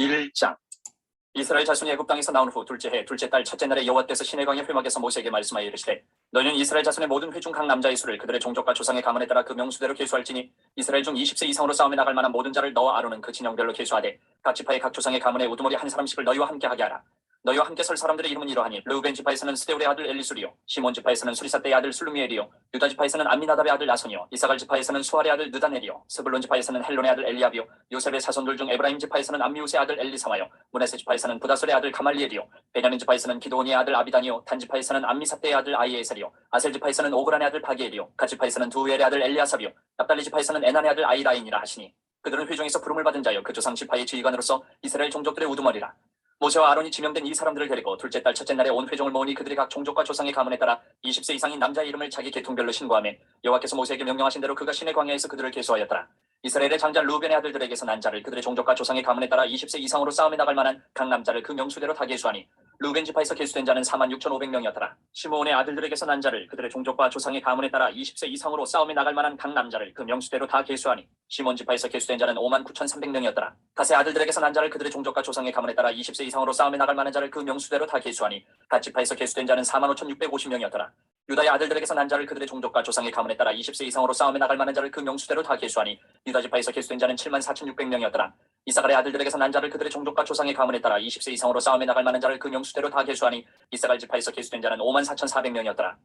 1장. 이스라엘 자손이 애굽 땅에서 나온 후 둘째 해 둘째 달 첫째 날에 여호와께서 시내강의 회막에서 모세에게 말씀하여 이르시되 너희는 이스라엘 자손의 모든 회중 각 남자의 수를 그들의 종족과 조상의 가문에 따라 그 명수대로 계수할지니 이스라엘 중 20세 이상으로 싸움에 나갈 만한 모든 자를 너와 아론은 그 진영별로 계수하되 각 지파의 각 조상의 가문에 우두머리 한 사람씩을 너희와 함께 하게 하라. 너희와 함께 설 사람들의 이름은 이러하니 르우벤 지파에서는 스데울의 아들 엘리술이요 시몬 지파에서는 수리사떼의 아들 술루미엘이요 유다 지파에서는 암미나답의 아들 나손이요 이사갈 지파에서는 수알의 아들 느다넬이요 스불론 지파에서는 헬론의 아들 엘리압이요 요셉의 사손들 중 에브라임 지파에서는 암미우스의 아들 엘리사마요 므낫세 지파에서는 부다솔의 아들 가말리엘이요 베냐민 지파에서는 기드온의 아들 아비다니요 단 지파에서는 암미사떼의 아들 아이에셀이요 아셀 지파에서는 오그란의 아들 바기엘이요 갓 지파에서는 두우엘의 아들 엘리아삽이요 납달리 지파에서는 에난의 아들 아이라인이라 하시니 그들은 회중에서 부름을 받은 자요 그 조상 지파의 지휘관으로서 이스라엘 종족들의 우두머리라. 모세와 아론이 지명된 이 사람들을 데리고 둘째 달 첫째 날에 온 회중을 모으니 그들이 각 종족과 조상의 가문에 따라 20세 이상인 남자의 이름을 자기 계통별로 신고하며 여호와께서 모세에게 명령하신 대로 그가 시내 광야에서 그들을 계수하였더라. 이스라엘의 장자 루벤의 아들들에게서 난 자를 그들의 종족과 조상의 가문에 따라 20세 이상으로 싸움에 나갈 만한 각 남자를 그 명수대로 다 계수하니 루벤 지파에서 계수된 자는 46,500명이었더라. 시므온의 아들들에게서 난 자를 그들의 종족과 조상의 가문에 따라 20세 이상으로 싸움에 나갈 만한 각 남자를 그 명수대로 다 계수하니 시몬 지파에서 계수된 자는 59,300명이었더라. 갓의 아들들에게서 난 자를 그들의 종족과 조상의 가문에 따라 20세 이상으로 싸움에 나갈 만한 자를 그 명수대로 다 계수하니 갓 지파에서 계수된 자는 45,650명이었더라. 유다의 아들들에게서 난 자를 그들의 종족과 조상의 가문에 따라 20세 이상으로 싸움에 나갈 만한 자를 그 명수대로 다 계수하니 유다 지파에서 계수된 자는 74,600명이었더라. 이사갈의 아들들에게서 난 자를 그들의 종족과 조상의 가문에 따라 20세 이상으로 싸움에 나갈 만한 자를 그 명수대로 다 계수하니 이사갈 지파에서 계수된 자는 54,400명이었더라.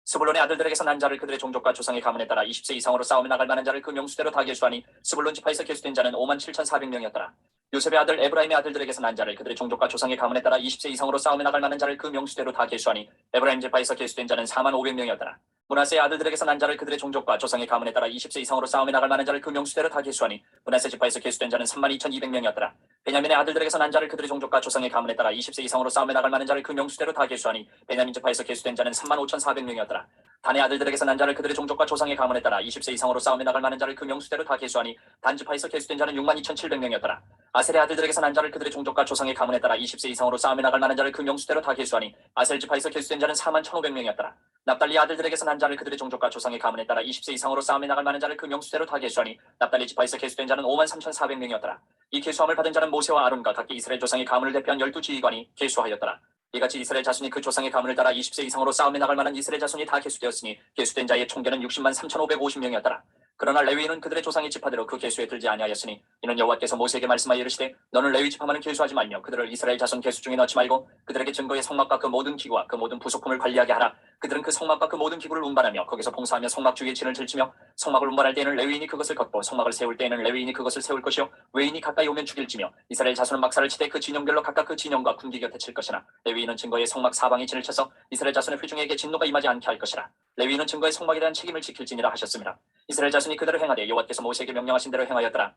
스불론의 아들들에게서 난 자를 그들의 종족과 조상의 가문에 따라 20세 이상으로 싸움에 나갈 만한 자를 그 명수대로 다 계수하니 스불론 지파에서 계수된 자는 57,400명이었더라. 요셉의 아들 에브라임의 아들들에게서 난 자를 그들의 종족과 조상의 가문에 따라 20세 이상으로 싸움에 나갈 만한 자를 그 명수대로 다 계수하니 에브라임 지파에서 계수된 자는 45,500명이었더라. 므낫세의 아들들에게서 난 자를 그들의 종족과 조상의 가문에 따라 20세 이상으로 싸움에 나갈 만한 자를 그 명수대로 다 계수하니 므낫세 지파에서 계수된 자는 32,200명이었더라. 베냐민의 아들들에게서 난 자를 그들의 종족과 조상의 가문에 따라 20세 이상으로 싸움에 나갈 만한 자를 그 명수대로 다 계수하니 베냐민 지파에서 계수된 자는 35,400명이었더라. 단의 아들들에게서 난 자를 그들의 종족과 조상의 가문에 따라 20세 이상으로 싸움에 나갈 만한 자를 그 명수대로 다 계수하니 단 지파에서 계수된 자는 62,700명이었더라. 아셀의 아들들에게서 난 자를 그들의 종족과 조상의 가문에 따라 20세 이상으로 싸움에 나갈 만한 자를 그 명수대로 다 계수하니 아셀 지파에서 계수된 자는 41,500명이었더라. 납달리 아들들에게서 난 자를 그들의 종족과 조상의 가문에 따라 20세 이상으로 싸움에 나갈 만한 자를 그 명수대로 다 계수하니 납달리 지파에서 계수된 자는 53,400명이었더라. 이 계수함을 받은 자는 모세와 아론과 각기 이스라엘 조상의 가문을 대표한 12지휘관이 계수하였더라. 이같이 이스라엘 자손이 그 조상의 가문을 따라 20세 이상으로 싸움에 나갈 만한 이스라엘 자손이 다 계수되었으니 계수된 자의 총계는 603,550명이었더라. 그러나 레위인은 그들의 조상의 지파대로 그 계수에 들지 아니하였으니 이는 여호와께서 모세에게 말씀하여 이르시되 너는 레위 지파만은 계수하지 말며 그들을 이스라엘 자손 계수 중에 넣지 말고 그들에게 증거의 성막과 그 모든 기구와 그 모든 부속품을 관리하게 하라. 그들은 그 성막과 그 모든 기구를 운반하며 거기서 봉사하며 성막 주위에 진을 질치며 성막을 운반할 때에는 레위인이 그것을 걷고 성막을 세울 때에는 레위인이 그것을 세울 것이요 외인이 가까이 오면 죽일지며 이스라엘 자손은 막사를 치되 그 진영별로 각각 그 진영과 군기 곁에 칠 것이나 레위인은 증거의 성막 사방에 진을 쳐서 이스라엘 자손의 회중에게 진노가 임하지 않게 할 것이라. 레위인은 증거의 성막에 대한 책임을 지킬지니라 하셨습니다. 이스라엘 자손이 그대로 행하되 여호와께서 모세에게 명령하신 대로 행하였더라.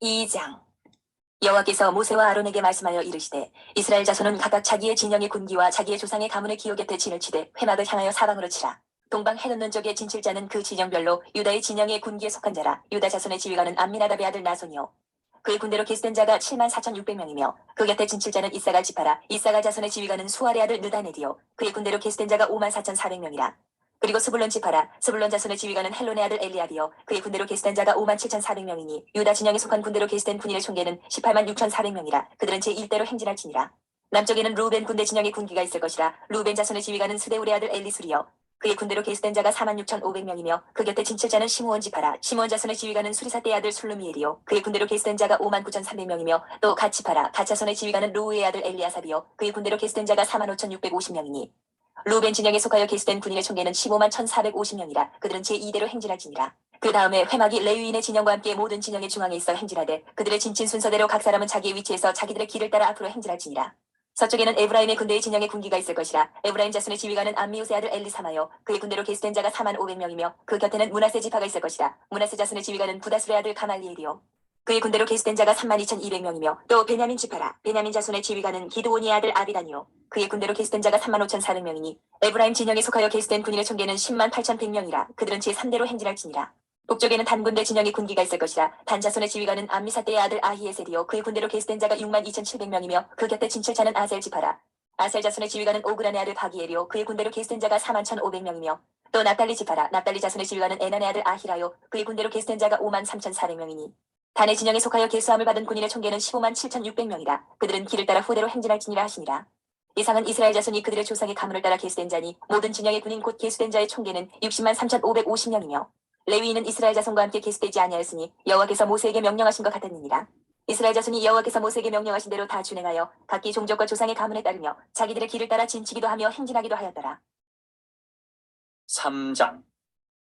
2장. 여호와께서 모세와 아론에게 말씀하여 이르시되 이스라엘 자손은 각각 자기의 진영의 군기와 자기의 조상의 가문의 기호 곁에 진을 치되 회막을 향하여 사방으로 치라. 동방 해놓는 쪽에 진칠자는 그 진영별로 유다의 진영의 군기에 속한 자라. 유다 자손의 지휘관은 암미나답의 아들 나손이요 그의 군대로 계수된 자가 74,600명이며 그 곁에 진칠자는 이사갈 지파라. 이사갈 자손의 지휘관은 수알의 아들 느다넬이요 그의 군대로 계수된 자가 54,400명이라. 그리고 스불론 지파라. 스불론 자손의 지휘관은 헬론의 아들 엘리압이요 그의 군대로 계수된 자가 57,400명이니 유다 진영에 속한 군대로 계수된 군인의 총계는 186,400명이라. 그들은 제1대로 행진할지니라. 남쪽에는 루벤 군대 진영의 군기가 있을 것이라. 루벤 자손의 지휘관은 스데울의 아들 엘리술이요 그의 군대로 계수된 자가 46,500명이며 그 곁에 진칠자는 시므온 지파라. 시므온 자손의 지휘관은 수리사떼의 아들 술루미엘이요 그의 군대로 계수된 자가 59,300명이며 또 갓 지파라. 갓 자손의 지휘관은 루우의 아들 엘리아삽이요 그의 군대로 계수된 자가 45,650명이니 루벤 진영에 속하여 계수된 군인의 총계는 151,450명이라. 그들은 제2대로 행진할지니라. 그 다음에 회막이 레위인의 진영과 함께 모든 진영의 중앙에 있어 행진하되 그들의 진친 순서대로 각 사람은 자기의 위치에서 자기들의 길을 따라 앞으로 행진할지니라. 서쪽에는 에브라임의 군대의 진영의 군기가 있을 것이라. 에브라임 자손의 지휘관은 암미우스의 아들 엘리사마요 그의 군대로 계수된 자가 41,500명이며 그 곁에는 므낫세 지파가 있을 것이라. 므낫세 자손의 지휘관은 부다술의 아들 가말리엘이요 그의 군대로 계수된 자가 32,200명이며 또 베냐민 지파라. 베냐민 자손의 지휘관은 기드온의 아들 아비다니요 그의 군대로 계수된 자가 35,400명이니 에브라임 진영에 속하여 계수된 군인의 총계는 108,100명이라. 그들은 제3대로 행진할지니라. 북쪽에는 단 군대 진영의 군기가 있을 것이라. 단 자손의 지휘관은 암미사떼의 아들 아히에셀이요 그의 군대로 계수된 자가 62,700명이며 그 곁에 진칠자는 아셀 지파라. 아셀 자손의 지휘관은 오그란의 아들 바기엘이요 그의 군대로 계수된 자가 41,500명이며 또 납달리 지파라. 납달리 자손의 지휘관은 에난의 아들 아히라요 그의 군대로 계수된 자가 53,400명이니 단의 진영에 속하여 계수함을 받은 군인의 총계는 15만 7,600명이라. 그들은 길을 따라 후대로 행진할지니라 하시니라. 이상은 이스라엘 자손이 그들의 조상의 가문을 따라 계수된 자니 모든 진영의 군인 곧 계수된 자의 총계는 60만 3,550명이며 레위인은 이스라엘 자손과 함께 계수되지 아니하였으니 여호와께서 모세에게 명령하신 것 같았느니라. 이스라엘 자손이 여호와께서 모세에게 명령하신 대로 다 준행하여 각기 종족과 조상의 가문에 따르며 자기들의 길을 따라 진치기도 하며 행진하기도 하였더라. 3장.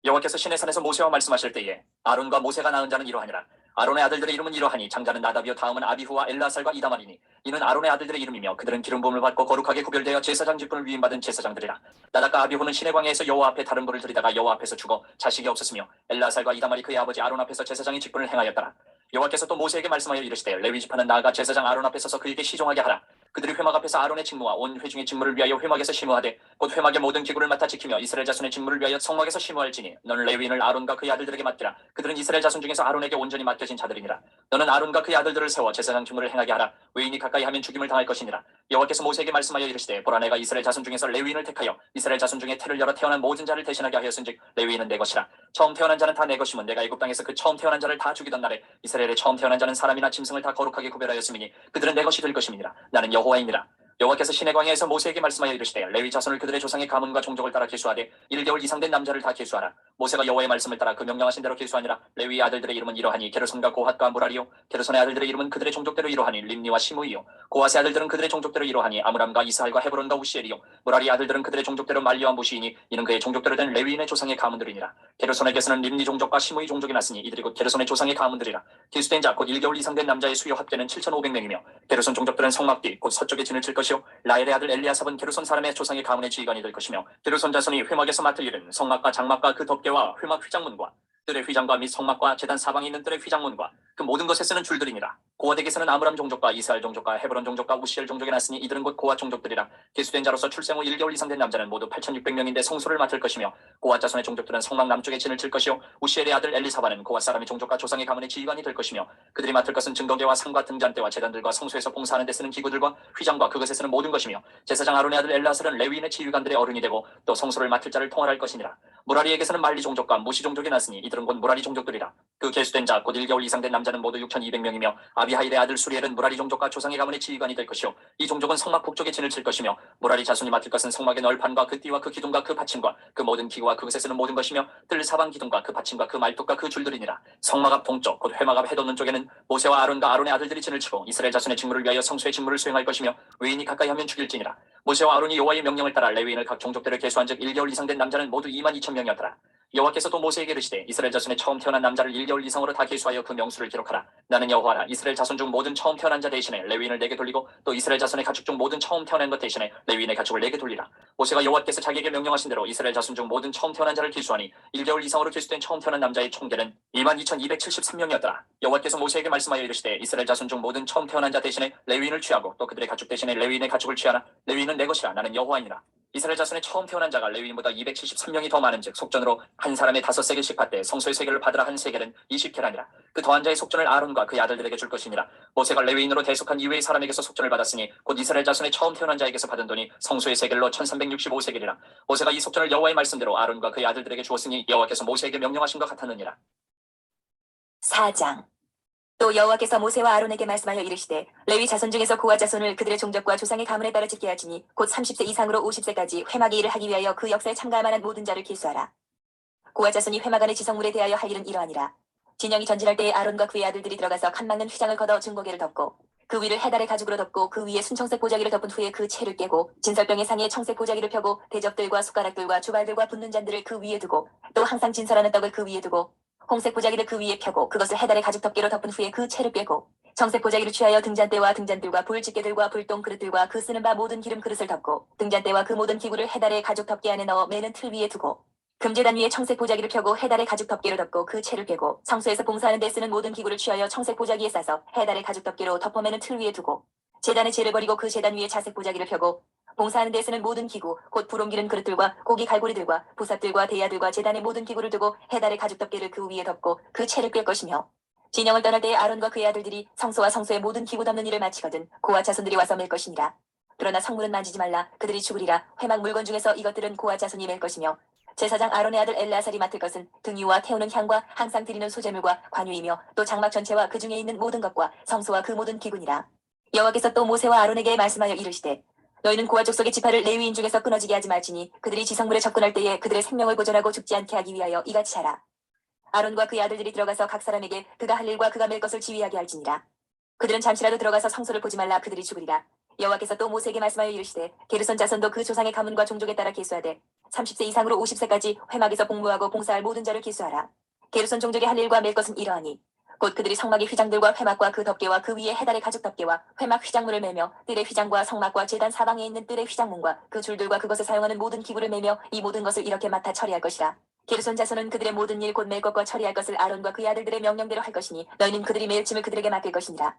여호와께서 시내산에서 모세와 말씀하실 때에 아론과 모세가 낳은 자는 이러하니라. 아론의 아들들의 이름은 이러하니 장자는 나답이요 다음은 아비후와 엘라살과 이다말이니 이는 아론의 아들들의 이름이며 그들은 기름 부음을 받고 거룩하게 구별되어 제사장 직분을 위임받은 제사장들이라. 나답과 아비후는 시내 광야에서 여호와 앞에 다른 불을 들이다가 여호와 앞에서 죽어 자식이 없었으며 엘라살과 이다말이 그의 아버지 아론 앞에서 제사장의 직분을 행하였더라. 여호와께서 또 모세에게 말씀하여 이르시되 레위 지파는 나아가 제사장 아론 앞에 서서 그에게 시종하게 하라. 그들이 회막 앞에서 아론의 직무와 온 회중의 직무를 위하여 회막에서 심무하되 곧 회막의 모든 기구를 맡아 지키며 이스라엘 자손의 직무를 위하여 성막에서 심무할지니 너는 레위인을 아론과 그의 아들들에게 맡기라. 그들은 이스라엘 자손 중에서 아론에게 온전히 맡겨진 자들이니라. 너는 아론과 그의 아들들을 세워 제사장 직무를 행하게 하라. 외인이 가까이 하면 죽임을 당할 것이니라. 여호와께서 모세에게 말씀하여 이르시되 보라 내가 이스라엘 자손 중에서 레위인을 택하여 이스라엘 자손 중에 태를 열어 태어난 모든 자를 대신하게 하였은즉 레위인은 내 것이라. 처음 태어난 자는 다 내 것이면 내가 애굽 땅에서 그 처음 태어난 자를 다 죽이던 날에 이스라엘의 처음 태어난 자는 사람이나 짐승을 다 거룩하게 구별하였음이니 그들은 내 것이 될 것임이니라. 나는 여호와이니라. 여호와께서 시내 광야에서 모세에게 말씀하여 이르시되 레위 자손을 그들의 조상의 가문과 종족을 따라 계수하되 1개월 이상 된 남자를 다 계수하라. 모세가 여호와의 말씀을 따라 그 명령하신 대로 계수하니라. 레위 아들들의 이름은 이러하니 게르손과 고핫과 무라리요. 게르손의 아들들의 이름은 그들의 종족대로 이러하니 림니와 시므이요. 고핫의 아들들은 그들의 종족대로 이러하니 아므람과 이스할과 헤브론과 우시엘이요. 무라리 아들들은 그들의 종족대로 말리와 무시이니 이는 그의 종족대로 된 레위인의 조상의 가문들이니라. 게르손에게서는 림니 종족과 시므이 종족이 났으니 이들이 곧 게르손의 조상의 가문들이라. 계수된 자 곧 1개월 이상 된 남자의 수요 합계는 7,500명이며 게르손 종족들은 성막 뒤 곧 서쪽에 진을 칠 것이요. 라엘의 아들 엘리아삽은 게르손 사람의 조상의 가문의 지휘관이 될 것이며 게르손 자손이 회막에서 맡을 일은 성막과 장막과 그 덮개와 회막 휘장문과 뜰의 휘장과 및 성막과 제단 사방에 있는 뜰의 휘장문과 그 모든 것에 쓰는 줄들이니라. 고핫에게서는 아므람 종족과 이스할 종족과 헤브론 종족과 우시엘 종족이 났으니 이들은 곧 고핫 종족들이라. 계수된 자로서 출생 후 1개월 이상 된 남자는 모두 8,600명인데 성소를 맡을 것이며 고핫 자손의 종족들은 성막 남쪽에 진을 칠 것이요. 우시엘의 아들 엘리사바는 고핫 사람의 종족과 조상의 가문의 지휘관이 될 것이며 그들이 맡을 것은 증거계와 상과 등잔대와 제단들과 성소에서 봉사하는 데 쓰는 기구들과 휘장과 그것에 쓰는 모든 것이며 제사장 아론의 아들 엘라살은 레위인의 지휘관들의 어른이 되고 또 성소를 맡을 자를 통할할 것이니라. 무라리에게서는 말리 종족과 무시 종족이 났으니 이들은 곧 무라리 종족들이라. 그 계수된 자 곧 1개월 이상 된 남자는 모두 6,200명이며 아비하일의 아들 수리엘은 무라리 종족과 조상의 가문의 지휘관이 될 것이요. 이 종족은 성막 북쪽에 진을 칠 것이며 무라리 자손이 맡을 것은 성막의 널판과 그 띠와 그 기둥과 그 받침과 그 모든 기구와 그것에 쓰는 모든 것이며 뜰 사방 기둥과 그 받침과 그 말뚝과 그 줄들이니라. 성막 앞 동쪽 곧 회막 앞 해돋는 쪽에는 모세와 아론과 아론의 아들들이 진을 치고 이스라엘 자손의 직무를 위하여 성소의 직무를 수행할 것이며 외인이 가까이 하면 죽일지니라. 모세와 아론이 여호와의 명령을 따라 레위인을 각 종족대로 계수한즉 1개월 이상 된 남자는 모두 22,000명이었더라. 여호와께서 또 모세에게 이르시되 이스라엘 자손의 처음 태어난 남자를 1개월 이상으로 다 계수하여 그 명수를 기록하라. 나는 여호와라. 이스라엘 자손 중 모든 처음 태어난 자 대신에 레위인을 내게 돌리고 또 이스라엘 자손의 가축 중 모든 처음 태어난 것 대신에 레위인의 가축을 내게 돌리라. 모세가 여호와께서 자기에게 명령하신 대로 이스라엘 자손 중 모든 처음 태어난 자를 계수하니 1개월 이상으로 계수된 처음 태어난 남자의 총계는 22,273명이었더라. 여호와께서 모세에게 말씀하여 이르시되 이스라엘 자손 중 모든 처음 태어난 자 대신에 레위인을 취하고 또 그들의 가축 대신에 레위인의 가축을 취하라. 레위인은 내 것이라. 나는 여호와이니라. 이스라엘 자손의 처음 태어난 자가 레위인보다 273명이 더 많은즉 속전으로 한 사람의 5세겔씩 받되 성소의 세겔을 받으라. 한 세겔은 20계라니라. 그 더한 자의 속전을 아론과 그의 아들들에게 줄 것이니라. 모세가 레위인으로 대속한 이외의 사람에게서 속전을 받았으니 곧 이스라엘 자손의 처음 태어난 자에게서 받은 돈이 성소의 세겔로 1365세겔이라. 모세가 이 속전을 여호와의 말씀대로 아론과 그의 아들들에게 주었으니 여호와께서 모세에게 명령하신 것 같았느니라. 4장. 또 여호와께서 모세와 아론에게 말씀하여 이르시되 레위 자손 중에서 고핫 자손을 그들의 종족과 조상의 가문에 따라 짓게 하지니 곧 30세 이상으로 50세까지 회막의 일을 하기 위하여 그 역사에 참가할 만한 모든 자를 계수하라. 고핫 자손이 회막 안의 지성물에 대하여 할 일은 이러하니라. 진영이 전진할 때에 아론과 그의 아들들이 들어가서 칸 막는 휘장을 걷어 증거계를 덮고 그 위를 해달의 가죽으로 덮고 그 위에 순청색 보자기를 덮은 후에 그 채를 깨고 진설병의 상에 청색 보자기를 펴고 대접들과 숟가락들과 주발들과 붓는 잔들을 그 위에 두고 또 항상 진설하는 떡을 그 위에 두고 홍색 보자기를 그 위에 펴고 그것을 해달의 가죽 덮개로 덮은 후에 그 채를 꿰고 청색 보자기를 취하여 등잔대와 등잔들과 불집게들과 불똥 그릇들과 그 쓰는 바 모든 기름 그릇을 덮고 등잔대와 그 모든 기구를 해달의 가죽 덮개 안에 넣어 매는 틀 위에 두고 금제단 위에 청색 보자기를 펴고 해달의 가죽 덮개로 덮고 그 채를 꿰고 성소에서 봉사하는 데 쓰는 모든 기구를 취하여 청색 보자기에 싸서 해달의 가죽 덮개로 덮어 매는 틀 위에 두고 제단의 재를 버리고 그 제단 위에 자색 보자기를 펴고 봉사하는 데 쓰는 모든 기구 곧 불 옮기는 그릇들과 고기 갈고리들과 부삽들과 대야들과 제단의 모든 기구를 두고 해달의 가죽 덮개를 그 위에 덮고 그 채를 꿰 것이며 진영을 떠날 때에 아론과 그의 아들들이 성소와 성소의 모든 기구 덮는 일을 마치거든 고핫 자손들이 와서 맬 것이니라. 그러나 성물은 만지지 말라. 그들이 죽으리라. 회막 물건 중에서 이것들은 고핫 자손이 맬 것이며 제사장 아론의 아들 엘라살이 맡을 것은 등유와 태우는 향과 항상 드리는 소제물과 관유이며 또 장막 전체와 그 중에 있는 모든 것과 성소와 그 모든 기구니라. 여호와께서 또 모세와 아론에게 말씀하여 이르시되 너희는 고아 족속의 지파를 레위인 중에서 끊어지게 하지 말지니 그들이 지성물에 접근할 때에 그들의 생명을 보존하고 죽지 않게 하기 위하여 이같이 하라. 아론과 그의 아들들이 들어가서 각 사람에게 그가 할 일과 그가 맬 것을 지휘하게 할지니라. 그들은 잠시라도 들어가서 성소를 보지 말라. 그들이 죽으리라. 여호와께서 또 모세에게 말씀하여 이르시되 게르손 자손도 그 조상의 가문과 종족에 따라 계수하되 30세 이상으로 50세까지 회막에서 복무하고 봉사할 모든 자를 계수하라. 게르손 종족의 할 일과 맬 것은 이러하니 곧 그들이 성막의 휘장들과 회막과 그 덮개와 그 위에 해달의 가죽 덮개와 회막 휘장문을 매며 뜰의 휘장과 성막과 제단 사방에 있는 뜰의 휘장문과 그 줄들과 그것에 사용하는 모든 기구를 매며 이 모든 것을 이렇게 맡아 처리할 것이라. 게르손 자손은 그들의 모든 일 곧 맬 것과 처리할 것을 아론과 그의 아들들의 명령대로 할 것이니 너희는 그들이 매일 짐을 그들에게 맡길 것이니라.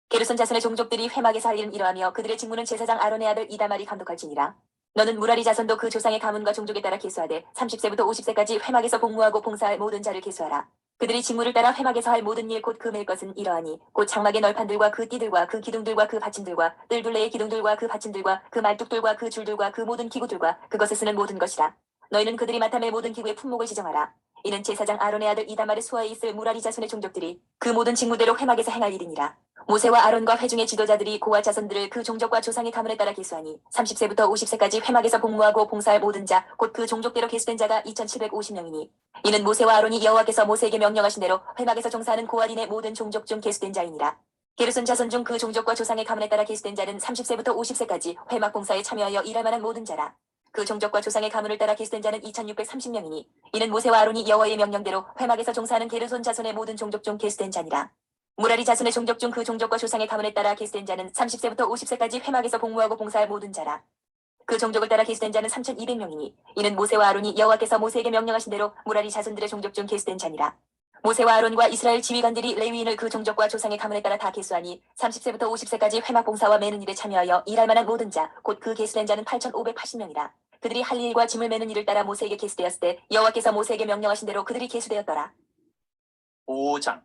게르손 자손의 종족들이 회막에서 할 일은 이러하며 그들의 직무는 제사장 아론의 아들 이다말이 감독할지니라. 너는 무라리 자손도 그 조상의 가문과 종족에 따라 계수하되 30세부터 50세까지 회막에서 복무하고 봉사할 모든 자를 계수하라. 그들이 직무를 따라 회막에서 할 모든 일 곧 그 맬 것은 이러하니 곧 장막의 널판들과 그 띠들과 그 기둥들과 그 받침들과 뜰 둘레의 기둥들과 그 받침들과 그 말뚝들과 그 줄들과 그 모든 기구들과 그것을 쓰는 모든 것이라. 너희는 그들이 맡아 맬 모든 기구의 품목을 지정하라. 이는 제사장 아론의 아들 이다말의 수하에 있을 무라리 자손의 종족들이 그 모든 직무대로 회막에서 행할 일이니라. 모세와 아론과 회중의 지도자들이 고아 자손들을 그 종족과 조상의 가문에 따라 계수하니 30세부터 50세까지 회막에서 복무하고 봉사할 모든 자 곧 그 종족대로 계수된 자가 2750명이니 이는 모세와 아론이 여호와께서 모세에게 명령하신 대로 회막에서 종사하는 고아린의 모든 종족 중 계수된 자이니라. 게르손 자손 중 그 종족과 조상의 가문에 따라 계수된 자는 30세부터 50세까지 회막 봉사에 참여하여 일할 만한 모든 자라. 그 종족과 조상의 가문을 따라 계수된 자는 2630명이니 이는 모세와 아론이 여호와의 명령대로 회막에서 종사하는 게르손 자손의 모든 종족 중 계수된 자니라. 무라리 자손의 종족 중 그 종족과 조상의 가문에 따라 계수된 자는 30세부터 50세까지 회막에서 복무하고 봉사할 모든 자라. 그 종족을 따라 계수된 자는 3200명이니 이는 모세와 아론이 여호와께서 모세에게 명령하신 대로 무라리 자손들의 종족 중 계수된 자니라. 모세와 아론과 이스라엘 지휘관들이 레위인을 그 종족과 조상의 가문에 따라 다 계수하니 30세부터 50세까지 회막 봉사와 매는 일에 참여하여 일할 만한 모든 자 곧 그 계수된 자는 8580명이라. 그들이 할 일과 짐을 매는 일을 따라 모세에게 계수되었을 때 여호와께서 모세에게 명령하신 대로 그들이 계수되었더라. 5장.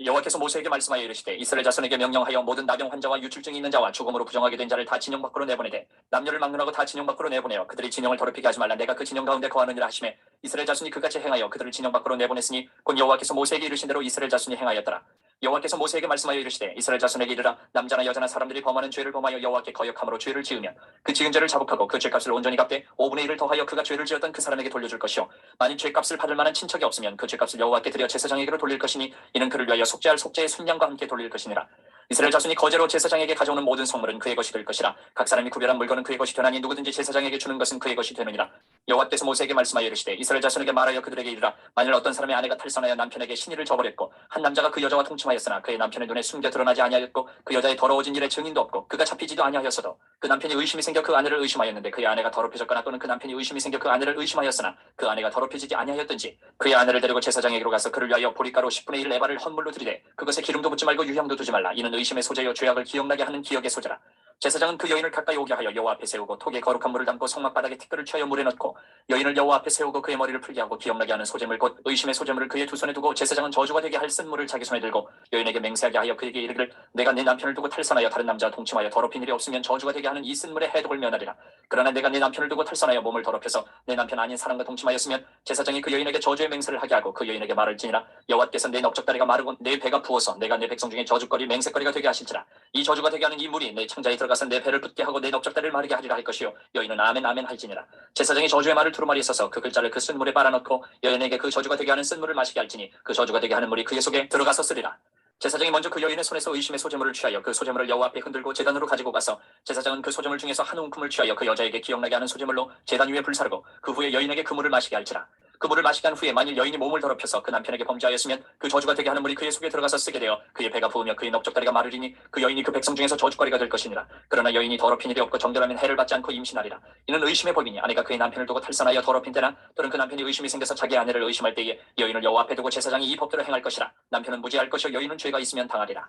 여호와께서 모세에게 말씀하여 이르시되 이스라엘 자손에게 명령하여 모든 나병 환자와 유출증이 있는 자와 죽음으로 부정하게 된 자를 다 진영 밖으로 내보내되 남녀를 막론하고 다 진영 밖으로 내보내어 그들이 진영을 더럽히게 하지 말라. 내가 그 진영 가운데 거하느니라 하시매 이스라엘 자손이 그같이 행하여 그들을 진영 밖으로 내보냈으니 곧 여호와께서 모세에게 이르신 대로 이스라엘 자손이 행하였더라. 여호와께서 모세에게 말씀하여 이르시되 이스라엘 자손에게 이르라. 남자나 여자나 사람들이 범하는 죄를 범하여 여호와께 거역함으로 죄를 지으면 그 지은 죄를 자복하고 그 죄값을 온전히 갚되 5분의 1을 더하여 그가 죄를 지었던 그 사람에게 돌려줄 것이요 만일 죄값을 받을 만한 친척이 없으면 그 죄값을 여호와께 드려 제사장에게로 돌릴 것이니 이는 그를 위하여 속죄할 속죄의 순양과 함께 돌릴 것이니라. 이스라엘 자손이 거제로 제사장에게 가져오는 모든 성물은 그의 것이 될 것이라. 각 사람이 구별한 물건은 그의 것이 되나니 누구든지 제사장에게 주는 것은 그의 것이 되느니라. 여호와께서 모세에게 말씀하여 이르시되 이스라엘 자손에게 말하여 그들에게 이르라. 만일 어떤 사람의 아내가 탈선하여 남편에게 신의를 저버렸고 한 남자가 그 여자와 통침하였으나 그의 남편의 눈에 숨겨 드러나지 아니하였고 그 여자의 더러워진 일에 증인도 없고 그가 잡히지도 아니하였어도 그 남편이 의심이 생겨 그 아내를 의심하였는데 그의 아내가 더럽혀졌거나 또는 그 남편이 의심이 생겨 그 아내를 의심하였으나 그 아내가 더럽혀지지 아니하였든지 그의 아내를 데리고 제사장에게로 가서 그를 위하여 보리가루 10분의 1 에바를 헌물로 드리되 그것에 기름도 붓지 말고 유향도 두지 말라. 이는 의심의 소재요 죄악을 기억나게 하는 기억의 소재라. 제사장은 그 여인을 가까이 오게 하여 여호와 앞에 세우고 톡에 거룩한 물을 담고 성막 바닥에 티끌을 취하여 물에 넣고 여인을 여호와 앞에 세우고 그의 머리를 풀게 하고 기억나게 하는 소재물 곧 의심의 소재물을 그의 두 손에 두고 제사장은 저주가 되게 할 쓴물을 자기 손에 들고 여인에게 맹세하게 하여 그에게 이르기를 내가 내 남편을 두고 탈선하여 다른 남자와 동침하여 더럽힌 일이 없으면 저주가 되게 하는 이 쓴물의 해독을 면하리라. 그러나 내가 내 남편을 두고 탈선하여 몸을 더럽혀서 내 남편 아닌 사람과 동침하였으면 제사장이 그 여인에게 저주의 맹세를 하게 하고 그 여인에게 말을지니라. 여호와께서 내 넓적다리가 마르고 내 배가 부어서 내가 내 백성 중에 저주거리 맹세거리가 되게 하실지라. 이 저주가 되게 하는 이 물이 내 창자에 들어가서 내 배를 붓게 하고 내 넓적다리를 마르게 하리라 할 것이요 여인은 아멘 아멘 할지니라. 제사장이 저주의 말을 두루마리에 써서 그 글자를 그 쓴물에 빨아넣고 여인에게 그 저주가 되게 하는 쓴물을 마시게 할지니 그 저주가 되게 하는 물이 그의 속에 들어가서 쓰리라. 제사장이 먼저 그 여인의 손에서 의심의 소재물을 취하여 그 소재물을 여호와 앞에 흔들고 제단으로 가지고 가서 제사장은 그 소재물 중에서 한 움큼을 취하여 그 여자에게 기억나게 하는 소재물로 제단 위에 불사르고 그 후에 여인에게 그 물을 마시게 할지라. 그 물을 마시게 한 후에 만일 여인이 몸을 더럽혀서 그 남편에게 범죄하였으면 그 저주가 되게 하는 물이 그의 속에 들어가서 쓰게 되어 그의 배가 부으며 그의 넓적다리가 마르리니 그 여인이 그 백성 중에서 저주거리가 될 것이니라. 그러나 여인이 더럽힌 일이 없고 정결하면 해를 받지 않고 임신하리라. 이는 의심의 법이니 아내가 그의 남편을 두고 탈선하여 더럽힌 때나 또는 그 남편이 의심이 생겨서 자기 아내를 의심할 때에 여인을 여호와 앞에 두고 제사장이 이 법대로 행할 것이라. 남편은 무죄할 것이요 여인은 죄가 있으면 당하리라.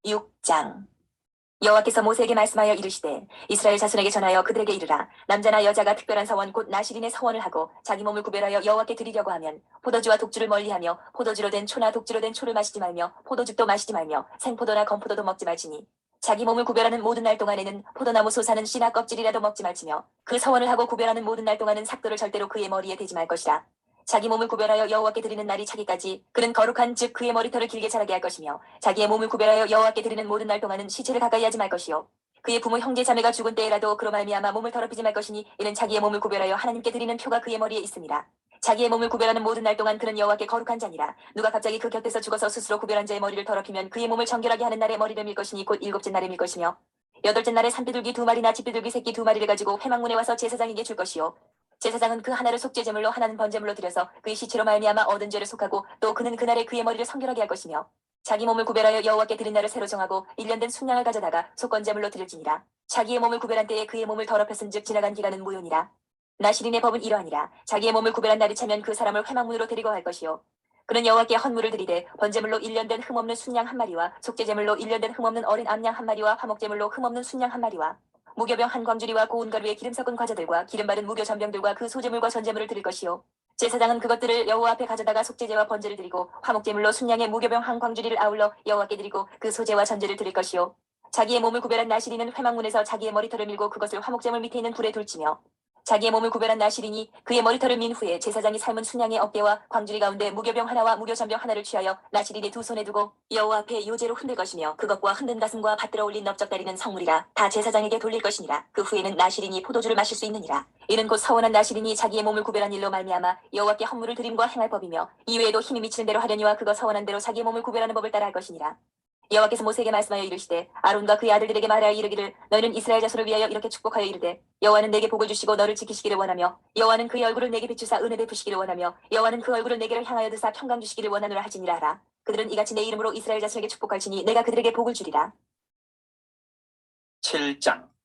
6장. 여호와께서 모세에게 말씀하여 이르시되 이스라엘 자손에게 전하여 그들에게 이르라. 남자나 여자가 특별한 서원 곧 나실인의 서원을 하고 자기 몸을 구별하여 여호와께 드리려고 하면 포도주와 독주를 멀리하며 포도주로 된 초나 독주로 된 초를 마시지 말며 포도즙도 마시지 말며 생포도나 건포도도 먹지 말지니 자기 몸을 구별하는 모든 날 동안에는 포도나무 솟아는 씨나 껍질이라도 먹지 말지며 그 서원을 하고 구별하는 모든 날 동안은 삭도를 절대로 그의 머리에 대지 말 것이라. 자기 몸을 구별하여 여호와께 드리는 날이 차기까지 그는 거룩한 즉 그의 머리털을 길게 자라게 할 것이며 자기의 몸을 구별하여 여호와께 드리는 모든 날 동안은 시체를 가까이 하지 말 것이요 그의 부모 형제 자매가 죽은 때에라도 그로 말미암아 몸을 더럽히지 말 것이니 이는 자기의 몸을 구별하여 하나님께 드리는 표가 그의 머리에 있습니다. 자기의 몸을 구별하는 모든 날 동안 그는 여호와께 거룩한 자니라. 누가 갑자기 그 곁에서 죽어서 스스로 구별한 자의 머리를 더럽히면 그의 몸을 정결하게 하는 날에 머리를 밀 것이니 곧 일곱째 날에 밀 것이며 여덟째 날에 산비둘기 2마리나 집비둘기 새끼 2마리를 가지고 회막문에 와서 제사장에게 줄 것이요 제사장은 그 하나를 속죄제물로 하나는 번제물로 드려서 그의 시체로 말미암아 얻은 죄를 속하고 또 그는 그날에 그의 머리를 성결하게 할 것이며 자기 몸을 구별하여 여호와께 드린 날을 새로 정하고 1년 된 순양을 가져다가 속건제물로 드릴지니라. 자기의 몸을 구별한 때에 그의 몸을 더럽혔은즉 지나간 기간은 무효니라. 나시린의 법은 이러하니라. 자기의 몸을 구별한 날이 차면 그 사람을 회막문으로 데리고 갈 것이요 그는 여호와께 헌물을 드리되 번제물로 1년 된 흠없는 순양 1마리와 속죄제물로 1년 된 흠없는 어린 암양 1마리와 화목제물로 흠없는 순양 1마리와 무교병 한 광주리와 고운 가루에 기름 섞은 과자들과 기름 바른 무교 전병들과 그 소제물과 전제물을 드릴 것이요 제사장은 그것들을 여호와 앞에 가져다가 속죄제와 번제를 드리고 화목제물로 순양의 무교병 한 광주리를 아울러 여호와께 드리고 그 소제와 전제를 드릴 것이요 자기의 몸을 구별한 나시린은 회막문에서 자기의 머리털을 밀고 그것을 화목제물 밑에 있는 불에 둘지며 자기의 몸을 구별한 나시린이 그의 머리털을 민 후에 제사장이 삶은 순양의 어깨와 광주리 가운데 무교병 하나와 무교전병 하나를 취하여 나시린의 두 손에 두고 여호와 앞에 요제로 흔들 것이며 그것과 흔든 가슴과 받들어 올린 넓적다리는 성물이라 다 제사장에게 돌릴 것이니라. 그 후에는 나시린이 포도주를 마실 수 있느니라. 이는 곧 서원한 나시린이 자기의 몸을 구별한 일로 말미암아 여호와께 헌물을 드림과 행할 법이며 이외에도 힘이 미치는 대로 하려니와 그거 서원한 대로 자기의 몸을 구별하는 법을 따라 할 것이니라. 여호와께서 모세에게 말씀하여 이르시되 아론과 그의 아들들에게 말하여 이르기를 너희는 이스라엘 자손을 위하여 이렇게 축복하여 이르되 여호와는 내게 복을 주시고 너를 지키시기를 원하며 여호와는 그의 얼굴을 내게 비추사 은혜 베푸시기를 원하며 여호와는 그 얼굴을 내게를 향하여 드사 평강 주시기를 원하노라 하지니라 하라. 그들은 이같이 내 이름으로 이스라엘 자손에게 축복할지니 내가 그들에게 복을 주리라. 7장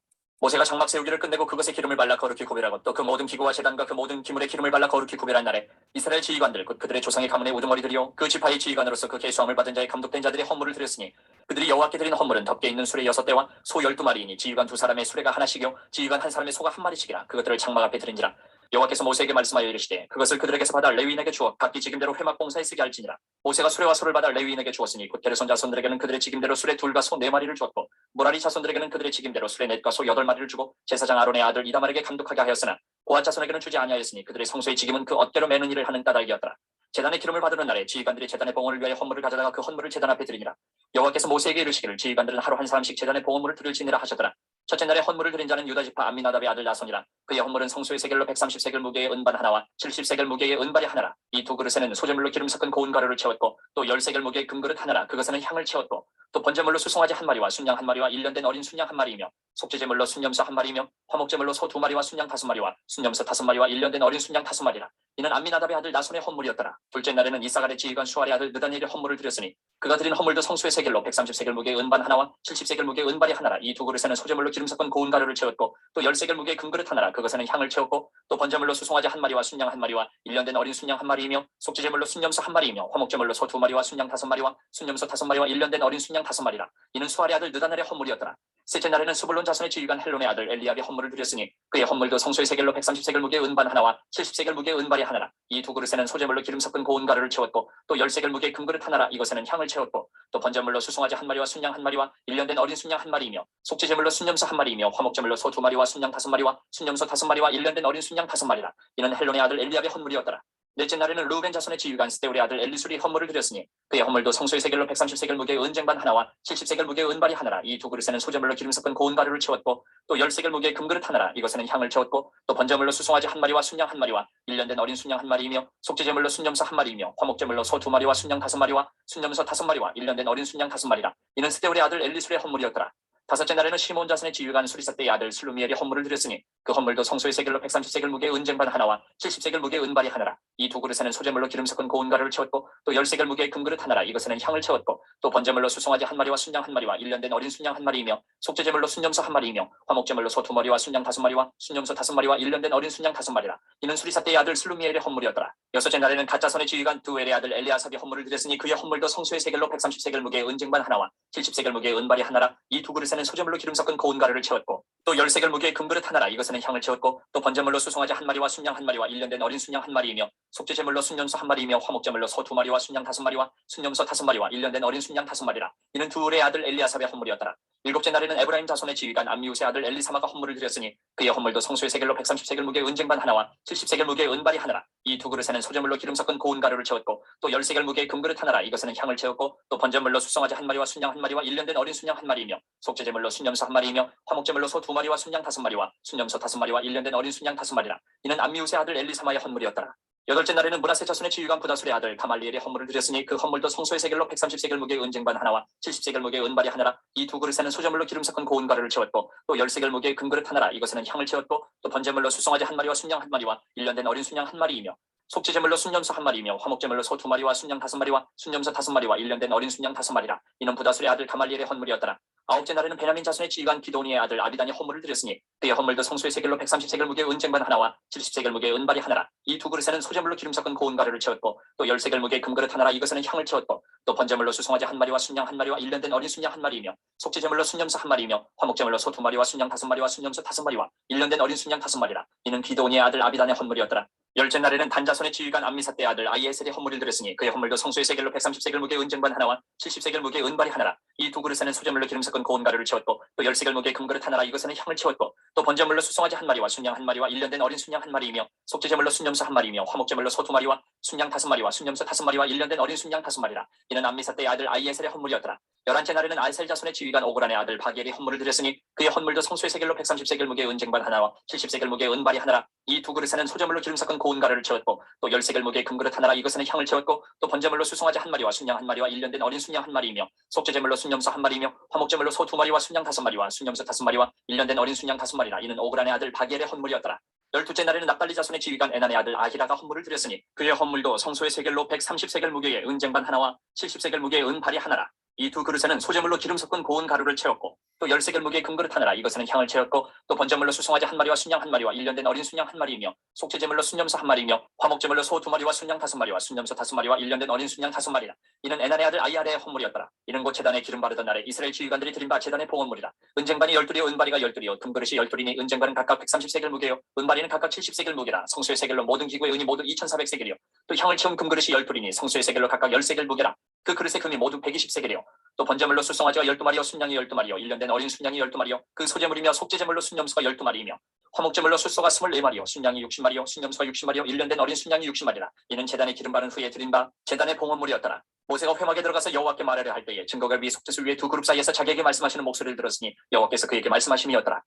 모세가 장막 세우기를 끝내고 그것에 기름을 발라 거룩히 구별하고 또 그 모든 기구와 제단과 그 모든 기물에 기름을 발라 거룩히 구별한 날에 이스라엘 지휘관들 곧 그들의 조상의 가문의 우두머리들이요 그 지파의 지휘관으로서 그 계수함을 받은 자의 감독된 자들의 헌물을 드렸으니 그들이 여호와께 드린 헌물은 덮개 있는 수레 6대와 소 12마리이니 지휘관 2사람의 수레가 하나씩이요 지휘관 1사람의 소가 1마리씩이라. 그것들을 장막 앞에 드린지라. 여호와께서 모세에게 말씀하여 이르시되 그것을 그들에게서 받아 레위인에게 주어 각기 직임대로 회막 봉사에 쓰게 할지니라. 모세가 수레와 소를 받아 레위인에게 주었으니 곧 게르손 자손들에게는 그들의 직임대로 수레 2과 소 4마리를 주었고 모라리 자손들에게는 그들의 직임대로 수레 4과 소 8마리를 주고 제사장 아론의 아들 이다말에게 감독하게 하였으나 고앗 자손에게는 주지 아니하였으니 그들의 성소의 직임은 그 어깨로 매는 일을 하는 까닭이었더라. 제단의 기름을 받으는 날에 지휘관들이 제단의 봉헌을 위하여 헌물을 가져다가 그 헌물을 제단 앞에 드리니라. 여호와께서 모세에게 이르시기를 지휘관들은 하루 한 사람씩 제단의 봉헌물을 드릴지니라 하셨더라. 첫째 날에 헌물을 드린 자는 유다 지파 암미나답의 아들 나손이라. 그의 헌물은 성소의 세겔로 130세겔 무게의 은반 하나와 70세겔 무게의 은발이 하나라. 이 두 그릇에는 소재물로 기름 섞은 고운 가루를 채웠고 또 10세겔 무게의 금그릇 하나라. 그것에는 향을 채웠고 또 번제물로 수송아지 1마리와 순양 1마리와 1년 된 어린 순양 1마리이며 속죄제물로 순염소 1마리이며 화목제물로 소 2마리와 순양 5마리와 순염소 5마리와 1년 된 어린 순양 5마리라. 이는 암미나답의 아들 나손의 헌물이었더라. 둘째 날에는 이사갈의 지휘관 수알의 아들 느다니엘의 헌물을 드렸으니 그가 드린 헌물도 성소의 세겔로 130세겔 무게의 은반 하나와 70세겔 무게의 은발이 하나라. 이 두 그릇에는 소재물로 기름 섞은 고운 가루를 채웠고 또 10세겔 무게의 금그릇 하나라. 그것에는 향을 채웠고 또 번제물로 수송아지 1마리와 순양 1마리와 1년 된 어린 순양 1마리이며 속죄제물로 순염소 1마리이며 화목제물로 소 2마리와 순양 5마리와 순염소 5마리와 1년 된 어린 순양 5마리라. 이는 수알의 아들 느다넬의 헌물이었더라. 셋째 날에는 스불론 자손의 지휘관 헬론의 아들 엘리압의 헌물을 드렸으니 그의 헌물도 성소의 세겔로 130세겔 무게의 은반 하나와 70세겔 무게의 은발이 하나라. 이 두 그릇에는 소재물로 기름 섞은 고운 가루를 채웠고 또 10세겔 무게의 금그릇 하나라. 이것에는 향을 채웠고 또 번제물로 수송아지 1마리와 순양 1마리와 1년 된 어린 순양 1마리이며 속죄제물로 순염소 1마리이며 화목제물로 소 2마리와 순양 5마리와 순염소 5마리와 1년 된 어린 순양 5마리라. 이는 헬론의 아들 엘리압의 헌물이었더라. 넷째 날에는 루벤 자손의 지휘관 스데울의 아들 엘리술이 헌물을 드렸으니 그의 헌물도 성소의 세겔로 130세겔 무게의 은쟁반 하나와 70세겔 무게의 은발이 하나라. 이 두 그릇에는 소재물로 기름 섞은 고운 가루를 채웠고 또 10세겔 무게의 금그릇 하나라. 이것에는 향을 채웠고 또 번제물로 수송아지 1마리와 순양 1마리와 1년 된 어린 순양 1마리이며 속죄제물로 순염소 1마리이며 화목제물로 소 2마리와 순양 5마리와 순염소 5마리와 1년 된 어린 순양 5마리라. 이는 스데울의 아들 엘리술의 헌물이었더라. 다섯째 날에는 시몬 자손의 지휘관 수리사대의 아들 슬루미엘이 헌물을 드렸으니 그 헌물도 성소의 세겔로 130세겔 무게의 은쟁반 하나와 70세겔 무게의 은발이 하나라. 이 두 그릇에는 소재물로 기름 섞은 고운 가루를 채웠고 또 10세겔 무게의 금그릇 하나라. 이것에는 향을 채웠고 또 번제물로 수송아지 1마리와 순양 1마리와 1년 된 어린 순양 1마리이며 속죄제물로 순염소 1마리이며 화목제물로 소 2마리와 순양 5마리와 순염소 5마리와 1년 된 어린 순양 5마리라. 이는 수리사대의 아들 슬루미엘의 헌물이었더라. 여섯째 날에는 갓자손의 지휘관 두엘의 아들 엘리아삽이 헌물을 드렸으니 그의 헌물도 성소의 세겔로 130세겔 무게의 은쟁반 하나와 70세겔 무게의 은발이 하나라. 이 두 그릇에는 소재물로 기름 섞은 고운 가루를 채웠고 또 10세겔 무게의 금그릇 하나라. 이것에는 향을 채웠고 또 번제물로 수송아지 1마리와 순양 1마리와 1년 된 어린 순양 1마리이며 속죄제물로 순염소 1마리이며 화목제물로 소 2마리와 순양 5마리와 순염소 5마리와 1년 된 어린 순양 5마리라. 이는 두울의 아들 엘리아삽의 헌물이었더라. 일곱째 날에는 에브라임 자손의 지휘관 암미우스의 아들 엘리사마가 헌물을 드렸으니 그의 헌물도 성소의 세겔로 130세겔 무게의 은쟁반 하나와 70세겔 무게의 은발이 하나라. 이 두 그릇에는 소재물로 기름 섞은 고운 가루를 채웠고 또 10세겔 무게의 금그릇 하나라. 이것에는 향을 채웠고 또 번제물로 수송아지 한 마리와 순양 한 마리와 일년된 어린 순양 한 마리이며 속죄제물로 순염소 한 마리이며 화목제물로 소 두 마리와 순양 5마리와 순염소 5마리와 일년된 어린 순양 5마리라. 이는 암미우스의 아들 엘리사마의 헌물이었더라. 여덟째 날에는 므낫세 자손의 지휘관 부다술의 아들 가말리엘의 헌물을 드렸으니 그 헌물도 성소의 세겔로 130세겔 무게의 은쟁반 하나와 70세겔 무게의 은발이 하나라. 이 두 그릇에는 소재물로 기름 섞은 고운 가루를 채웠고 또 10세겔 무게의 금그릇 하나라. 이것에는 향을 채웠고 또 번제물로 수송아지 한 마리와 순양 한 마리와 일년된 어린 순양 한 마리이며 속죄제물로 순염소 한 마리이며 화목제물로 소 2마리와 순양 5마리와 순염소 5마리와 일년된 어린 순양 5마리라. 이는 부다술의 아들 가말리엘의 헌물이었더라. 아홉째 날에는 베냐민 자손의 지휘관 기도니의 아들 아비단이 헌물을 드렸으니 그의 헌물도 성소의 세겔로 130세겔 무게의 은쟁반 하나와 70세겔 무게의 은발이 하나라. 이 두 그릇에는 소재물로 기름 섞은 고운 가루를 채웠고 또 10세겔 무게의 금그릇 하나라. 이것에는 향을 채웠고 또 번제물로 수송아지 한 마리와 순양 한 마리와 일년된 어린 순양 한 마리이며 속죄제물로 순염소 한 마리이며 화목제물로 소 2마리와 순양 5마리와 순염소 5마리와 일년된 어린 순양 5마리라. 이는 기도니의 아들 아비단의 헌물이었더라. 열째 날에는 단자손의 지휘관 암미사떼의 아들 아이에셀의 헌물을 드렸으니 그의 헌물도 성소의 세겔로 130세겔 무게의 은쟁반 하나와 70세겔 무게의 은발이 하나라. 이 두 그릇에는 소재물로 기름 섞은 고운 가루를 채웠고 또 10세겔 무게의 금그릇 하나라. 이것에는 향을 채웠고 또 번제물로 수송아지 한 마리와 순양 한 마리와 일년된 어린 순양 한 마리이며 속죄제물로 순염소 한 마리이며 화목제물로 소 2마리와 순양 5마리와 순염소 5마리와 일년된 어린 순양 5마리라. 이는 암미사떼의 아들 아이에셀의 헌물이었더라. 열한째 날에는 아이셀 자손의 지휘관 오그란의 아들 바기엘이 헌물을 드렸으니 그의 헌물도 성소의 세겔로 130세겔 무게의 은쟁반 하나와 70세겔 무게의 은발이 하나라. 이 두 그릇에는 소재물로 기름 섞은 고운 가루를 채웠고 또 10세겔 무게의 금그릇 하나라. 이것에는 향을 채웠고 또 번제물로 수송아지 한 마리와 순양 한 마리와 일년된 어린 순양 한 마리이며 속죄제물로 순염소 한 마리이며 화목제물로 소 2마리와 순양 5마리와 순염소 5마리와 일년된 어린 순양 5마리라. 이는 오그란의 아들 바기엘의 헌물이었더라. 열두째 날에는 납달리 자손의 지휘관 에난의 아들 아히라가 헌물을 드렸으니 그의 헌물도 성소의 세겔로 130세겔 무게의 은쟁반 하나와 70세겔 무게의 은발이 하나라. 이 두 그릇에는 소재물로 기름 섞은 고운 가루를 채웠고 또 10세겔 무게의 금그릇 하나라. 이것에는 향을 채웠고 또 번제물로 수송아지 한 마리와 순양 한 마리와 일년된 어린 순양 한 마리이며 속죄제물로 순염소 한 마리이며 화목제물로 소 2마리와 순양 5마리와 순염소 5마리와 일년된 어린 순양 5마리라. 이는 에난의 아들 아이아레의 헌물이었더라. 이는 곧 제단에 기름 바르던 날에 이스라엘 지휘관들이 드린 바 제단의 봉헌물이라. 은쟁반이 12이요 은발이가 12이요 금그릇이 12이니 은쟁반은 각각 130세겔 무게요 은발이는 각각 70세겔 무게라. 성소의 세겔로 모든 기구의 은이 모두 2400세겔이요 또 향을 채운 금그릇이 12이니 성소의 세겔로 각각 10세겔 무게라. 그 그릇의 금이 모두 120세겔이요 또 번제물로 수송아지가 12마리요 순양이 12마리요 일년된 어린 순양이 12마리요 그 소재물이며 속죄제물로 순염소가 12마리이며 화목제물로 숫소가 24마리요 순양이 60마리요 순염소가 60마리요 일년된 어린 순양이 60마리라. 이는 제단에 기름 바른 후에 드린 바 제단의 봉헌물이었더라. 모세가 회막에 들어가서 여호와께 말하려 할 때에 증거가 위 속뜻을 위해 두 그룹 사이에서 자기에게 말씀하시는 목소리를 들었으니 여호와께서 그에게 말씀하심이었더라.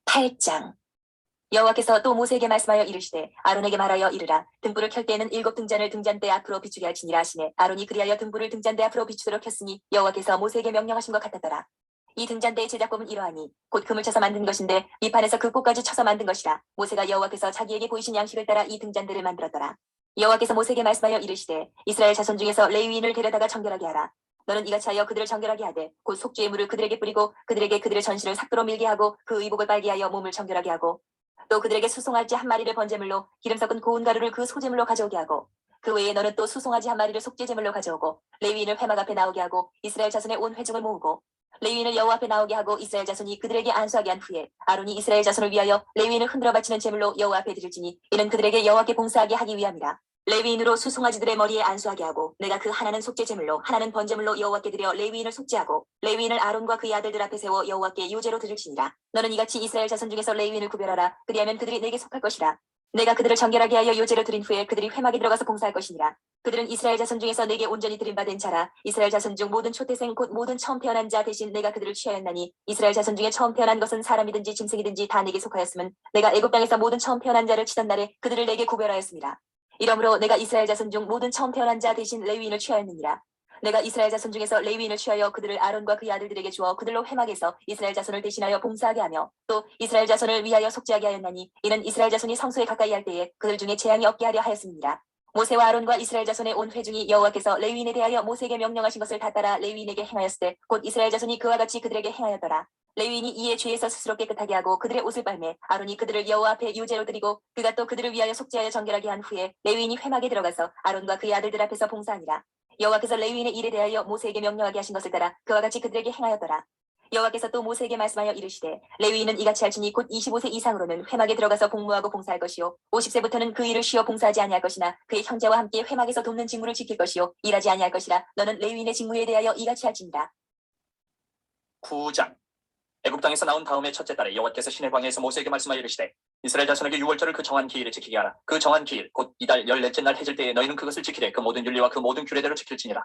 8장. 여호와께서 또 모세에게 말씀하여 이르시되 아론에게 말하여 이르라. 등불을 켤 때에는 7등잔을 등잔대 앞으로 비추게 할지니라 하시네. 아론이 그리하여 등불을 등잔대 앞으로 비추도록 켰으니 여호와께서 모세에게 명령하신 것 같았더라. 이 등잔대의 제작법은 이러하니 곧 금을 쳐서 만든 것인데 밑판에서 그 꽃까지 쳐서 만든 것이라. 모세가 여호와께서 자기에게 보이신 양식을 따라 이 등잔대를 만들었더라. 여호와께서 모세에게 말씀하여 이르시되 이스라엘 자손 중에서 레위인을 데려다가 정결하게 하라. 너는 이같이 하여 그들을 정결하게 하되 곧 속죄의 물을 그들에게 뿌리고 그들에게 그들의 전신을 삭도로 밀게 하고 그 의복을 빨게 하여 몸을 정결하게 하고 또 그들에게 수송아지 한 마리를 번제물로 기름 섞은 고운 가루를 그 소제물로 가져오게 하고 그 외에 너는 또 수송아지 한 마리를 속죄제물로 가져오고 레위인을 회막 앞에 나오게 하고 이스라엘 자손의 온 회중을 모으고 레위인을 여호와 앞에 나오게 하고 이스라엘 자손이 그들에게 안수하게 한 후에 아론이 이스라엘 자손을 위하여 레위인을 흔들어 바치는 제물로 여호와 앞에 드릴지니 이는 그들에게 여호와께 봉사하게 하기 위함이라. 레위인으로 수송아지들의 머리에 안수하게 하고 내가 그 하나는 속죄제물로 하나는 번제물로 여호와께 드려 레위인을 속죄하고 레위인을 아론과 그의 아들들 앞에 세워 여호와께 유제로 드릴지니라. 너는 이같이 이스라엘 자손 중에서 레위인을 구별하라. 그리하면 그들이 내게 속할 것이라. 내가 그들을 정결하게 하여 요제로 드린 후에 그들이 회막에 들어가서 봉사할 것이니라. 그들은 이스라엘 자손 중에서 내게 온전히 드린 바 된 자라. 이스라엘 자손 중 모든 초태생 곧 모든 처음 태어난 자 대신 내가 그들을 취하였나니 이스라엘 자손 중에 처음 태어난 것은 사람이든지 짐승이든지 다 내게 속하였음은 내가 애굽 땅에서 모든 처음 태어난 자를 치던 날에 그들을 내게 구별하였습니다. 이러므로 내가 이스라엘 자손 중 모든 처음 태어난 자 대신 레위인을 취하였느니라. 내가 이스라엘 자손 중에서 레위인을 취하여 그들을 아론과 그의 아들들에게 주어 그들로 회막에서 이스라엘 자손을 대신하여 봉사하게 하며 또 이스라엘 자손을 위하여 속죄하게 하였나니 이는 이스라엘 자손이 성소에 가까이 할 때에 그들 중에 재앙이 없게 하려 하였습니다. 모세와 아론과 이스라엘 자손의 온 회중이 여호와께서 레위인에 대하여 모세에게 명령하신 것을 다 따라 레위인에게 행하였을 때 곧 이스라엘 자손이 그와 같이 그들에게 행하였더라. 레위인이 이에 죄에서 스스로 깨끗하게 하고 그들의 옷을 빨매 아론이 그들을 여호와 앞에 유제로 드리고 그가 또 그들을 위하여 속죄하여 정결하게 한 후에 레위인이 회막에 들어가서 아론과 그의 아들들 앞에서 봉사하니라. 여호와께서 레위인의 일에 대하여 모세에게 명령하게 하신 것을 따라 그와 같이 그들에게 행하였더라. 여호와께서 또 모세에게 말씀하여 이르시되 레위인은 이같이 할지니 곧 25세 이상으로는 회막에 들어가서 복무하고 봉사할 것이요 50세부터는 그 일을 쉬어 봉사하지 아니할 것이나 그의 형제와 함께 회막에서 돕는 직무를 지킬 것이요 일하지 아니할 것이라. 너는 레위인의 직무에 대하여 이같이 할지니라. 9장. 애굽 땅에서 나온 다음에 첫째 달에 여호와께서 시내 광야에서 모세에게 말씀하여 이르시되 이스라엘 자손에게 유월절을 그 정한 기일에 지키게 하라. 그 정한 기일 곧 이달 14째 날 해질 때에 너희는 그것을 지키되 그 모든 윤리와 그 모든 규례대로 지킬지니라.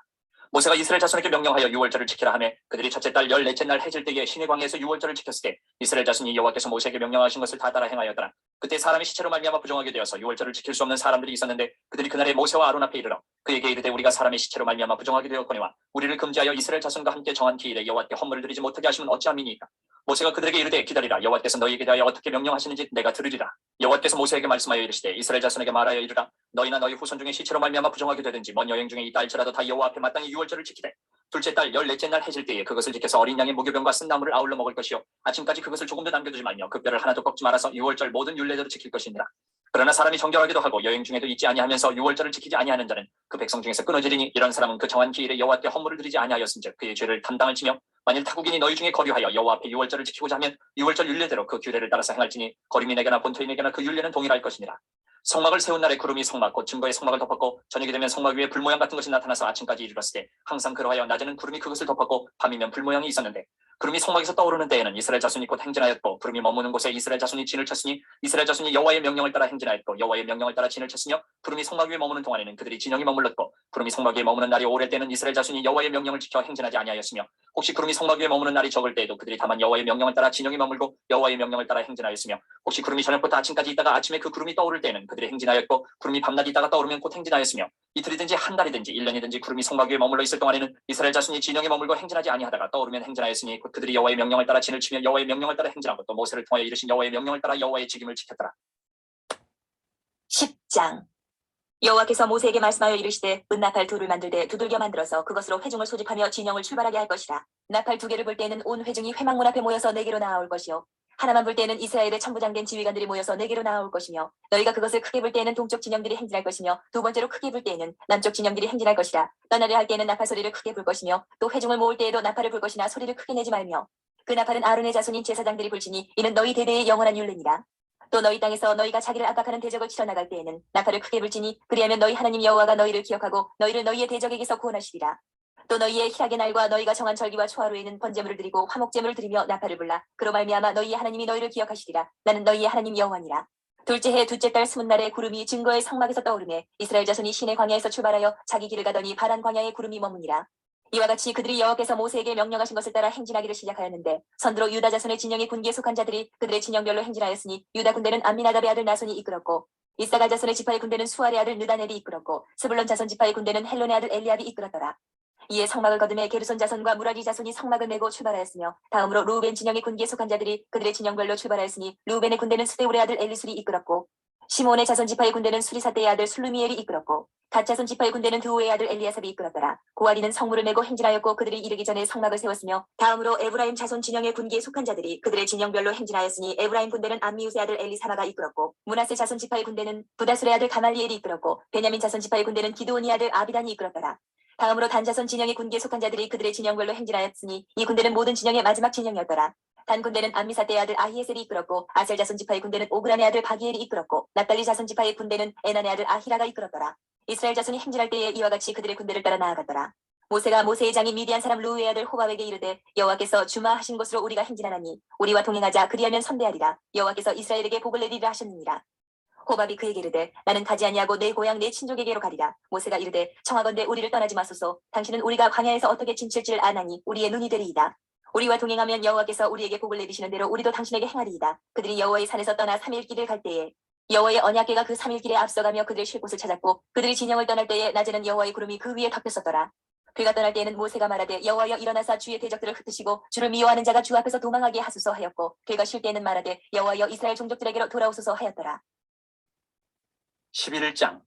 모세가 이스라엘 자손에게 명령하여 유월절을 지키라 하매 그들이 첫째 달 14째 날 해질 때에 시내 광야에서 유월절을 지켰을 때 이스라엘 자손이 여호와께서 모세에게 명령하신 것을 다 따라 행하였더라. 그때 사람의 시체로 말미암아 부정하게 되어서 유월절을 지킬 수 없는 사람들이 있었는데 그들이 그날에 모세와 아론 앞에 이르러 그에게 이르되 우리가 사람의 시체로 말미암아 부정하게 되었거니와 우리를 금지하여 이스라엘 자손과 함께 정한 기일에 여호와께 헌물을 드리지 못하게 하시면 어찌함이니까. 모세가 그들에게 이르되 기다리라. 여호와께서 너희에게 대하여 어떻게 명령하시는지 내가 들으리라. 여호와께서 모세에게 말씀하여 이르시되 이스라엘 자손에게 말하여 이르라. 너희나 너희 후손 중에 시체로 말미암아 부정하게 되든지 먼 여행 중에 있다 할지라도 다 여호와 앞에 마땅히 유월절을 지키되 둘째 달 14째 날 해질 때에 그것을 지켜서 어린 양의 무교병과 쓴 나무를 아울러 먹을 것이요 아침까지 그것을 조금도 남겨두지 말며 그 뼈를 하나도 꺾지 말아서 유월절 모든 율례대로 지킬 것이니라. 그러나 사람이 정결하기도 하고 여행 중에도 있지 아니하면서 유월절을 지키지 아니하는 자는 그 백성 중에서 끊어지리니 이런 사람은 그 정한 기일에 여호와께 헌물을 드리지 아니하였은즉 그의 죄를 담당을 지며 만일 타국인이 너희 중에 거류하여 여호와 앞에 유월절을 지키고자 하면 유월절 율례대로 그 규례를 따라서 행할지니 거류민에게나 본토인에게나 그 율례는 동일할 것이니라. 성막을 세운 날에 구름이 성막 곧 증거의 성막을 덮었고 저녁이 되면 성막 위에 불모양 같은 것이 나타나서 아침까지 이르렀을 때 항상 그러하여 낮에는 구름이 그것을 덮었고 밤이면 불모양이 있었는데 구름이 성막에서 떠오르는 때에는 이스라엘 자손이 곧 행진하였고 구름이 머무는 곳에 이스라엘 자손이 진을 쳤으니 이스라엘 자손이 여호와의 명령을 따라 행진하였고 여호와의 명령을 따라 진을 쳤으며 구름이 성막 위에 머무는 동안에는 그들이 진영이 머물렀고 구름이 성막 위에 머무는 날이 오래 때는 이스라엘 자손이 여호와의 명령을 지켜 행진하지 아니하였으며 혹시 구름이 성막 위에 머무는 날이 적을 때에도 그들이 다만 여호와의 명령을 따라 진영이 머물고 여호와의 명령을 따라 행진하였으며 혹시 구름이 저녁부터 아침까지 있다가 아침에 그 구름이 떠오를 때에는 그들이 행진하였고 구름이 밤낮 있다가 떠오르면 곧 행진하였으며 이틀이든지 한 달이든지 1년이든지 구름이 성막 위에 머물러 있을 동안에는 이스라엘 자손이 진영에 머물고 행진하지 아니하다가 떠오르면 행진하였으니 곧 그들이 여호와의 명령을 따라 진을 치며 여호와의 명령을 따라 행진하고 또 모세를 통하여 이르신 여호와의 명령을 따라 여호와의 직임을 지켰더라. 10장. 여호와께서 모세에게 말씀하여 이르시되 은나팔 둘을 만들되 두들겨 만들어서 그것으로 회중을 소집하며 진영을 출발하게 할 것이라. 나팔 두 개를 불 때에는 온 회중이 회막문 앞에 모여서 네개로 나아올 것이요 하나만 불 때에는 이스라엘의 천부장된 지휘관들이 모여서 네개로 나아올 것이며 너희가 그것을 크게 불 때에는 동쪽 진영들이 행진할 것이며 두 번째로 크게 불 때에는 남쪽 진영들이 행진할 것이라. 떠나려 할 때에는 나팔 소리를 크게 불 것이며 또 회중을 모을 때에도 나팔을 불 것이나 소리를 크게 내지 말며 그 나팔은 아론의 자손인 제사장들이 불지니 이는 너희 대대의 영원한 율례니라. 또 너희 땅에서 너희가 자기를 압박하는 대적을 치러 나갈 때에는 나팔을 크게 불지니 그리하면 너희 하나님 여호와가 너희를 기억하고 너희를 너희의 대적에게서 구원하시리라. 또 너희의 희락의 날과 너희가 정한 절기와 초하루에는 번제물을 드리고 화목제물을 드리며 나팔을 불라. 그로 말미암아 너희의 하나님이 너희를 기억하시리라. 나는 너희의 하나님 여호와니라. 둘째 해 둘째 달 20날에 구름이 증거의 성막에서 떠오르매 이스라엘 자손이 시내 광야에서 출발하여 자기 길을 가더니 바란 광야에 구름이 머무니라. 이와 같이 그들이 여호와께서 모세에게 명령하신 것을 따라 행진하기를 시작하였는데 선두로 유다 자손의 진영의 군기에 속한 자들이 그들의 진영별로 행진하였으니 유다 군대는 암미나답의 아들 나손이 이끌었고 이사갈 자손의 지파의 군대는 수알의 아들 느다넬이 이끌었고 스불론 자손 지파의 군대는 헬론의 아들 엘리압이 이끌었더라. 이에 성막을 거두매 게르손 자손과 무라리 자손이 성막을 메고 출발하였으며 다음으로 루벤 진영의 군기에 속한 자들이 그들의 진영별로 출발하였으니 루벤의 군대는 스데울의 아들 엘리술이 이끌었고 시몬의 자손 지파의 군대는 수리사대의 아들 술루미엘이 이끌었고 갓 자손 지파의 군대는 드우의 아들 엘리아삽이 이끌었더라. 고아리는 성물을 메고 행진하였고 그들이 이르기 전에 성막을 세웠으며 다음으로 에브라임 자손 진영의 군기에 속한 자들이 그들의 진영별로 행진하였으니 에브라임 군대는 암미우스의 아들 엘리사마가 이끌었고 므낫세 자손 지파의 군대는 부다술의 아들 가말리엘이 이끌었고 베냐민 자손 지파의 군대는 기드온의 아들 아비단이 이끌었더라. 다음으로 단 자손 진영의 군기에 속한 자들이 그들의 진영별로 행진하였으니 이 군대는 모든 진영의 마지막 진영이었더라. 단 군대는 암미사대의 아들 아히에셀이 이끌었고 아셀 자손 지파의 군대는 오그란의 아들 바기엘이 이끌었고 납달리 자손 지파의 군대는 에난의 아들 아히라가 이끌었더라. 이스라엘 자손이 행진할 때에 이와 같이 그들의 군대를 따라 나아갔더라. 모세가 모세의 장인 미디안 사람 루우의 아들 호바에게 이르되 여호와께서 주마하신 곳으로 우리가 행진하나니 우리와 동행하자. 그리하면 선대하리라. 여호와께서 이스라엘에게 복을 내리라 하셨느니라. 호밥이 그에게 이르되 나는 가지 아니하고 내 고향 내 친족에게로 가리라. 모세가 이르되 청하건대 우리를 떠나지 마소서. 당신은 우리가 광야에서 어떻게 진칠지를 아나니 우리의 눈이 되리이다. 우리와 동행하면 여호와께서 우리에게 복을 내리시는 대로 우리도 당신에게 행하리이다. 그들이 여호와의 산에서 떠나 3일 길을 갈 때에 여호와의 언약궤가 그 3일 길에 앞서가며 그들의 쉴 곳을 찾았고 그들이 진영을 떠날 때에 낮에는 여호와의 구름이 그 위에 덮였었더라. 그가 떠날 때에는 모세가 말하되 여호와여 일어나사 주의 대적들을 흩으시고 주를 미워하는 자가 주 앞에서 도망하게 하소서 하였고 그가 쉴 때에는 말하되 여호와여 이스라엘 종족들에게로 돌아오소서 하였더라. 11장.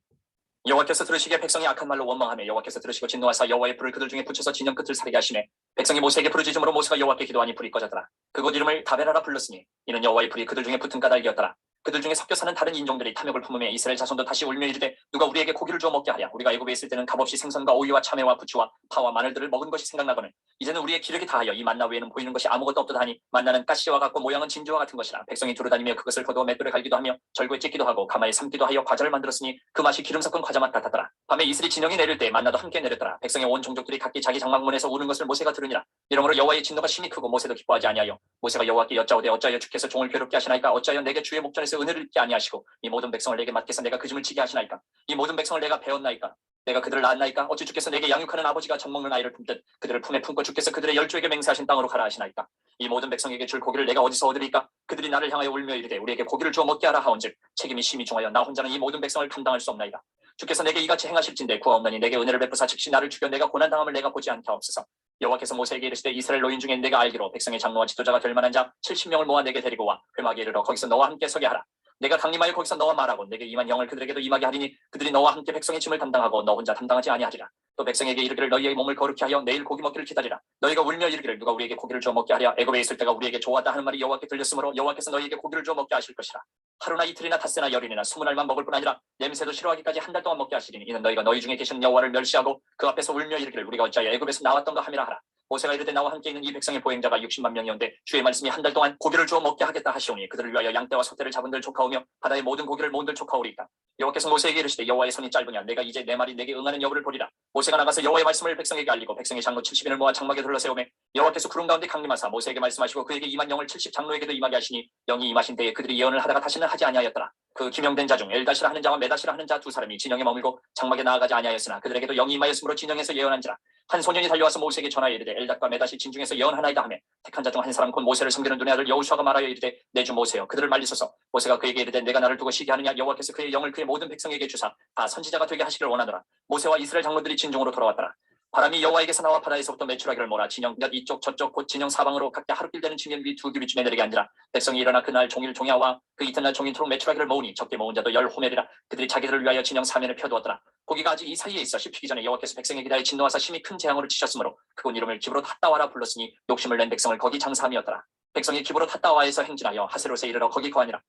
여호와께서 들으시기에 백성이 악한 말로 원망하며 여호와께서 들으시고 진노하사 여호와의 불을 그들 중에 붙여서 진영 끝을 사르게 하시매 백성이 모세에게 부르짖음으로 모세가 여호와께 기도하니 불이 꺼졌더라. 그곳 이름을 다베라라 불렀으니 이는 여호와의 불이 그들 중에 붙은 까닭이었더라. 그들 중에 섞여 사는 다른 인종들이 탐욕을 품으며 이스라엘 자손도 다시 울며 이르되 누가 우리에게 고기를 주어 먹게 하랴. 우리가 애굽에 있을 때는 값없이 생선과 오이와 참외와 부추와 파와 마늘들을 먹은 것이 생각나거늘 이제는 우리의 기력이 다하여 이 만나 외에는 보이는 것이 아무것도 없도다 하니 만나는 가시와 같고 모양은 진주와 같은 것이라. 백성이 두루다니며 그것을 거두어 맷돌에 갈기도 하며 절구에 찢기도 하고 가마에 삶기도 하여 과자를 만들었으니 그 맛이 기름 섞은 과자 맛 같았더라. 밤에 이슬이 진영이 내릴 때 만나도 함께 내렸더라. 백성의 온 종족들이 각기 자기 장막문에서 우는 것을 모세가 들으니라. 이러므로 여호와의 진노가 심히 크고 모세도 기뻐하지 아니하여 모세가 여호와께 여짜오되 어찌하여 주께서 종을 괴롭게 하시나이까. 어찌하여 내게 주의 목전에서 은혜를 입게 아니하시고 이 모든 백성을 내게 맡겨서 내가 그 짐을 지게 하시나이까. 이 모든 백성을 내가 배웠나이까. 내가 그들을 낳았나이까. 어찌 주께서 내게 양육하는 아버지가 젖먹는 아이를 품듯 그들을 품에 품고 주께서 그들의 열조에게 맹세하신 땅으로 가라 하시나이까. 이 모든 백성에게 줄 고기를 내가 어디서 얻으리까. 그들이 나를 향하여 울며 이르되 우리에게 고기를 주어 먹게 하라 하온즉 책임이 심히 중하여 나 혼자는 이 모든 백성을 감당할 수 없나이다. 주께서 내게 이같이 행하실진대 구하옵나니 내게 은혜를 베푸사 즉시 나를 죽여 내가 고난당함을 내가 보지 않게 하옵소서. 여호와께서 모세에게 이르시되 이스라엘 노인 중에 내가 알기로 백성의 장로와 지도자가 될 만한 자 70명을 모아 내게 데리고 와 회막에 이르러 거기서 너와 함께 서게 하라. 내가 강림하여 거기서 너와 말하고 내게 임한 영을 그들에게도 임하게 하리니 그들이 너와 함께 백성의 짐을 담당하고 너 혼자 담당하지 아니하리라. 또 백성에게 이르기를 너희의 몸을 거룩히 하여 내일 고기 먹기를 기다리라. 너희가 울며 이르기를 누가 우리에게 고기를 주어 먹게 하랴. 애굽에 있을 때가 우리에게 좋았다 하는 말이 여호와께 들렸으므로 여호와께서 너희에게 고기를 주어 먹게 하실 것이라. 하루나 이틀이나 닷새나 열흘이나 20날만 먹을 뿐 아니라 냄새도 싫어하기까지 한 달 동안 먹게 하시리니 이는 너희가 너희 중에 계신 여호와를 멸시하고 그 앞에서 울며 이르기를 우리가 어찌하여 애굽에서 나왔던가 함이라 하라. 모세가 이르되 나와 함께 있는 이 백성의 보행자가 60만 명이온데 주의 말씀이 한 달 동안 고기를 주어 먹게 하겠다 하시오니 그들을 위하여 양떼와 소떼를 잡은들 조카오며 바다의 모든 고기를 모은들 조카오리이까. 여호와께서 모세에게 이르시되 여호와의 손이 짧으냐 내가 이제 내 말이 내게 응하는 여부를 보리라. 모세가 나가서 여호와의 말씀을 백성에게 알리고 백성의 장로 70인을 모아 장막에 둘러세우매 여호와께서 구름 가운데 강림하사 모세에게 말씀하시고 그에게 임한 영을 70 장로에게도 임하게 하시니 영이 임하신 때에 그들이 예언을 하다가 다시는 하지 아니하였더라. 그 기명된 자 중 엘다시라 하는 자와 메다시라 하는 자 두 사람이 진영에 머물고 장막에 나아가지 아니하였으나 그들에게도 영이 임하였으므로 진영에서 예언한지라. 한 소년이 달려와서 모세에게 전하여 이르되 엘닷과 메다시 진중에서 예언하나이다 하며 택한 자 중 한 사람 곧 모세를 섬기는 눈의 아들 여호수아가 말하여 이르되 내 주 모세여 그들을 말리소서. 모세가 그에게 이르되 내가 나를 두고 시기 하느냐. 여호와께서 그의 영을 그의 모든 백성에게 주사 다 선지자가 되게 하시기를 원하노라. 모세와 이스라엘 장로들이 진중으로 돌아왔더라. 바람이 여호와에게서 나와 바다에서부터 메추라기를 몰아 진영 몇 이쪽 저쪽 곧 진영 사방으로 각자 하루길 되는 층면 위 두 규빗쯤에 내리게 앉으라. 백성이 일어나 그날 종일 종야와 그 이튿날 종일토록 메추라기를 모으니 적게 모은 자도 10호멜이라. 그들이 자기들을 위하여 진영 사면에 펴두었더라. 고기가 아직 이 사이에 있어 씹히기 전에 여호와께서 백성에게 대하여 진노하사 심히 큰 재앙으로 치셨으므로 그곳 이름을 기브로 핫다와라 불렀으니 욕심을 낸 백성을 거기 장사함이었더라. 백성이 기브로 핫다와에서 행진하여 하세롯에 이르러 거기 거하니라.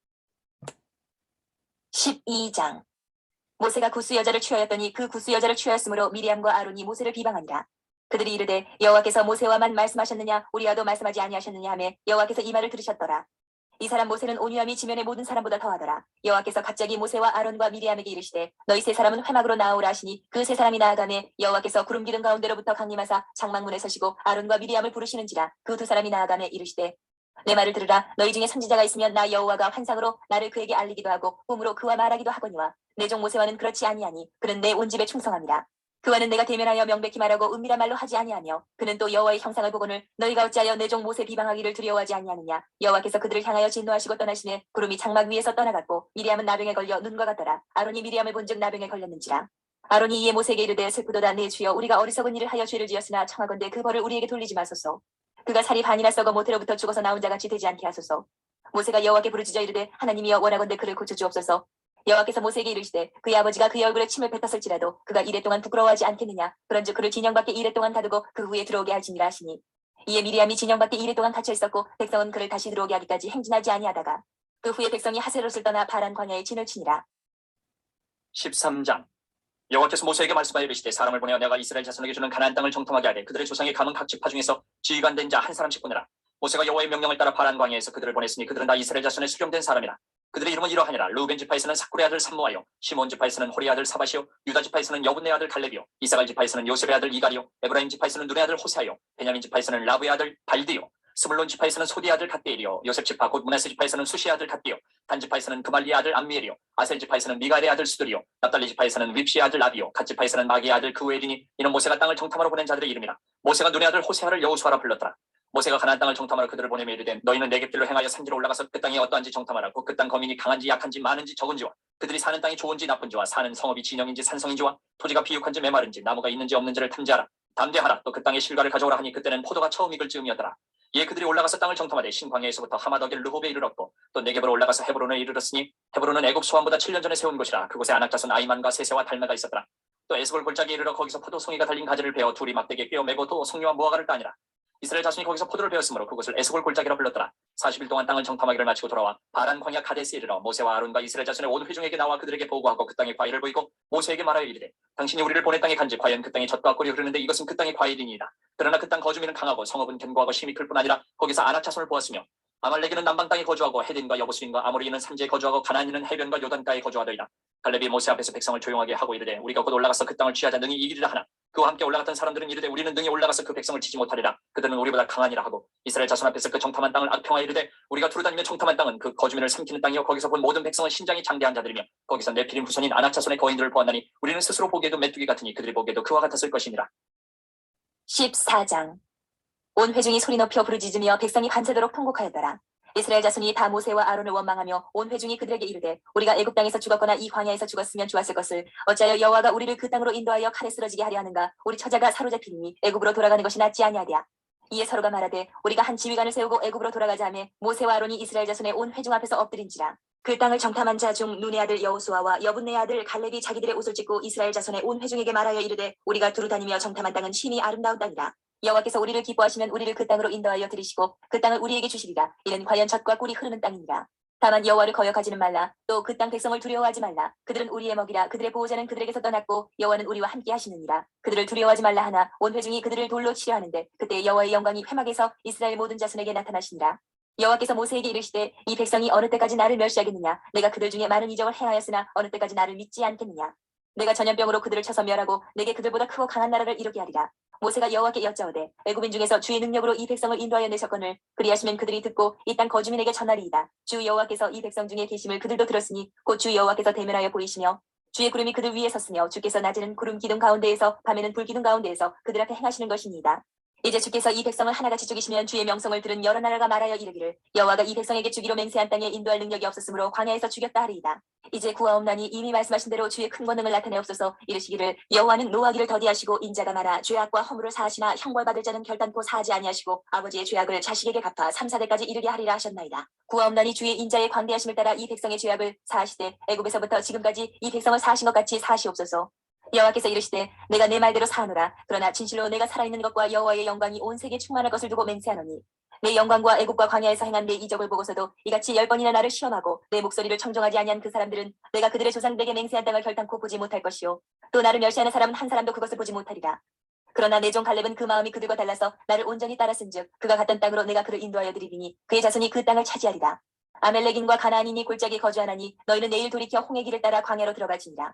12장. 모세가 구스 여자를 취하였더니 그 구스 여자를 취하였으므로 미리암과 아론이 모세를 비방하니라. 그들이 이르되 여호와께서 모세와만 말씀하셨느냐 우리와도 말씀하지 아니하셨느냐 하며 여호와께서 이 말을 들으셨더라. 이 사람 모세는 온유함이 지면의 모든 사람보다 더하더라. 여호와께서 갑자기 모세와 아론과 미리암에게 이르시되 너희 세 사람은 회막으로 나아오라 하시니 그 세 사람이 나아가매 여호와께서 구름 기둥 가운데로부터 강림하사 장막문에 서시고 아론과 미리암을 부르시는지라. 그 두 사람이 나아가매 이르시되 내 말을 들으라. 너희 중에 선지자가 있으면 나 여호와가 환상으로 나를 그에게 알리기도 하고 꿈으로 그와 말하기도 하거니와 내 종 모세와는 그렇지 아니하니 그는 내 온 집에 충성함이라. 그와는 내가 대면하여 명백히 말하고 은밀한 말로 하지 아니하며 그는 또 여호와의 형상을 보고는 너희가 어찌하여 내 종 모세 비방하기를 두려워하지 아니하느냐. 여호와께서 그들을 향하여 진노하시고 떠나시매 구름이 장막 위에서 떠나갔고 미리암은 나병에 걸려 눈과 같더라. 아론이 미리암을 본즉 나병에 걸렸는지라. 아론이 이에 모세에게 이르되 슬프도다 내 주여 우리가 어리석은 일을 하여 죄를 지었으나 청하건대 그 벌을 우리에게 돌리지 마소서. 그가 살이 반이나 썩어 모태로부터 죽어서 나온 자같이 되지 않게 하소서. 모세가 여호와께 부르짖어 이르되 하나님이여 원하건대 그를 고쳐주옵소서. 여호와께서 모세에게 이르시되 그의 아버지가 그의 얼굴에 침을 뱉었을지라도 그가 이레 동안 부끄러워하지 않겠느냐. 그런즉 그를 진영 밖에 이레 동안 가두고 그 후에 들어오게 할지니라 하시니 이에 미리암이 진영 밖에 이레 동안 갇혀 있었고 백성은 그를 다시 들어오게 하기까지 행진하지 아니하다가 그 후에 백성이 하세롯을 떠나 바란 광야에 진을 치니라. 13장. 여호와께서 모세에게 말씀하여 이르시되 사람을 보내어 내가 이스라엘 자손에게 주는 가나안 땅을 정통하게 하되 그들의 조상의 가문 각 지파 중에서 지휘관된 자 한 사람씩 보내라. 모세가 여호와의 명령을 따라 바란 광야에서 그들을 보냈으니 그들은 다 이스라엘 자손의 수령된 사람이라. 그들의 이름은 이러하니라. 루벤 지파에서는 사쿠의 아들 삼모아요. 시몬 지파에서는 호리 아들 사바시요. 유다 지파에서는 여분네 아들 갈렙이요. 이사갈 지파에서는 요셉의 아들 이갈이요. 에브라임 지파에서는 눈의 아들 호세아요. 베냐민 지파에서는 라브의 아들 발디요. 스물론 지파에서는 소디 아들 갓데일이요. 요셉 지파 곧 므낫세 지파에서는 수시 아들 갓디요. 단 지파에서는 그말리의 아들 암미엘이요. 아셀 지파에서는 미갈의 아들 수들이요. 납달리 지파에서는 윕시의 아들 라비요. 갓 지파에서는 마기의 아들 그우엘이니 이는 모세가 땅을 정탐하러 보낸 자들의 이름이라. 모세가 눈의 아들 호세아를 여호수아라 불렀더라. 모세가 가나안 땅을 정탐하러 그들을 보내며 이르되 너희는 내 곁길로 행하여 산지로 올라가서 그 땅이 어떠한지 정탐하라. 곧 그 땅 거민이 강한지 약한지 많은지 적은지와 그들이 사는 땅이 좋은지 나쁜지와 사는 성읍이 진영인지 산성인지와 토지가 비육한지 메마른지 나무가 있는지 없는지를 탐지하라. 담대하라. 또 그 땅의 실과를 가져오라 하니 그때는 포도가 처음 익을 즈음이었더라. 이에 그들이 올라가서 땅을 정탐하되 신광야에서부터 하마더길 르홉에 이르렀고 또 네겝으로 올라가서 헤브론에 이르렀으니 헤브론은 애굽 소환보다 7년 전에 세운 곳이라. 그곳에 아낙자손 아이만과 세세와 달메가 있었더라. 또 에스골 골짜기에 이르러 거기서 포도송이가 달린 가지를 베어 둘이 막대기에 꿰어 매고 또 송이와 무화과를 따니라. 이스라엘 자손이 거기서 포도를 베었으므로 그곳을 에스골 골짜기라 불렀더라. 40일 동안 땅을 정탐하기를 마치고 돌아와 바란 광야 가데스에 이르러 모세와 아론과 이스라엘 자손의 온 회중에게 나와 그들에게 보고하고 그 땅의 과일을 보이고 모세에게 말하여 이르되 당신이 우리를 보낸 땅에 간지 과연 그 땅이 젖과 꿀이 흐르는데 이것은 그 땅의 과일이니이다. 그러나 그 땅 거주민은 강하고 성읍은 견고하고 심히 클 뿐 아니라 거기서 아낙 자손을 보았으며 아말렉인은 남방 땅에 거주하고 헤딘과 여부스인과 아모리인은 산지에 거주하고 가나안인은 해변과 요단가에 거주하더이다. 갈렙이 모세 앞에서 백성을 조용하게 하고 이르되 우리가 곧 올라가서 그 땅을 취하자 능히 이기리라 하나 그와 함께 올라갔던 사람들은 이르되 우리는 능히 올라가서 그 백성을 치지 못하리라. 그들은 우리보다 강하니라 하고 이스라엘 자손 앞에서 그 정탐한 땅을 악평하여 이르되 우리가 두루다니며 정탐한 땅은 그 거주민을 삼키는 땅이요 거기서 본 모든 백성은 신장이 장대한 자들이며 거기서 네피림 후손인 아낙 자손의 거인들을 보았나니 우리는 스스로 보기에도 메뚜기 같으니 그들이 보기에도 그와 같았을 것이니라. 14장. 온 회중이 소리 높여 부르짖으며 백성이 밤새도록 통곡하였더라. 이스라엘 자손이 다 모세와 아론을 원망하며 온 회중이 그들에게 이르되 우리가 애굽 땅에서 죽었거나 이 광야에서 죽었으면 좋았을 것을 어찌하여 여호와가 우리를 그 땅으로 인도하여 칼에 쓰러지게 하려 하는가. 우리 처자가 사로잡히니 애굽으로 돌아가는 것이 낫지 아니하랴. 이에 서로가 말하되 우리가 한 지휘관을 세우고 애굽으로 돌아가자 하며 모세와 아론이 이스라엘 자손의 온 회중 앞에서 엎드린지라. 그 땅을 정탐한 자 중 눈의 아들 여호수아와 여분네 아들 갈렙이 자기들의 옷을 찢고 이스라엘 자손의 온 회중에게 말하여 이르되 우리가 두루 다니며 정탐한 땅은 심히 아름다운 땅이라. 여호와께서 우리를 기뻐하시면 우리를 그 땅으로 인도하여 들이시고 그 땅을 우리에게 주시리라. 이는 과연 젖과 꿀이 흐르는 땅이니라. 다만 여호와를 거역하지는 말라. 또 그 땅 백성을 두려워하지 말라. 그들은 우리의 먹이라. 그들의 보호자는 그들에게서 떠났고 여호와는 우리와 함께 하시느니라. 그들을 두려워하지 말라 하나 온 회중이 그들을 돌로 치려 하는데 그때 여호와의 영광이 회막에서 이스라엘 모든 자손에게 나타나시니라. 여호와께서 모세에게 이르시되 이 백성이 어느 때까지 나를 멸시하겠느냐. 내가 그들 중에 많은 이적을 행하였으나 어느 때까지 나를 믿지 않겠느냐. 내가 전염병으로 그들을 쳐서 멸하고 내게 그들보다 크고 강한 나라를 이루게 하리라. 모세가 여호와께 여짜오되 애굽인 중에서 주의 능력으로 이 백성을 인도하여 내셨거늘 그리하시면 그들이 듣고 이 땅 거주민에게 전하리이다. 주 여호와께서 이 백성 중에 계심을 그들도 들었으니 곧 주 여호와께서 대면하여 보이시며 주의 구름이 그들 위에 섰으며 주께서 낮에는 구름 기둥 가운데에서 밤에는 불 기둥 가운데에서 그들 앞에 행하시는 것이니이다. 이제 주께서 이 백성을 하나같이 죽이시면 주의 명성을 들은 여러 나라가 말하여 이르기를 여호와가 이 백성에게 주기로 맹세한 땅에 인도할 능력이 없었으므로 광야에서 죽였다 하리이다. 이제 구하옵나니 이미 말씀하신 대로 주의 큰 권능을 나타내옵소서. 이르시기를 여호와는 노하기를 더디하시고 인자가 많아 죄악과 허물을 사하시나 형벌받을 자는 결단코 사하지 아니하시고 아버지의 죄악을 자식에게 갚아 3, 4대까지 이르게 하리라 하셨나이다. 구하옵나니 주의 인자의 광대하심을 따라 이 백성의 죄악을 사하시되 애굽에서부터 지금까지 이 백성을 사하신 것 같이 사하시옵소서. 여호와께서 이르시되 내가 내 말대로 사하노라. 그러나 진실로 내가 살아있는 것과 여호와의 영광이 온 세계에 충만할 것을 두고 맹세하노니 내 영광과 애굽과 광야에서 행한 내 이적을 보고서도 이같이 10번이나 나를 시험하고 내 목소리를 청종하지 아니한 그 사람들은 내가 그들의 조상들에게 맹세한 땅을 결단코 보지 못할 것이요 또 나를 멸시하는 사람은 한 사람도 그것을 보지 못하리라. 그러나 내 종 갈렙은 그 마음이 그들과 달라서 나를 온전히 따랐은즉 그가 갔던 땅으로 내가 그를 인도하여 드리리니 그의 자손이 그 땅을 차지하리라. 아멜렉인과 가나안인이 골짜기에 거주하나니 너희는 내일 돌이켜 홍해 길을 따라 광야로 들어갈지니라.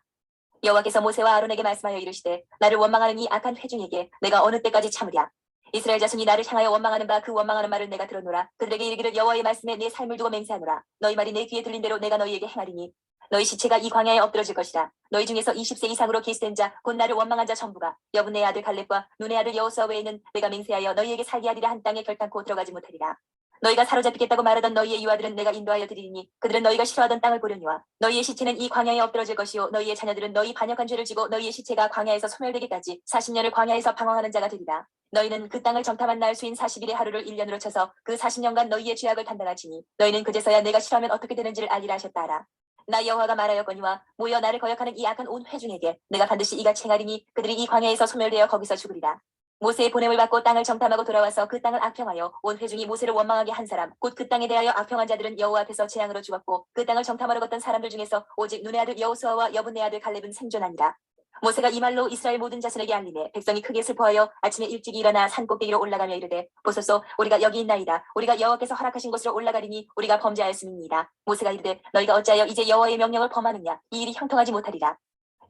여호와께서 모세와 아론에게 말씀하여 이르시되 나를 원망하는 이 악한 회중에게 내가 어느 때까지 참으랴. 이스라엘 자손이 나를 향하여 원망하는 바 그 원망하는 말을 내가 들었노라. 그들에게 이르기를 여호와의 말씀에 내 삶을 두고 맹세하노라. 너희 말이 내 귀에 들린 대로 내가 너희에게 행하리니 너희 시체가 이 광야에 엎드러질 것이라. 너희 중에서 20세 이상으로 계수된 자 곧 나를 원망한 자 전부가 여분네 아들 갈렙과 눈의 아들 여호수아 외에는 내가 맹세하여 너희에게 살게 하리라 한 땅에 결단코 들어가지 못하리라. 너희가 사로잡히겠다고 말하던 너희의 유아들은 내가 인도하여 드리리니 그들은 너희가 싫어하던 땅을 보려니와 너희의 시체는 이 광야에 엎드러질 것이요 너희의 자녀들은 너희 반역한 죄를 지고 너희의 시체가 광야에서 소멸되기까지 40년을 광야에서 방황하는 자가 되리라. 너희는 그 땅을 정탐한 날 수인 40일의 하루를 1년으로 쳐서 그 40년간 너희의 죄악을 담당하지니 너희는 그제서야 내가 싫어하면 어떻게 되는지를 알리라 하셨다 하라. 나 여호와가 말하였거니와 모여 나를 거역하는 이 악한 온 회중에게 내가 반드시 이같이 행하리니 그들이 이 광야에서 소멸되어 거기서 죽으리라. 모세의 보냄을 받고 땅을 정탐하고 돌아와서 그 땅을 악평하여 온 회중이 모세를 원망하게 한 사람 곧 그 땅에 대하여 악평한 자들은 여호와 앞에서 재앙으로 죽었고 그 땅을 정탐하러 갔던 사람들 중에서 오직 눈의 아들 여호수아와 여분네 아들 갈렙은 생존하니라. 모세가 이 말로 이스라엘 모든 자손에게 알리매 백성이 크게 슬퍼하여 아침에 일찍 일어나 산 꼭대기로 올라가며 이르되 보소서 우리가 여기 있나이다. 우리가 여호와께서 허락하신 곳으로 올라가리니 우리가 범죄하였음이니이다. 모세가 이르되 너희가 어찌하여 이제 여호와의 명령을 범하느냐. 이 일이 형통하지 못하리라.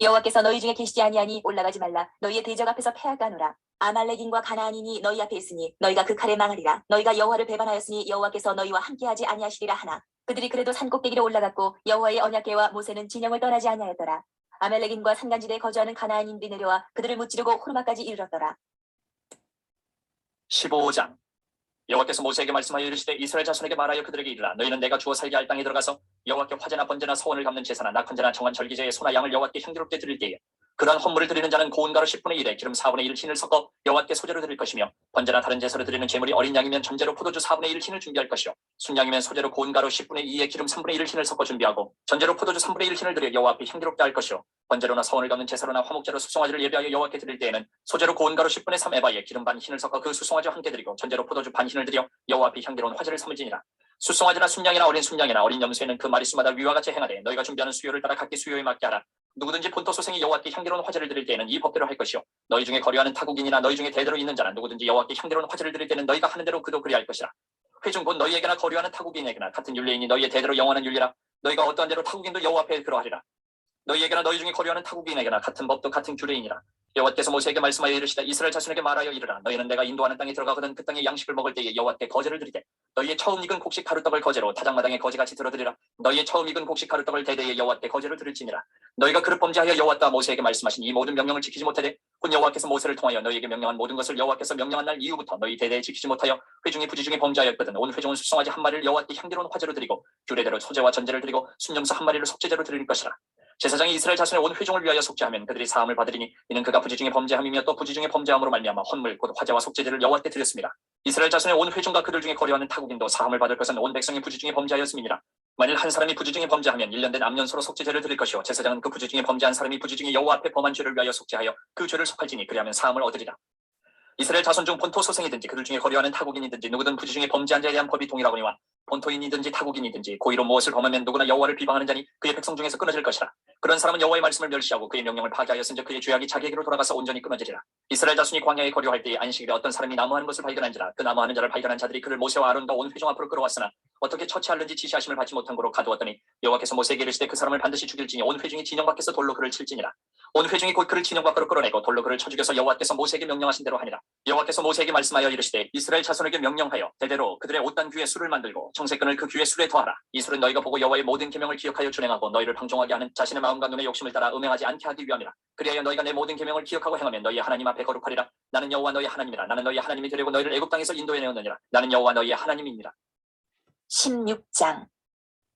여호와께서 너희 중에 계시지 아니하니 올라가지 말라. 너희의 대적 앞에서 패할까 하노라. 아말렉인과 가나안인이 너희 앞에 있으니 너희가 그 칼에 망하리라. 너희가 여호와를 배반하였으니 여호와께서 너희와 함께하지 아니하시리라 하나. 그들이 그래도 산 꼭대기로 올라갔고 여호와의 언약궤와 모세는 진영을 떠나지 아니하였더라. 아멜렉인과 산간지대에 거주하는 가나안인들이 내려와 그들을 무찌르고 호르마까지 이르렀더라. 15장. 여호와께서 모세에게 말씀하여 이르시되 이스라엘 자손에게 말하여 그들에게 이르라. 너희는 내가 주어 살게 할 땅에 들어가서 여호와께 화제나 번제나 서원을 갚는 제사나 낙헌제나 정한 절기제의 소나 양을 여호와께 향기롭게 드릴 때에 그러한 헌물을 드리는 자는 고운 가루 10분의 1에 기름 4분의 1 흰을 섞어 여호와께 소제로 드릴 것이며 번제나 다른 제사로 드리는 제물이 어린 양이면 전제로 포도주 4분의 1 흰을 준비할 것이요 순양이면 소제로 고운 가루 10분의 2에 기름 3분의 1 흰을 섞어 준비하고 전제로 포도주 3분의 1 흰을 드려 여호와 앞에 향기롭게 할 것이요 번제로나 서원을 걷는 제사로나 화목제로 수송아지를 예비하여 여호와께 드릴 때에는 소제로 고운 가루 10분의 3 에바에 기름 반 흰을 섞어 그 수송아지와 함께 드리고 전제로 포도주 반 흰을 드려 여호와 앞에 향기로운 화제를 삼을지니라. 수송아지나 순양이나 어린 순양이나 어린 염소에는 그 마리수마다 위와 같이 행하되 너희가 준비하는 수요를 따라 각기 수요에 맞게 하라. 누구든지 본토 소생이 여호와께 향기로운 화제를 드릴 때에는 이 법대로 할 것이요 너희 중에 거류하는 타국인이나 너희 중에 대대로 있는 자나 누구든지 여호와께 향기로운 화제를 드릴 때는 너희가 하는 대로 그도 그리할 것이라. 회중 곧 너희에게나 거류하는 타국인에게나 같은 율례이니 너희의 대대로 영원한 율례라. 너희가 어떠한 대로 타국인도 여호와 앞에 그러하리라. 너희에게나 너희 중에 거류하는 타국인에게나 같은 법도 같은 규례이니라. 여호와께서 모세에게 말씀하여 이르시되 이스라엘 자손에게 말하여 이르라. 너희는 내가 인도하는 땅에 들어가거든 그 땅의 양식을 먹을 때에 여호와께 거제를 드리되 너희의 처음 익은 곡식 가루떡을 거제로 타작마당에 거제같이 들어드리라. 너희의 처음 익은 곡식 가루떡을 대대에 여호와께 거제를 드릴지니라. 너희가 그릇 범죄하여 여호와가 모세에게 말씀하신 이 모든 명령을 지키지 못하되 곧 여호와께서 모세를 통하여 너희에게 명령한 모든 것을 여호와께서 명령한 날 이후부터 너희 대대에 지키지 못하여 회중이 부지중에 범죄하였거든 온 회중은 수송아지 한 마리를 여호와께 향기로운 화제로 드리고 규례대로 소제와 전제를 드리고 순염소 한 마리를 속죄제로 드릴 것이라. 제사장이 이스라엘 자손의 온 회중을 위하여 속죄하면 그들이 사함을 받으리니 이는 그가 부지중에 범죄함이며 또 부지중에 범죄함으로 말미암아 헌물 곧 화제와 속죄제를 여호와께 드렸습니다. 이스라엘 자손의 온 회중과 그들 중에 거류하는 타국인도 사함을 받을 것은 온 백성이 부지중에 범죄하였음이니라. 만일 한 사람이 부지중에 범죄하면 1년 된 암년소로 속죄제를 드릴 것이요 제사장은 그 부지중에 범죄한 사람이 부지중에 여호와 앞에 범한 죄를 위하여 속죄하여 그 죄를 속할지니 그리하면 사함을 얻으리라. 이스라엘 자손 중 본토 소생이든지 그들 중에 거류하는 타국인이든지 누구든 부지중에 범죄한 자에 대한 법이 동일하거니와 본토인이든지 타국인이든지 고의로 무엇을 범하면 누구나 여호와를 비방하는 자니 그의 백성 중에서 끊어질 것이라. 그런 사람은 여호와의 말씀을 멸시하고 그의 명령을 파괴하였은즉 그의 죄악이 자기에게로 돌아가서 온전히 끊어지리라. 이스라엘 자손이 광야에 거류할 때에 안식일에 어떤 사람이 나무하는 것을 발견한지라. 그 나무하는 자를 발견한 자들이 그를 모세와 아론과 온 회중 앞으로 끌어왔으나 어떻게 처치하는지 지시하심을 받지 못한 고로 가두었더니 여호와께서 모세에게 이르시되 그 사람을 반드시 죽일지니 온 회중이 진영 밖에서 돌로 그를 칠지니라. 온 회중이 곧 그를 진영 밖으로 끌어내고 돌로 그를 쳐 죽여서 여호와께서 모세에게 명령하신 대로 하니라. 여호와께서 모세에게 말씀하여 이르시되 이스라엘 자손에게 명령하여 대대로 그들의 옷단 귀에 술을 만들고 청색끈을 그 귀에 술에 더하라. 이 술은 너희가 보고 여호와의 모든 계명을 기억하여 준행하고 너희를 방종하게 하는 자신의 마음과 눈의 욕심을 따라 음행하지 않게 하기 위함이라. 그리하여 너희가 내 모든 계명을 기억하고 행하면 너희의 하나님 앞에 거룩하리라. 나는 여호와 너희 하나님이라. 나는 너희 하나님이 되려고 너희를 애굽 땅에서 인도해 내었느니라. 나는 여호와 너희의 하나님이니라. 16장.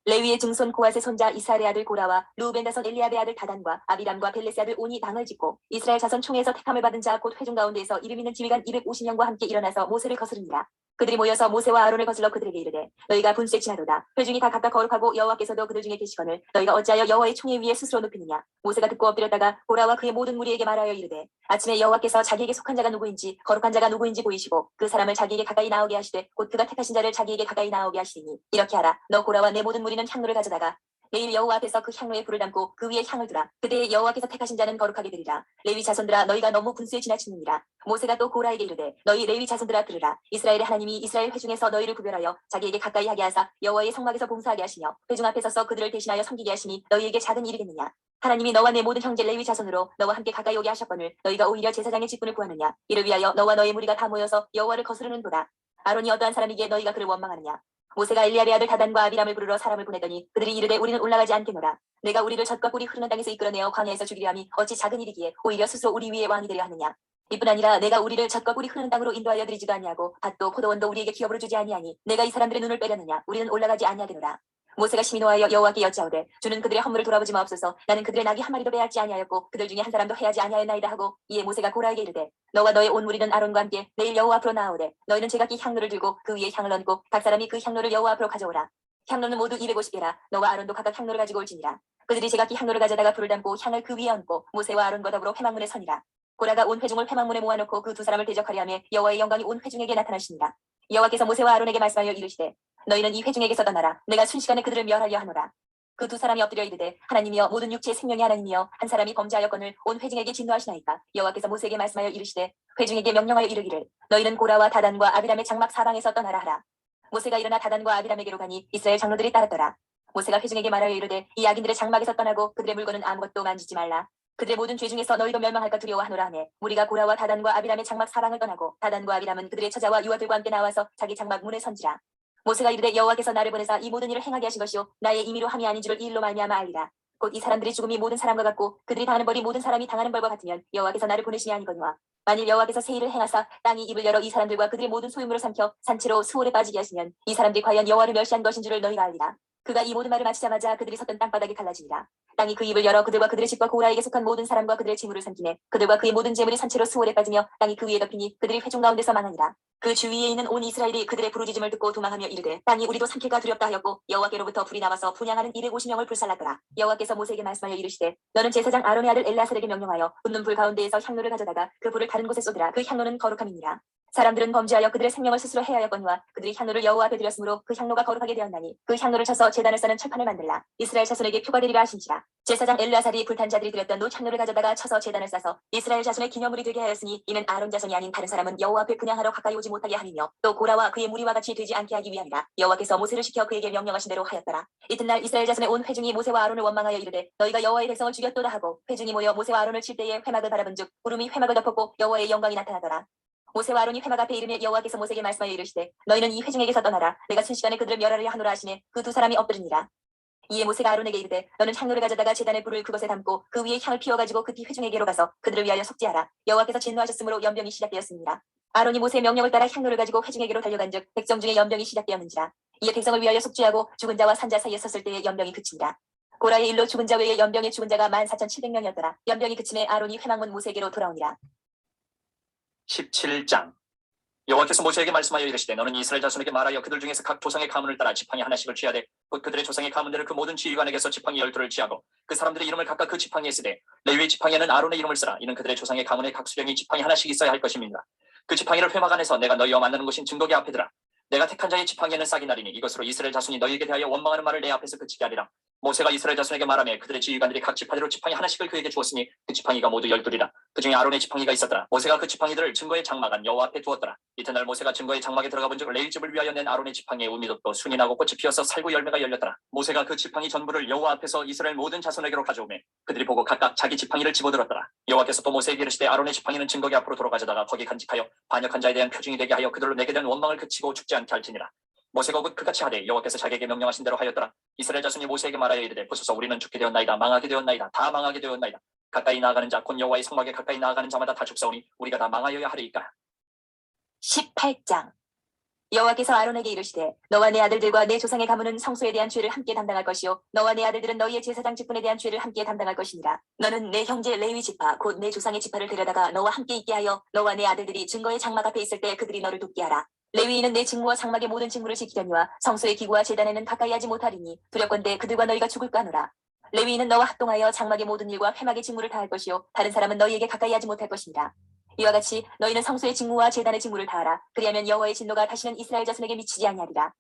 레위의 증손 고앗의 손자 이스라엘의 아들 고라와 르우벤 자손 엘리압의 아들 다단과 아비람과 벨레스 아들 온이 당을 짓고 이스라엘 자손 총에서 택함을 받은 자 곧 회중 가운데에서 이름 있는 지휘관 250명과 함께 일어나서 모세를 거스르니라. 그들이 모여서 모세와 아론을 거슬러 그들에게 이르되 너희가 분수에 지나도다. 회중이 다 각각 거룩하고 여호와께서도 그들 중에 계시거늘 너희가 어찌하여 여호와의 총에 위에 스스로 눕히느냐. 모세가 듣고 엎드렸다가 고라와 그의 모든 무리에게 말하여 이르되 아침에 여호와께서 자기에게 속한 자가 누구인지 거룩한 자가 누구인지 보이시고 그 사람을 자기에게 가까이 나오게 하시되 곧 그가 택하신 자를 자기에게 가까이 나오게 하시니 이렇게 하라. 너 고라와 내 모든 무리는 향로를 가져다가 내일 여호와 앞에서 그 향로에 불을 담고 그 위에 향을 두라. 그때 여호와께서 택하신 자는 거룩하게 되리라. 레위 자손들아 너희가 너무 분수에 지나치느니라. 모세가 또 고라에게 이르되 너희 레위 자손들아 들으라. 이스라엘의 하나님이 이스라엘 회중에서 너희를 구별하여 자기에게 가까이 하게 하사 여호와의 성막에서 봉사하게 하시며 회중 앞에 서서 그들을 대신하여 섬기게 하시니 너희에게 작은 일이겠느냐. 하나님이 너와 내 모든 형제 레위 자손으로 너와 함께 가까이 오게 하셨거늘 너희가 오히려 제사장의 직분을 구하느냐. 이를 위하여 너와 너의 무리가 다 모여서 여호와를 거스르는도다. 아론이 어떠한 사람이기에 너희가 그를 원망하느냐. 모세가 엘리압의 아들 다단과 아비람을 부르러 사람을 보내더니 그들이 이르되 우리는 올라가지 않겠노라. 내가 우리를 젖과 꿀이 흐르는 땅에서 이끌어내어 광야에서 죽이려 함이 어찌 작은 일이기에 오히려 스스로 우리 위에 왕이 되려 하느냐. 이뿐 아니라 내가 우리를 젖과 꿀이 흐르는 땅으로 인도하여 드리지도 아니하고 밭도 포도원도 우리에게 기업으로 주지 아니하니 내가 이 사람들의 눈을 빼려느냐. 우리는 올라가지 아니하겠노라. 모세가 심히 노하여 여호와께 여짜오되 주는 그들의 허물을 돌아보지 마옵소서. 나는 그들의 낙이 한 마리도 빼앗지 아니하였고 그들 중에 한 사람도 해하지 아니하였나이다 하고 이에 모세가 고라에게 이르되 너와 너의 온 무리는 아론과 함께 내일 여호와 앞으로 나아오되 너희는 제각기 향로를 들고 그 위에 향을 얹고 각 사람이 그 향로를 여호와 앞으로 가져오라. 향로는 모두 250개라. 너와 아론도 각각 향로를 가지고 올지니라. 그들이 제각기 향로를 가져다가 불을 담고 향을 그 위에 얹고 모세와 아론과 더불어 회막문에 서니라. 고라가 온 회중을 회막문에 모아놓고 그 두 사람을 대적하려 하며 여호와의 영광이 온 회중에게 나타나시니라. 여호와께서 모세와 아론에게 말씀하여 이르시되 너희는 이 회중에게서 떠나라. 내가 순식간에 그들을 멸하려 하노라. 그 두 사람이 엎드려 이르되 하나님이여 모든 육체의 생명의 하나님이여 한 사람이 범죄하였거늘 온 회중에게 진노하시나이까. 여호와께서 모세에게 말씀하여 이르시되 회중에게 명령하여 이르기를 너희는 고라와 다단과 아비람의 장막 사방에서 떠나라 하라. 모세가 일어나 다단과 아비람에게로 가니 이스라엘 장로들이 따랐더라. 모세가 회중에게 말하여 이르되 이 악인들의 장막에서 떠나고 그들의 물건은 아무것도 만지지 말라. 그들의 모든 죄 중에서 너희도 멸망할까 두려워하노라 하네. 무리가 고라와 다단과 아비람의 장막 사방을 떠나고 다단과 아비람은 그들의 처자와 유아들과 함께 나와서 자기 장막 문에 선지라. 모세가 이르되 여호와께서 나를 보내사 이 모든 일을 행하게 하신 것이요 나의 임의로 함이 아닌 줄을 이 일로 말미암아 알리라. 곧 이 사람들이 죽음이 모든 사람과 같고 그들이 당하는 벌이 모든 사람이 당하는 벌과 같으면 여호와께서 나를 보내심이 아니거니와 만일 여호와께서 새 일을 행하사 땅이 입을 열어 이 사람들과 그들의 모든 소유물을 삼켜 산채로 수월에 빠지게 하시면 이 사람들이 과연 여호와를 멸시한 것인 줄을 너희가 알리라. 그가 이 모든 말을 마치자마자 그들이 섰던 땅바닥이 갈라지니라. 땅이 그 입을 열어 그들과 그들의 집과 고라에게 속한 모든 사람과 그들의 재물을 삼키네. 그들과 그의 모든 재물이 산채로 수월에 빠지며 땅이 그 위에 덮이니 그들이 회중 가운데서 망하니라. 그 주위에 있는 온 이스라엘이 그들의 부르짖음을 듣고 도망하며 이르되 땅이 우리도 삼킬까 두렵다 하였고 여호와께로부터 불이 나와서 분향하는 250명을 불살랐더라. 여호와께서 모세에게 말씀하여 이르시되 너는 제사장 아론의 아들 엘라살에게 명령하여 붙는 불 가운데에서 향로를 가져다가 그 불을 다른 곳에 쏟으라. 그 향로는 거룩함이니라. 사람들은 범죄하여 그들의 생명을 스스로 해하였거니와 그들이 향로를 여호와 앞에 드렸으므로 그 향로가 거룩하게 되었나니 그 향로를 쳐서 제단을 싸는 철판을 만들라. 이스라엘 자손에게 표가 되리라 하신지라. 제사장 엘르아살이 불탄 자들이 드렸던 노 향로를 가져다가 쳐서 제단을 싸서 이스라엘 자손의 기념물이 되게 하였으니 이는 아론 자손이 아닌 다른 사람은 여호와 앞에 분향하러 가까이 오지 못하게 함이며 또 고라와 그의 무리와 같이 되지 않게 하기 위함이라. 여호와께서 모세를 시켜 그에게 명령하신 대로 하였더라. 이튿날 이스라엘 자손의 온 회중이 모세와 아론을 원망하여 이르되 너희가 여호와의 백성을 죽였도다 하고 회중이 모여 모세와 아론을 칠 때에 회막을 바라본즉 구름이 회막을 덮었고 여호와의 영광이 나타나더라. 모세와 아론이 회막 앞에 이르며 여호와께서 모세에게 말씀하여 이르시되 너희는 이 회중에게서 떠나라. 내가 순식간에 그들을 멸하려 하노라 하시매 그 두 사람이 엎드리니라. 이에 모세가 아론에게 이르되 너는 향로를 가져다가 제단의 불을 그것에 담고 그 위에 향을 피워가지고 급히 회중에게로 가서 그들을 위하여 속죄하라. 여호와께서 진노하셨으므로 연병이 시작되었습니다. 아론이 모세의 명령을 따라 향로를 가지고 회중에게로 달려간즉 백성 중에 연병이 시작되었는지라. 이에 백성을 위하여 속죄하고 죽은 자와 산 자 사이에 섰을 때에 연병이 그치니라. 고라의 일로 죽은 자 외에 연병에 죽은 자가 14,700명이었더라. 연병이 그침에 아론이 회막문 모세에게로 돌아오니라. 17장. 여호와께서 모세에게 말씀하여 이르시되 너는 이스라엘 자손에게 말하여 그들 중에서 각 조상의 가문을 따라 지팡이 하나씩을 취하되 곧 그들의 조상의 가문대로 그 모든 지휘관에게서 지팡이 12를 취하고 그 사람들의 이름을 각각 그 지팡이에 쓰되 레위의 지팡이에는 아론의 이름을 쓰라. 이는 그들의 조상의 가문의 각 수령이 지팡이 하나씩 있어야 할 것입니다. 그 지팡이를 회막 안에서 내가 너희와 만나는 곳인 증거기 앞에 두라. 내가 택한 자의 지팡이에는 싹이 나리니 이것으로 이스라엘 자손이 너희에게 대하여 원망하는 말을 내 앞에서 그치게 하리라. 모세가 이스라엘 자손에게 말하며 그들의 지휘관들이 각 지파대로 지팡이 하나씩을 그에게 주었으니 그 지팡이가 모두 12이라. 그 중에 아론의 지팡이가 있었더라. 모세가 그 지팡이들을 증거의 장막 안 여호와 앞에 두었더라. 이튿날 모세가 증거의 장막에 들어가 본즉 레위 집을 위하여 낸 아론의 지팡이에 우미 돋고 순이 나고 꽃이 피어서 살구 열매가 열렸더라. 모세가 그 지팡이 전부를 여호와 앞에서 이스라엘 모든 자손에게로 가져오매 그들이 보고 각각 자기 지팡이를 집어들었더라. 여호와께서 또 모세에게 이르시되 아론의 지팡이는 증거기 앞으로 돌아가져다가 거기 간직하여 반역한 자에 대한 표징이 되게 하여 그들로 내게 대한 원망을 그치고 죽지 않게 할지니라. 모세가 곧 그같이 하되 여호와께서 자기에게 명령하신 대로 하였더라. 이스라엘 자손이 모세에게 말하여 이르되 보소서 우리는 죽게 되었나이다. 망하게 되었나이다. 다 망하게 되었나이다. 가까이 나아가는 자 곧 여호와의 성막에 가까이 나아가는 자마다 다 죽사오니 우리가 다 망하여야 하리이까. 18장. 여호와께서 아론에게 이르시되 너와 내 아들들과 내 조상의 가문은 성소에 대한 죄를 함께 담당할 것이요 너와 내 아들들은 너희의 제사장 직분에 대한 죄를 함께 담당할 것이니라. 너는 내 형제 레위 지파 곧 내 조상의 지파를 데려다가 너와 함께 있게 하여 너와 내 아들들이 증거의 장막 앞에 있을 때 그들이 너를 돕게 하라. 레위인은 내 직무와 장막의 모든 직무를 지키려니와 성소의 기구와 제단에는 가까이 하지 못하리니 두렵건대 그들과 너희가 죽을까 하노라. 레위인은 너와 합동하여 장막의 모든 일과 회막의 직무를 다할 것이요 다른 사람은 너희에게 가까이 하지 못할 것이니라. 이와 같이 너희는 성소의 직무와 제단의 직무를 다하라. 그리하면 여호와의 진노가 다시는 이스라엘 자손에게 미치지 아니하리라.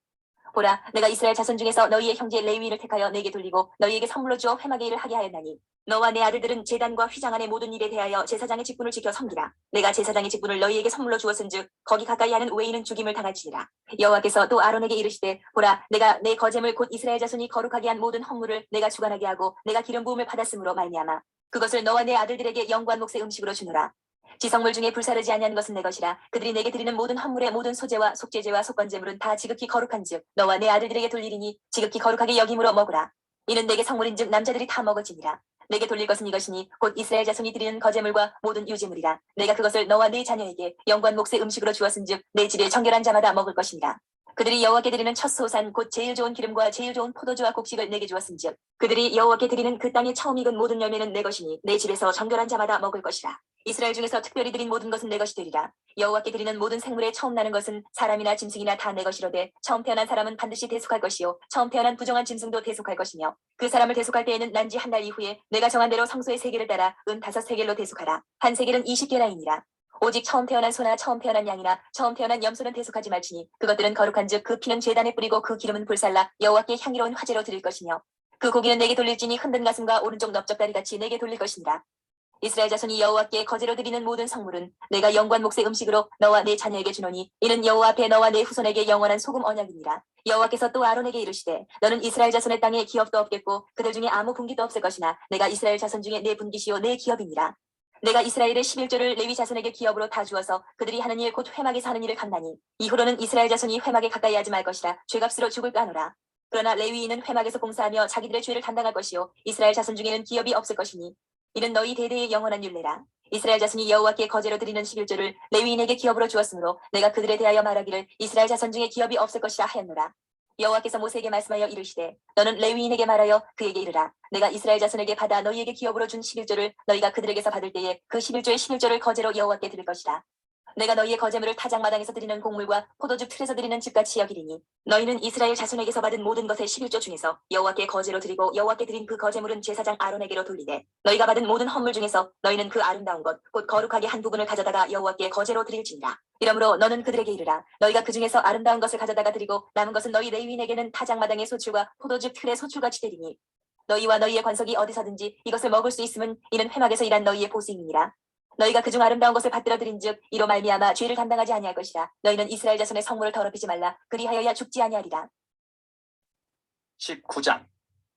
보라, 내가 이스라엘 자손 중에서 너희의 형제 레위인을 택하여 내게 돌리고 너희에게 선물로 주어 회막의 일을 하게 하였나니 너와 내 아들들은 제단과 휘장 안의 모든 일에 대하여 제사장의 직분을 지켜 섬기라. 내가 제사장의 직분을 너희에게 선물로 주었은즉 거기 가까이 하는 외인은 죽임을 당할지니라. 여호와께서 또 아론에게 이르시되 보라, 내가 내 거제물 곧 이스라엘 자손이 거룩하게 한 모든 헌물을 내가 주관하게 하고 내가 기름 부음을 받았으므로 말미암아 그것을 너와 내 아들들에게 영구한 몫의 음식으로 주노라. 지성물 중에 불사르지 아니한 것은 내 것이라. 그들이 내게 드리는 모든 헌물의 모든 소재와 속죄제와 속건제물은 다 지극히 거룩한즉 너와 내 아들들에게 돌리리니 지극히 거룩하게 여김으로 먹으라. 이는 내게 성물인즉 남자들이 다 먹을지니라. 내게 돌릴 것은 이것이니 곧 이스라엘 자손이 드리는 거제물과 모든 유제물이라. 내가 그것을 너와 네 자녀에게 영구한 몫의 음식으로 주었은즉 내 집에 정결한 자마다 먹을 것이니라. 그들이 여호와께 드리는 첫 소산 곧 제일 좋은 기름과 제일 좋은 포도주와 곡식을 내게 주었은즉 그들이 여호와께 드리는 그 땅의 처음 익은 모든 열매는 내 것이니 내 집에서 정결한 자마다 먹을 것이라. 이스라엘 중에서 특별히 드린 모든 것은 내 것이 되리라. 여호와께 드리는 모든 생물에 처음 나는 것은 사람이나 짐승이나 다 내 것이로되 처음 태어난 사람은 반드시 대속할 것이요 처음 태어난 부정한 짐승도 대속할 것이며 그 사람을 대속할 때에는 난지 한 달 이후에 내가 정한 대로 성소의 세겔을 따라 은 5세겔로 대속하라. 한 세겔은 20게라이니라. 오직 처음 태어난 소나 처음 태어난 양이나 처음 태어난 염소는 대속하지 말지니 그것들은 거룩한즉 그 피는 제단에 뿌리고 그 기름은 불살라 여호와께 향기로운 화제로 드릴 것이며 그 고기는 내게 돌릴지니 흔든 가슴과 오른쪽 넓적다리 같이 내게 돌릴 것이니라. 이스라엘 자손이 여호와께 거제로 드리는 모든 성물은 내가 영구한 몫의 음식으로 너와 내 자녀에게 주노니 이는 여호와 앞에 너와 내 후손에게 영원한 소금 언약이니라. 여호와께서 또 아론에게 이르시되 너는 이스라엘 자손의 땅에 기업도 없겠고 그들 중에 아무 분기도 없을 것이나 내가 이스라엘 자손 중에 내 분기시요 내 기업이니라. 내가 이스라엘의 11조를 레위 자손에게 기업으로 다 주어서 그들이 하는 일 곧 회막에서 하는 일을 감나니 이후로는 이스라엘 자손이 회막에 가까이 하지 말 것이라. 죄값으로 죽을까 하노라. 그러나 레위인은 회막에서 봉사하며 자기들의 죄를 감당할 것이요 이스라엘 자손 중에는 기업이 없을 것이니 이는 너희 대대의 영원한 율례라. 이스라엘 자손이 여호와께 거제로 드리는 11조를 레위인에게 기업으로 주었으므로 내가 그들에 대하여 말하기를 이스라엘 자손 중에 기업이 없을 것이라 하였노라. 여호와께서 모세에게 말씀하여 이르시되 너는 레위인에게 말하여 그에게 이르라. 내가 이스라엘 자손에게 받아 너희에게 기업으로 준 11조를 너희가 그들에게서 받을 때에 그 11조의 11조를 거제로 여호와께 드릴 것이다. 내가 너희의 거제물을 타작마당에서 드리는 곡물과 포도주 틀에서 드리는 즙같이 여기리니 너희는 이스라엘 자손에게서 받은 모든 것의 11조 중에서 여호와께 거제로 드리고 여호와께 드린 그 거제물은 제사장 아론에게로 돌리되 너희가 받은 모든 헌물 중에서 너희는 그 아름다운 것 곧 거룩하게 한 부분을 가져다가 여호와께 거제로 드릴지니라. 이러므로 너는 그들에게 이르라. 너희가 그 중에서 아름다운 것을 가져다가 드리고 남은 것은 너희 레위인에게는 타작마당의 소출과 포도주 틀의 소출같이 되리니 너희와 너희의 관석이 어디서든지 이것을 먹을 수 있음은 이는 회막에서 일한 너희의 보수임이니라. 너희가 그중 아름다운 것을 받들어 드린즉 이로 말미암아 죄를 감당하지 아니할 것이라. 너희는 이스라엘 자손의 성물을 더럽히지 말라. 그리하여야 죽지 아니하리라. 19장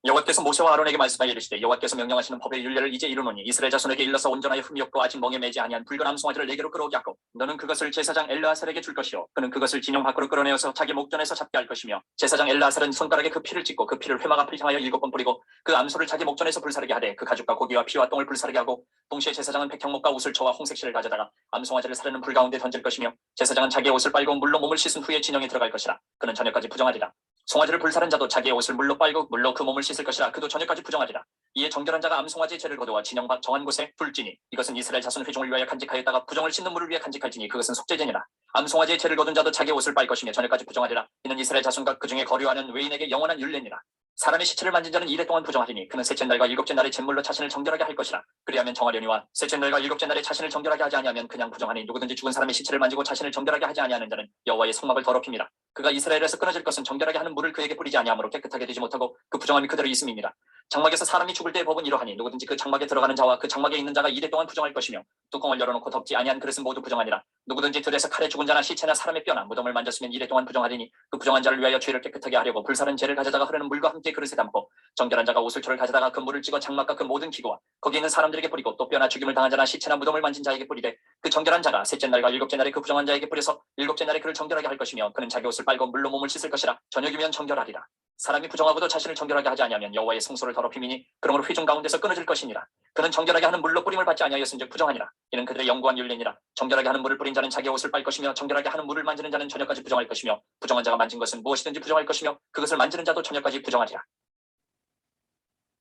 여호와께서 모세와 아론에게 말씀하여 이르시되 여호와께서 명령하시는 법의 율례를 이제 이루노니 이스라엘 자손에게 일러서 온전하여 흠이 없고 아직 멍에 매지 아니한 붉은 암송아지를 내게로 끌어오게 하고 너는 그것을 제사장 엘르아살에게 줄 것이요 그는 그것을 진영 밖으로 끌어내어서 자기 목전에서 잡게 할 것이며 제사장 엘르아살은 손가락에 그 피를 찍고 그 피를 회막 앞을 향하여 7번 뿌리고 그 암소를 자기 목전에서 불사르게 하되 그 가죽과 고기와 피와 똥을 불사르게 하고 동시에 제사장은 백향목과 우슬초와 홍색실을 가져다가 암송아지를 사르는 불 가운데 던질 것이며 제사장은 자기의 옷을 빨고 물로 몸을 씻은 후에 진영에 들어갈 것이라. 그는 저녁까지 부정하리라. 송아지를 불사른 자도 자기의 옷을 물로 빨고 물로 그 몸을 씻을 것이라. 그도 저녁까지 부정하리라. 이에 정결한 자가 암송아지의 죄를 거두어 진영 밖 정한 곳에 둘지니 이것은 이스라엘 자손 회중을 위하여 간직하였다가 부정을 씻는 물을 위해 간직할지니 그것은 속죄제니라. 암송아지의 죄를 거둔 자도 자기의 옷을 빨 것이며 저녁까지 부정하리라. 이는 이스라엘 자손과 그 중에 거류하는 외인에게 영원한 율례니라. 사람의 시체를 만진 자는 이래 동안 부정하리니 그는 셋째 날과 일곱째 날에 잿물로 자신을 정결하게 할 것이라. 그리하면 정하려니와 셋째 날과 일곱째 날에 자신을 정결하게 하지 아니하면 그냥 부정하니 누구든지 죽은 사람의 시체를 만지고 자신을 정결하게 하지 아니하는 자는 여호와의 성막을 더럽힙니다. 그가 이스라엘에서 끊어질 것은 정결하게 하는 물을 그에게 뿌리지 아니하므로 깨끗하게 되지 못하고 그 부정함이 그대로 있음입니다. 장막에서 사람이 죽을 때의 법은 이러하니 누구든지 그 장막에 들어가는 자와 그 장막에 있는 자가 이래 동안 부정할 것이며 뚜껑을 열어놓고 덮지 아니한 그릇은 모두 부정하니라. 누구든지 들에서 칼에 죽은 자나 시체나 사람의 뼈나 무덤을 만졌으면 이래 동안 부정하리니 그 부정한 자를 위하여 죄를 깨끗하게 하려고 불사른 죄를 가져다가 흐르는 물과 함께 그릇에 담고 정결한 자가 오슬초를 가져다가 그 물을 찍어 장막과 그 모든 기구와 거기 있는 사람들에게 뿌리고 또 뼈나 죽임을 당한 자나 시체나 무덤을 만진 자에게 뿌리되 그 정결한 자가 셋째 날과 일곱째 날에 그 부정한 자에게 뿌려서 일곱째 날에 그를 정결하게 할 것이며 그는 자기 옷을 빨고 물로 몸을 씻을 것이라. 저녁이면 정결하리라. 사람이 부정하고도 자신을 정결하게 하지 아니하면 여호와의 성소를 더럽힘이니 그러므로 회중 가운데서 끊어질 것이니라. 그는 정결하게 하는 물로 뿌림을 받지 아니하였은즉 부정하니라. 이는 그들의 영구한 율례니라. 정결하게 하는 물을 뿌린 자는 자기 옷을 빨 것이며 정결하게 하는 물을 만지는 자는 저녁까지 부정할 것이며 부정한 자가 만진 것은 무엇이든지 부정할 것이며 그것을 만지는 자도 저녁까지 부정하리라.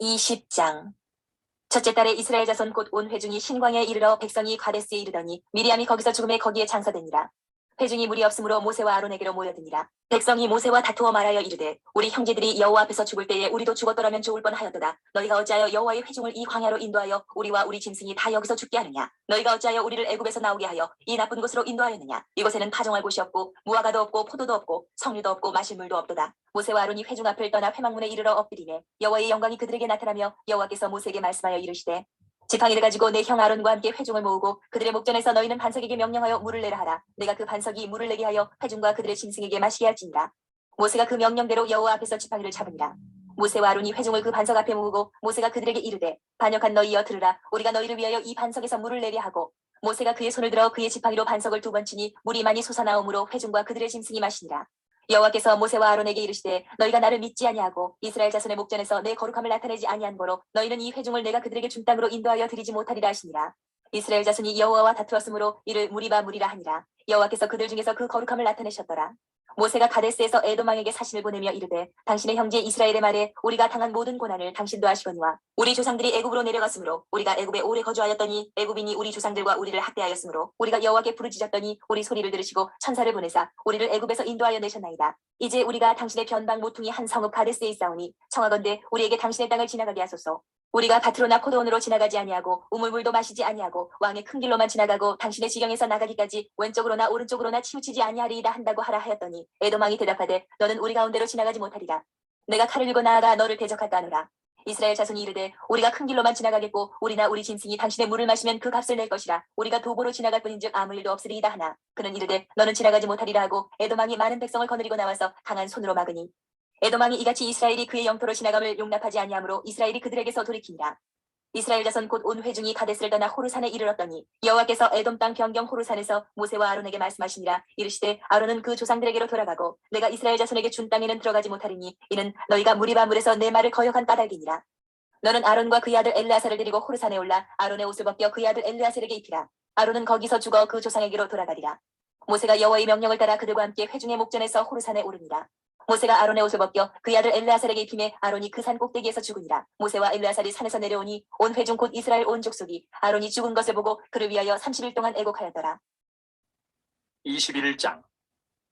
20장 첫째 달에 이스라엘 자손 곧 온 회중이 신광야에 이르러 백성이 가데스에 이르더니 미리암이 거기서 죽음에 거기에 장사되니라. 회중이 물이 없으므로 모세와 아론에게로 모여드니라. 백성이 모세와 다투어 말하여 이르되 우리 형제들이 여호와 앞에서 죽을 때에 우리도 죽었더라면 좋을 뻔하였도다. 너희가 어찌하여 여호와의 회중을 이 광야로 인도하여 우리와 우리 짐승이 다 여기서 죽게 하느냐. 너희가 어찌하여 우리를 애굽에서 나오게 하여 이 나쁜 곳으로 인도하였느냐. 이곳에는 파종할 곳이 없고 무화과도 없고 포도도 없고 석류도 없고 마실 물도 없도다. 모세와 아론이 회중 앞을 떠나 회막문에 이르러 엎드리매 여호와의 영광이 그들에게 나타나며 여호와께서 모세에게 말씀하여 이르시되 지팡이를 가지고 내 형 아론과 함께 회중을 모으고 그들의 목전에서 너희는 반석에게 명령하여 물을 내라 하라. 내가 그 반석이 물을 내게 하여 회중과 그들의 짐승에게 마시게 할지니라. 모세가 그 명령대로 여호와 앞에서 지팡이를 잡으니라. 모세와 아론이 회중을 그 반석 앞에 모으고 모세가 그들에게 이르되 반역한 너희여 들으라. 우리가 너희를 위하여 이 반석에서 물을 내려 하고 모세가 그의 손을 들어 그의 지팡이로 반석을 2번 치니 물이 많이 솟아나오므로 회중과 그들의 짐승이 마시니라. 여호와께서 모세와 아론에게 이르시되 너희가 나를 믿지 아니하고 이스라엘 자손의 목전에서 내 거룩함을 나타내지 아니한 거로 너희는 이 회중을 내가 그들에게 준 땅으로 인도하여 드리지 못하리라 하시니라. 이스라엘 자손이 여호와와 다투었으므로 이를 무리바 무리라 하니라. 여호와께서 그들 중에서 그 거룩함을 나타내셨더라. 모세가 가데스에서 에돔 왕에게 사신을 보내며 이르되 당신의 형제 이스라엘의 말에 우리가 당한 모든 고난을 당신도 아시거니와 우리 조상들이 애굽으로 내려갔으므로 우리가 애굽에 오래 거주하였더니 애굽인이 우리 조상들과 우리를 학대하였으므로 우리가 여호와께 부르짖었더니 우리 소리를 들으시고 천사를 보내사 우리를 애굽에서 인도하여 내셨나이다. 이제 우리가 당신의 변방 모퉁이 한 성읍 가데스에 있사오니 청하건대 우리에게 당신의 땅을 지나가게 하소서. 우리가 밭으로나 포도원으로 지나가지 아니하고 우물물도 마시지 아니하고 왕의 큰 길로만 지나가고 당신의 지경에서 나가기까지 왼쪽으로나 오른쪽으로나 치우치지 아니하리이다 한다고 하라 하였더니 에돔 왕이 대답하되 너는 우리 가운데로 지나가지 못하리라. 내가 칼을 들고 나아가 너를 대적할까 하노라. 이스라엘 자손이 이르되 우리가 큰 길로만 지나가겠고 우리나 우리 짐승이 당신의 물을 마시면 그 값을 낼 것이라. 우리가 도보로 지나갈 뿐인즉 아무 일도 없으리이다 하나. 그는 이르되 너는 지나가지 못하리라 하고 에돔 왕이 많은 백성을 거느리고 나와서 강한 손으로 막으니 에돔 왕이 이같이 이스라엘이 그의 영토로 지나감을 용납하지 아니하므로 이스라엘이 그들에게서 돌이키니라. 이스라엘 자손 곧 온 회중이 가데스를 떠나 호르산에 이르렀더니 여호와께서 에돔 땅 변경 호르산에서 모세와 아론에게 말씀하시니라. 이르시되 아론은 그 조상들에게로 돌아가고 내가 이스라엘 자손에게 준 땅에는 들어가지 못하리니 이는 너희가 무리바 물에서 내 말을 거역한 까닭이니라. 너는 아론과 그의 아들 엘르아살을 데리고 호르산에 올라 아론의 옷을 벗겨 그의 아들 엘르아살에게 입히라. 아론은 거기서 죽어 그 조상에게로 돌아가리라. 모세가 여호와의 명령을 따라 그들과 함께 회중의 목전에서 호르산에 오르니라. 모세가 아론의 옷을 벗겨 그의 아들 엘르아살에게 입히매 아론이 그 산 꼭대기에서 죽으니라. 모세와 엘르아살이 산에서 내려오니 온 회중 곧 이스라엘 온 족속이 아론이 죽은 것을 보고 그를 위하여 30일 동안 애곡하였더라. 21장.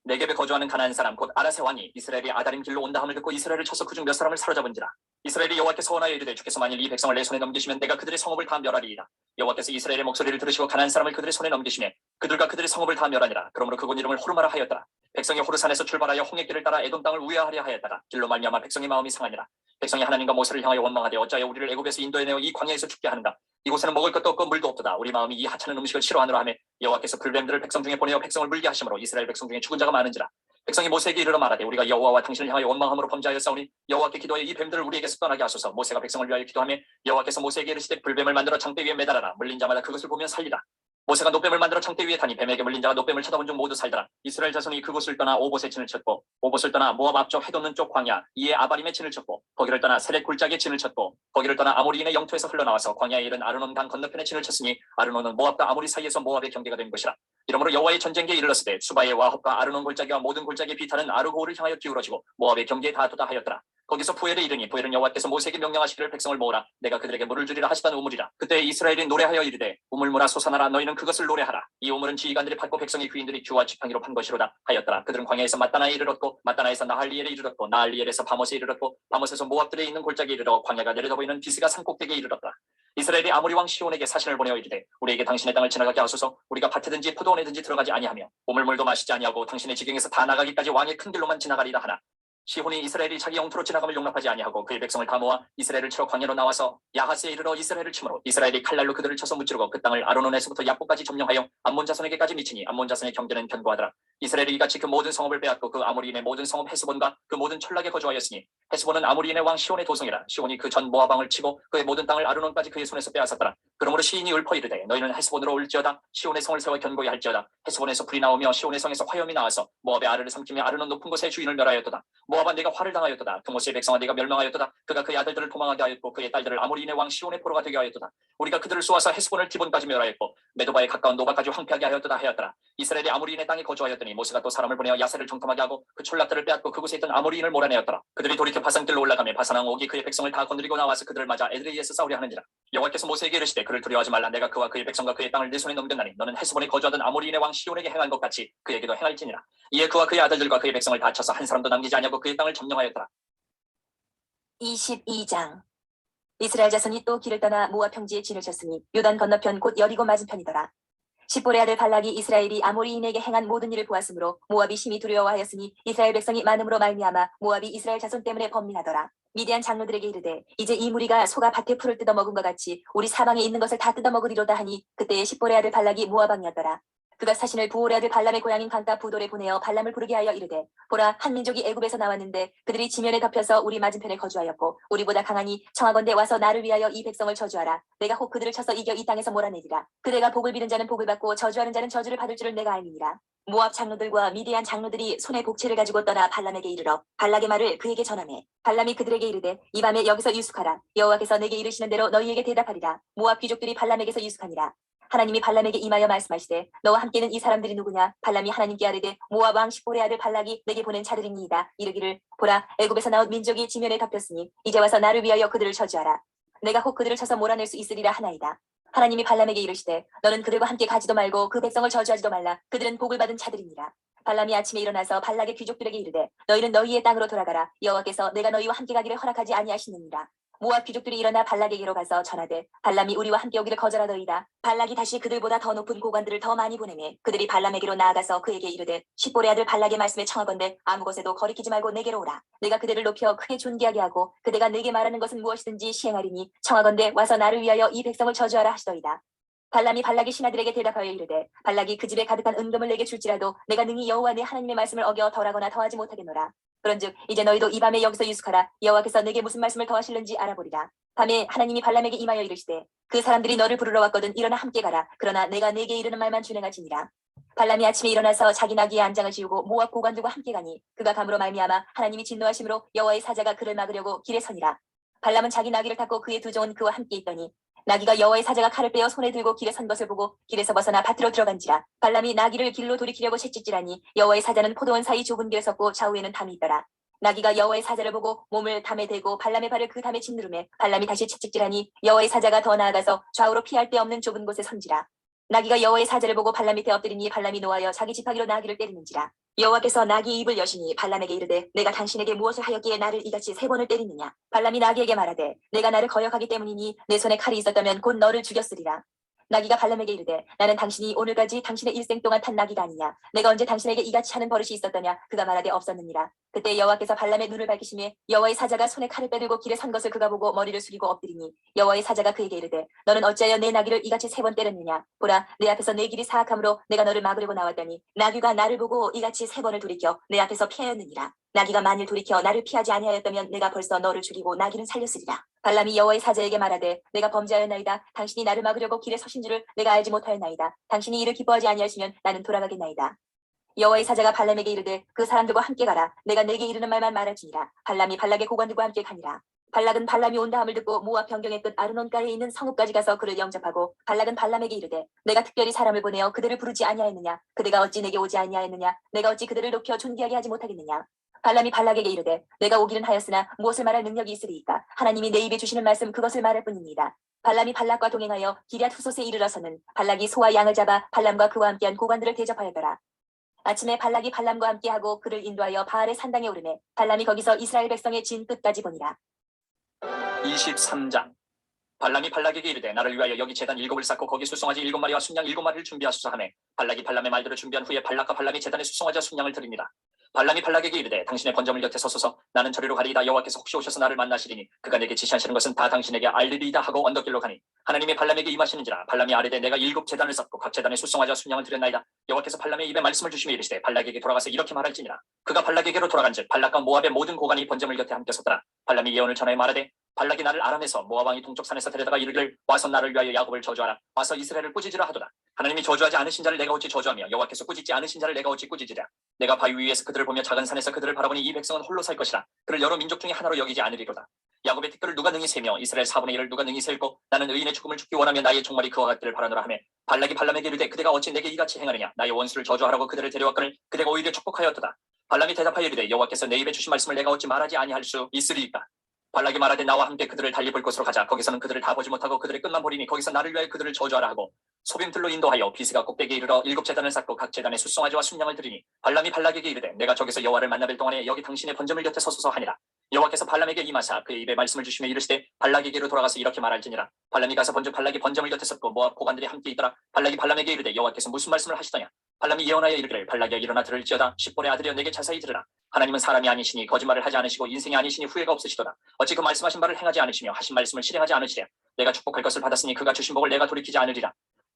네겝에 거주하는 가나안 사람 곧 아라세 왕이 이스라엘이 아다림 길로 온다 함을 듣고 이스라엘을 쳐서 그중 몇 사람을 사로잡은지라. 이스라엘이 여호와께서 원하여 이르되 주께서 만일 이 백성을 내 손에 넘기시면 내가 그들의 성읍을 다 멸하리이다. 여호와께서 이스라엘의 목소리를 들으시고 가나안 사람을 그들의 손에 넘기시매 그들과 그들의 성읍을 다 멸하니라. 그러므로 그곳 이름을 호르마라 하였더라. 백성이 호르산에서 출발하여 홍해길을 따라 에돔 땅을 우회하려 하였다가 길로 말미암아 백성의 마음이 상하니라. 백성이 하나님과 모세를 향하여 원망하되 어찌하여 우리를 애굽에서 인도해내어 이 광야에서 죽게 하는가. 이곳에는 먹을 것도 없고 물도 없도다. 우리 마음이 이 하찮은 음식을 싫어하노라 하며 여호와께서 불뱀들을 백성 중에 보내어 백성을 물게 하심으로 이스라엘 백성 중에 죽은 자가 많은지라. 백성이 모세에게 이르러 말하되 우리가 여호와와 당신을 향하여 원망함으로 범죄하였사오니 여호와께 기도하여 이 뱀들을 우리에게서 떠나게 하소서. 모세가 백성을 위하여 기도하며 여호와께서 모세에게 이르시되 불뱀을 만들어 장대 위에 매달아라. 물린 자마다 그것을 보면 살리라. 모세가 노뱀을 만들어 장대 위에 다니 뱀에게 물린 자가 노뱀을 쳐다본 중 모두 살더라. 이스라엘 자손이 그곳을 떠나 오봇에 진을 쳤고 오봇을 떠나 모압 앞쪽 해돋는 쪽 광야 이에 아바림에 진을 쳤고 거기를 떠나 세렛 골짜기에 진을 쳤고 거기를 떠나 아모리인의 영토에서 흘러나와서 광야에 이른 아르논 강 건너편에 진을 쳤으니 아르논은 모압과 아모리 사이에서 모압의 경계가 된 것이라. 이러므로 여호와의 전쟁기에 이르렀을 때 수바의 와합과 아르논 골짜기와 모든 골짜기의 비타는 아르고를 향하여 기울어지고 모압의 경계에 닿도다 하였더라. 거기서 부엘에 이르니 부엘은 여호와께서 모세에게 명령하시기를 백성을 모으라. 내가 그들에게 물을 주리라 하시던 우물이라. 그때 이스라엘이 노래하여 이르되 우물물아 솟아나라. 너희는 그것을 노래하라. 이 우물은 지휘관들이 밟고 백성의 귀인들이 규와 지팡이로 판 것이로다 하였더라. 그들은 광야에서 마따나에 이르렀고 마따나에서 나할리엘에 이르렀고 나할리엘에서 바못에 이르렀고 바못에서 모압들에 있는 골짜기에 이르러 광야가 내려다 보이는 비스가 산 꼭대기에 이르렀다. 이스라엘이 아모리 왕 시온에게 사신을 보내어 이르되 우리에게 당신의 땅을 지나가게 하소서. 우리가 밭에든지 포도원에든지 들어가지 아니하며 우물물도 마시지 아니하고 당신의 지경에서 다 나가기까지 왕의 큰 길로만 지나가리라 하나. 시혼이 이스라엘이 자기 영토로 지나감을 용납하지 아니하고 그의 백성을 다 모아 이스라엘을 치러 광야로 나와서 야하스에 이르러 이스라엘을 치므로 이스라엘이 칼날로 그들을 쳐서 무찌르고 그 땅을 아르논에서부터 야보까지 점령하여 암몬 자손에게까지 미치니 암몬 자손의 경계는 견고하더라. 이스라엘이 이같이 그 모든 성읍을 빼앗고 그 아모리인의 모든 성읍 헤스본과 그 모든 천락에 거주하였으니 헤스본은 아모리인의 왕 시온의 도성이라. 시온이 그 전 모압 왕을 치고 그의 모든 땅을 아르논까지 그의 손에서 빼앗았더라. 그러므로 시인이 읊어 이르되 너희는 헤스본으로 올지어다. 시온의 성을 세워 견고히 할지어다. 헤스본에서 불이 나오며 시온의 성에서 화염이 나와서 모압의 아르를 삼키며 아르논 높은 곳에 주인을 멸하였도다. 모압아 네가 화를 당하였도다. 그모스의 백성아 네가 멸망하였도다. 그가 그의 아들들을 도망하게 하였고 그의 딸들을 아모리인의 왕 시온의 포로가 되게 하였도다. 우리가 그들을 쏘아서 헤스본을 기본까지 멸하였고 메도바에 가까운 노바까지 황폐하게 하였도다 하였더라. 이스라엘이 아모리인의 땅에 거주하였더니 모세가 또 사람을 보내어 야세를 정탐하게 하고 그 촌락들을 빼앗고 그곳에 있던 아모리인을 몰아내었더라. 그들이 돌이켜 바산길로 올라가며 바산왕 옥이 그의 백성을 다 건드리고 나와서 그들을 맞아 에드레이에서 싸우려 하는지라. 여호와께서 모세에게 이르시되 그를 두려워하지 말라. 내가 그와 그의 백성과 그의 땅을 내 손에 넘겼나니 너는 헤스본에 거주하던 아모리인의 왕 시온에게 행한 것 같이 그에게도 행할지니라. 이에 그와 그의 아들들과 그의 백성을 다 쳐서 한 사람도 남기지 아니하고 그의 땅을 점령하였더라. 22장. 이스라엘 자손이 또 길을 떠나 모압 평지에 진을 쳤으니 요단 건너편 곧 여리고 맞은편이더라. 십볼의 아들 발락이 이스라엘이 아모리인에게 행한 모든 일을 보았으므로 모압이 심히 두려워하였으니 이스라엘 백성이 많음으로 말미암아 모압이 이스라엘 자손 때문에 범민하더라. 미디안 장로들에게 이르되 이제 이 무리가 소가 밭에 풀을 뜯어먹은 것 같이 우리 사방에 있는 것을 다 뜯어먹으리로다 하니 그때에 십볼의 아들 발락이 모압 왕이었더라. 그가 사신을 부올의 아들 발람의 고향인 강가 부돌에 보내어 발람을 부르게 하여 이르되 보라 한 민족이 애굽에서 나왔는데 그들이 지면에 덮여서 우리 맞은편에 거주하였고 우리보다 강하니 청하건대 와서 나를 위하여 이 백성을 저주하라. 내가 혹 그들을 쳐서 이겨 이 땅에서 몰아내리라. 그대가 복을 비는 자는 복을 받고 저주하는 자는 저주를 받을 줄을 내가 알미니라. 모압 장로들과 미디안 장로들이 손에 복채를 가지고 떠나 발람에게 이르러 발락의 말을 그에게 전하매 발람이 그들에게 이르되 이 밤에 여기서 유숙하라. 여호와께서 내게 이르시는 대로 너희에게 대답하리라. 모압 귀족들이 발람에게서 유숙하니라. 하나님이 발람에게 임하여 말씀하시되 너와 함께는 이 사람들이 누구냐. 발람이 하나님께 아뢰되 모압 왕 십볼의 아들 발락이 내게 보낸 자들입니다. 이르기를 보라 애굽에서 나온 민족이 지면에 덮였으니 이제 와서 나를 위하여 그들을 저주하라. 내가 혹 그들을 쳐서 몰아낼 수 있으리라 하나이다. 하나님이 발람에게 이르시되 너는 그들과 함께 가지도 말고 그 백성을 저주하지도 말라. 그들은 복을 받은 자들이니라. 발람이 아침에 일어나서 발락의 귀족들에게 이르되 너희는 너희의 땅으로 돌아가라. 여호와께서 내가 너희와 함께 가기를 허락하지 아니하시느니라. 모압 귀족들이 일어나 발락에게로 가서 전하되 발람이 우리와 함께 오기를 거절하더이다. 발락이 다시 그들보다 더 높은 고관들을 더 많이 보내매 그들이 발람에게로 나아가서 그에게 이르되 십볼의 아들 발락의 말씀에 청하건대 아무 곳에도 거리끼지 말고 내게로 오라. 내가 그들을 높여 크게 존귀하게 하고 그대가 내게 말하는 것은 무엇이든지 시행하리니 청하건대 와서 나를 위하여 이 백성을 저주하라 하시더이다. 발람이 발락의 신하들에게 대답하여 이르되 발락이 그 집에 가득한 은금을 내게 줄지라도 내가 능히 여호와 내 하나님의 말씀을 어겨 덜하거나 더하지 못하겠노라. 그런즉 이제 너희도 이 밤에 여기서 유숙하라. 여호와께서 내게 무슨 말씀을 더하실는지 알아보리라. 밤에 하나님이 발람에게 임하여 이르시되 그 사람들이 너를 부르러 왔거든 일어나 함께 가라. 그러나 내가 내게 이르는 말만 준행할지니라. 발람이 아침에 일어나서 자기 나귀의 안장을 지우고 모압 고관들과 함께 가니 그가 감으로 말미암아 하나님이 진노하심으로 여호와의 사자가 그를 막으려고 길에 서니라. 발람은 자기 나귀를 탔고 그의 두 종은 그와 함께 있더니 나귀가 여호와의 사자가 칼을 빼어 손에 들고 길에 선 것을 보고 길에서 벗어나 밭으로 들어간지라. 발람이 나귀를 길로 돌이키려고 채찍질하니 여호와의 사자는 포도원 사이 좁은 길에 섰고 좌우에는 담이 있더라. 나귀가 여호와의 사자를 보고 몸을 담에 대고 발람의 발을 그 담에 짓누르매 발람이 다시 채찍질하니 여호와의 사자가 더 나아가서 좌우로 피할 데 없는 좁은 곳에 선지라. 나귀가 여호와의 사자를 보고 발람 밑에 엎드리니 발람이 노하여 자기 지팡이로 나귀를 때리는지라. 여호와께서 나귀 입을 여시니 발람에게 이르되 내가 당신에게 무엇을 하였기에 나를 이같이 3번을 때리느냐. 발람이 나귀에게 말하되 내가 나를 거역하기 때문이니 내 손에 칼이 있었다면 곧 너를 죽였으리라. 나귀가 발람에게 이르되 나는 당신이 오늘까지 당신의 일생 동안 탄 나귀가 아니냐. 내가 언제 당신에게 이같이 하는 버릇이 있었더냐. 그가 말하되 없었느니라. 그때 여호와께서 발람의 눈을 밝히시매 여호와의 사자가 손에 칼을 빼들고 길에 선 것을 그가 보고 머리를 숙이고 엎드리니 여호와의 사자가 그에게 이르되 너는 어찌하여 내 나귀를 이같이 3번 때렸느냐. 보라 내 앞에서 내 길이 사악함으로 내가 너를 막으려고 나왔더니 나귀가 나를 보고 이같이 3번을 돌이켜 내 앞에서 피하였느니라. 나귀가 만일 돌이켜 나를 피하지 아니하였다면 내가 벌써 너를 죽이고 나귀는 살렸으리라. 발람이 여호와의 사자에게 말하되 내가 범죄하였나이다. 당신이 나를 막으려고 길에 서신 줄을 내가 알지 못하였나이다. 당신이 이를 기뻐하지 아니하시면 나는 돌아가겠나이다. 여호와의 사자가 발람에게 이르되 그 사람들과 함께 가라. 내가 내게 이르는 말만 말할지니라. 발람이 발락의 고관들과 함께 가니라. 발락은 발람이 온다함을 듣고 모압 변경의 끝 아르논가에 있는 성읍까지 가서 그를 영접하고 발락은 발람에게 이르되 내가 특별히 사람을 보내어 그들을 부르지 아니하였느냐. 그대가 어찌 내게 오지 아니하였느냐. 내가 어찌 그들을 높여 존귀하게 하지 못하겠느냐. 발람이 발락에게 이르되 내가 오기는 하였으나 무엇을 말할 능력이 있으리이까. 하나님이 내 입에 주시는 말씀 그것을 말할 뿐입니다. 발람이 발락과 동행하여 기럇 후솥에 이르러서는 발락이 소와 양을 잡아 발람과 그와 함께한 고관들을 대접하였더라. 아침에 발락이 발람과 함께하고 그를 인도하여 바알의 산당에 오르매 발람이 거기서 이스라엘 백성의 진 끝까지 보니라. 23장. 발람이 발락에게 이르되 나를 위하여 여기 제단 7을 쌓고 거기 수송아지 7마리와 순양 7마리를 준비하소서 하매 발락이 발람의 말대로 준비한 후에 발락과 발람이 제단에 수송아지와 순양을 드립니다. 발람이 발락에게 이르되 당신의 번제물 곁에 서소서. 나는 저리로 가리이다. 여호와께서 혹시 오셔서 나를 만나시리니 그가 내게 지시하시는 것은 다 당신에게 알리리이다 하고 언덕길로 가니 하나님이 발람에게 임하시는지라. 발람이 아뢰되 내가 7 제단을 쌓고 각 제단에 수송아지와 순양을 드렸나이다. 여호와께서 발람의 입에 말씀을 주시며 이르시되 발락에게 돌아가서 이렇게 말할지니라. 그가 발락에게로 돌아간즉 발락과 모압의 모든 고관이 번제물 곁에 함께 섰더라. 발람이 예언을 전하여 말하되 발락이 나를 아람에서 모압 왕이 동쪽 산에서 데려다가 이르기를 와서 나를 위하여 야곱을 저주하라. 와서 이스라엘을 꾸짖으라 하도다. 하나님이 저주하지 않으신 자를 내가 어찌 저주하며 여호와께서 꾸짖지 않으신 자를 내가 어찌 꾸짖으랴. 내가 바위 위에서 그들을 보며 작은 산에서 그들을 바라보니 이 백성은 홀로 살 것이라. 그를 여러 민족 중에 하나로 여기지 않으리로다. 야곱의 티끌을 누가 능히 세며 이스라엘 4분의 1을 누가 능히 셀고 나는 의인의 죽음을 죽기 원하며 나의 종말이 그와 같기를 바라노라 하며 발락이 발람에게 이르되 그대가 어찌 내게 이같이 행하느냐. 나의 원수를 저주하라고 그들을 데려왔거늘 그대가 오히려 축복하였도다. 발람이 대답하여 이르되 여호와께서 내 입에 주신 말씀을 내가 어찌 말하지 아니할 수 있으리이까. 발락이 말하되 나와 함께 그들을 달리 볼 곳으로 가자. 거기서는 그들을 다 보지 못하고 그들의 끝만 보리니 거기서 나를 위하여 그들을 저주하라 하고 소빔들로 인도하여 비스가 꼭대기에 이르러 7 제단을 쌓고 각 제단에 수송아지와 순양을 드리니 발람이 발락에게 이르되 내가 저기서 여호와를 만나뵐 동안에 여기 당신의 번제물 곁에 서소서 하니라. 여호와께서 발람에게 임하사 그의 입에 말씀을 주시며 이르시되 발락에게로 돌아가서 이렇게 말할지니라. 발람이 가서 본즉 발락이 번제물 곁에 섰고 모압 고관들이 함께 있더라. 발락이 발람에게 이르되 여호와께서 무슨 말씀을 하시더냐. 발람이 예언하여 이르기를 발락이여 일어나 들을지어다. 십볼의 아들이여 내게 자세히 들으라. 하나님은 사람이 아니시니 거짓말을 하지 않으시고 인생이 아니시니 후회가 없으시도다. 어찌 그 말씀하신 바를 행하지 않으시며 하신 말씀을 실행하지 않으시랴. 내가 축복할 것을 받았으니 그가 주신 복을 내가 돌이키지 않으리라.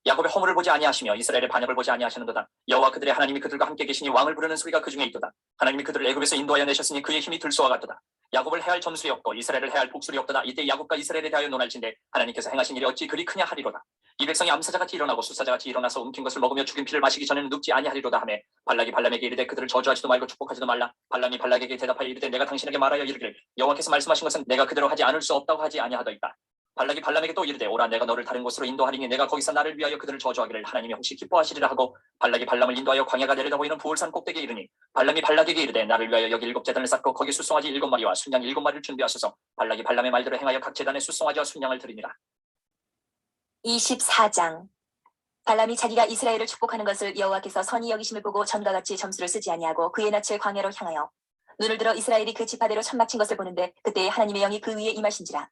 야곱의 허물을 보지 아니하시며 이스라엘의 반역을 보지 아니하시는도다. 여호와 그들의 하나님이 그들과 함께 계시니 왕을 부르는 소리가 그 중에 있도다. 하나님이 그들을 애굽에서 인도하여 내셨으니 그의 힘이 들소와 같도다. 야곱을 해할 점술이 없고 이스라엘을 해할 복술이 없도다. 이때 야곱과 이스라엘에 대하여 논할진대 하나님께서 행하신 일이 어찌 그리 크냐 하리로다. 이 백성이 암사자같이 일어나고 수사자같이 일어나서 움킨 것을 먹으며 죽인 피를 마시기 전에는 눕지 아니하리로다 하매 발락이 발람에게 이르되 그들을 저주하지도 말고 축복하지도 말라. 발람이 발락에게 대답하여 이르되 내가 당신에게 말하여 이르기를 여호와께서 말씀하신 것은 내가 그대로 하지 않을 수 없다고 하지 아니하더이다. 발락이 발람에게 또 이르되 오라 내가 너를 다른 곳으로 인도하리니 내가 거기서 나를 위하여 그들을 저주하기를 하나님이 혹시 기뻐하시리라 하고 발락이 발람을 인도하여 광야가 내려다 보이는 부올산 꼭대기에 이르니 발람이 발락에게 이르되 나를 위하여 여기 7 제단을 쌓고 거기 수송아지 7마리와 순양 7마리를 준비하소서. 발락이 발람의 말대로 행하여 각 제단에 수송아지와 순양을 드리니라. 24장. 발람이 자기가 이스라엘을 축복하는 것을 여호와께서 선히 여기심을 보고 전과 같이 점수를 쓰지 아니하고 그의 낯을 광야로 향하여 눈을 들어 이스라엘이 그 지파대로 천막친 것을 보는데 그때에 하나님의 영이 그 위에 임하신지라.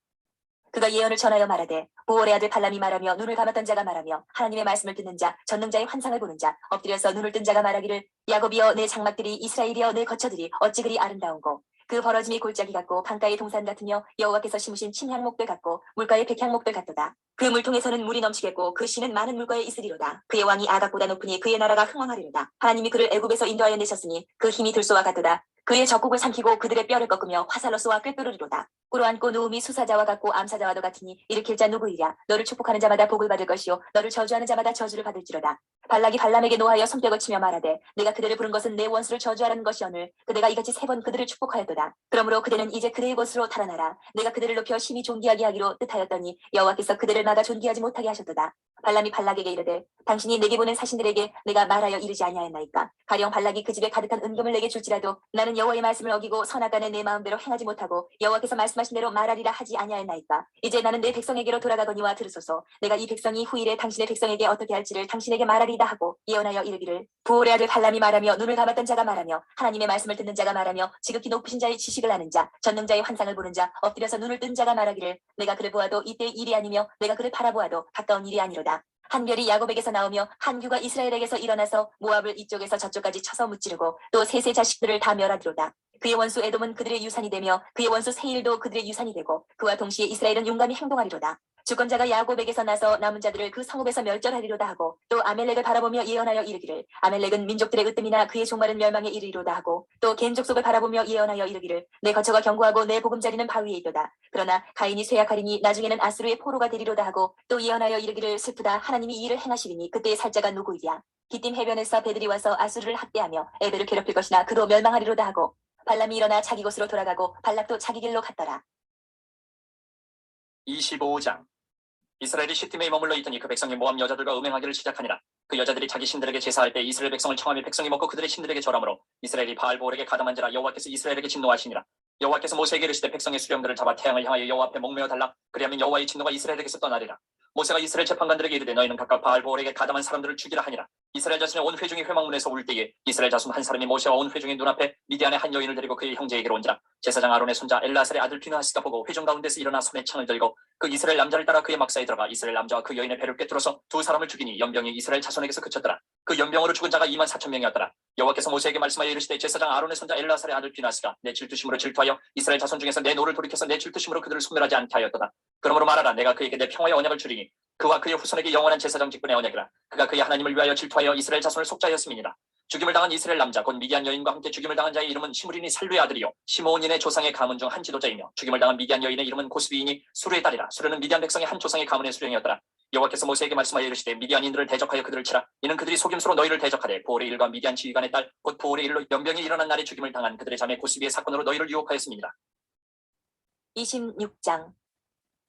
그가 예언을 전하여 말하되 부올의 아들 발람이 말하며 눈을 감았던 자가 말하며 하나님의 말씀을 듣는 자 전능자의 환상을 보는 자 엎드려서 눈을 뜬 자가 말하기를 야곱이여 내 장막들이 이스라엘이여 내 거처들이 어찌 그리 아름다운고 그 벌어짐이 골짜기 같고 강가의 동산 같으며 여호와께서 심으신 침향목들 같고 물가의 백향목들 같도다. 그 물통에서는 물이 넘치겠고 그 씨는 많은 물가에 있으리로다. 그의 왕이 아각보다 높으니 그의 나라가 흥왕하리로다. 하나님이 그를 애굽에서 인도하여 내셨으니 그 힘이 들소와 같도다. 그의 적국을 삼키고 그들의 뼈를 꺾으며 화살로 쏘아 꿰뚫으리로다. 꿇어앉고 누움이 수사자와 같고 암사자와도 같으니 일으킬 자 누구이랴. 너를 축복하는 자마다 복을 받을 것이요 너를 저주하는 자마다 저주를 받을지로다. 발락이 발람에게 노하여 손뼉을 치며 말하되 내가 그들을 부른 것은 내 원수를 저주하라는 것이오늘 그대가 이같이 3번 그들을 축복하였도다. 그러므로 그대는 이제 그대의 곳으로 달아나라. 내가 그들을 높여 심히 존귀하게 하기로 뜻하였더니 여호와께서 그들을 그들을 막아 존귀하지 못하게 하셨도다. 발람이 발락에게 이르되 당신이 내게 보낸 사신들에게 내가 말하여 이르지 아니하였나이까. 가령 발락이 그 집에 가득한 은금을 내게 줄지라도 나는 여호와의 말씀을 어기고 선악간에 내 마음대로 행하지 못하고 여호와께서 말씀하신 대로 말하리라 하지 아니하였나이까. 이제 나는 내 백성에게로 돌아가거니와 들으소서. 내가 이 백성이 후일에 당신의 백성에게 어떻게 할지를 당신에게 말하리다 하고 예언하여 이르기를 부올의 아들 발람이 말하며 눈을 감았던 자가 말하며 하나님의 말씀을 듣는 자가 말하며 지극히 높으신 자의 지식을 아는 자 전능자의 환상을 보는 자 엎드려서 눈을 뜬 자가 말하기를 내가 그를 보아도 이때의 일이 아니며 내가 그를 바라보아도 가까운 일이 아니로다. 한 별이 야곱에게서 나오며 한 규가 이스라엘에게서 일어나서 모압을 이쪽에서 저쪽까지 쳐서 무찌르고 또 셋의 자식들을 다 멸하리로다. 그의 원수 에돔은 그들의 유산이 되며 그의 원수 세일도 그들의 유산이 되고 그와 동시에 이스라엘은 용감히 행동하리로다. 주권자가 야곱에게서 나서 남은 자들을 그 성읍에서 멸절하리로다 하고 또 아멜렉을 바라보며 예언하여 이르기를 아멜렉은 민족들의 으뜸이나 그의 종말은 멸망에 이르리로다 하고 또 겐 족속을 바라보며 예언하여 이르기를 내 거처가 견고하고 내 보금자리는 바위에 있도다. 그러나 가인이 쇠약하리니 나중에는 아수르의 포로가 되리로다 하고 또 예언하여 이르기를 슬프다 하나님이 이 일을 행하시리니 그때의 살자가 누구이랴. 기띔 해변에서 배들이 와서 아수르를 학대하며 에베를 괴롭힐 것이나 그도 멸망하리로다 하고 발람이 일어나 자기 곳으로 돌아가고 발락도 자기 길로 갔더라. 25장. 이스라엘이 시팀에 머물러 있더니 그 백성이 모압 여자들과 음행하기를 시작하니라. 그 여자들이 자기 신들에게 제사할 때 이스라엘 백성을 청하며 백성이 먹고 그들의 신들에게 절하므로 이스라엘이 바알보올에게 가담한지라 여호와께서 이스라엘에게 진노하시니라. 여호와께서 모세에게 이르시되 백성의 수령들을 잡아 태양을 향하여 여호와 앞에 목매어 달라. 그리하면 여호와의 진노가 이스라엘에게서 떠나리라. 모세가 이스라엘 재판관들에게 이르되 너희는 각각 바알보올에게 가담한 사람들을 죽이라 하니라. 이스라엘 자손의 온 회중이 회막문에서 울 때에 이스라엘 자손 한 사람이 모세와 온 회중의 눈앞에 미디안의 한 여인을 데리고 그의 형제에게로 온지라. 제사장 아론의 손자 엘라살의 아들 비느하스가 보고 회중 가운데서 일어나 손에 창을 들고 그 이스라엘 남자를 따라 그의 막사에 들어가 이스라엘 남자와 그 여인의 배를 꿰뚫어서 두 사람을 죽이니 연병이 이스라엘 자손에게서 그쳤더라. 그 연병으로 죽은 자가 24,000명이었더라. 여호와께서 모세에게 말씀하여 이르시되 제사장 아론의 손자 엘라살의 아들 비느하스가 내 질투심으로 질투하여 이스라엘 자손 중에서 내 노를 돌이켜서 내 질투심으로 그들을 소멸하지 않게 하였도다. 그러므로 말하라. 내가 그에게 내 평화의 언약을 주리니 그와 그의 후손에게 영원한 제사장 직분의 언약이라. 그가 그의 하나님을 위하여 질투하여 이스라엘 자손을 속자하였음이니라. 죽임을 당한 이스라엘 남자 곧 미디안 여인과 함께 죽임을 당한 자의 이름은 시므린이 살루의 아들이요 시므온인의 조상의 가문 중 한 지도자이며 죽임을 당한 미디안 여인의 이름은 고스비이니 수르의 딸이라. 수르는 미디안 백성의 한 조상의 가문의 수령이었더라. 여호와께서 모세에게 말씀하여 이르시되 미디안인들을 대적하여 그들을 치라. 이는 그들이 속임수로 너희를 대적하되 부올의 일과 미디안 지휘관의 딸 곧 부올의 일로 연병이 일어난 날에 죽임을 당한 그들의 자매 고스비의 사건으로 너희를 유혹하였습니다. 26장.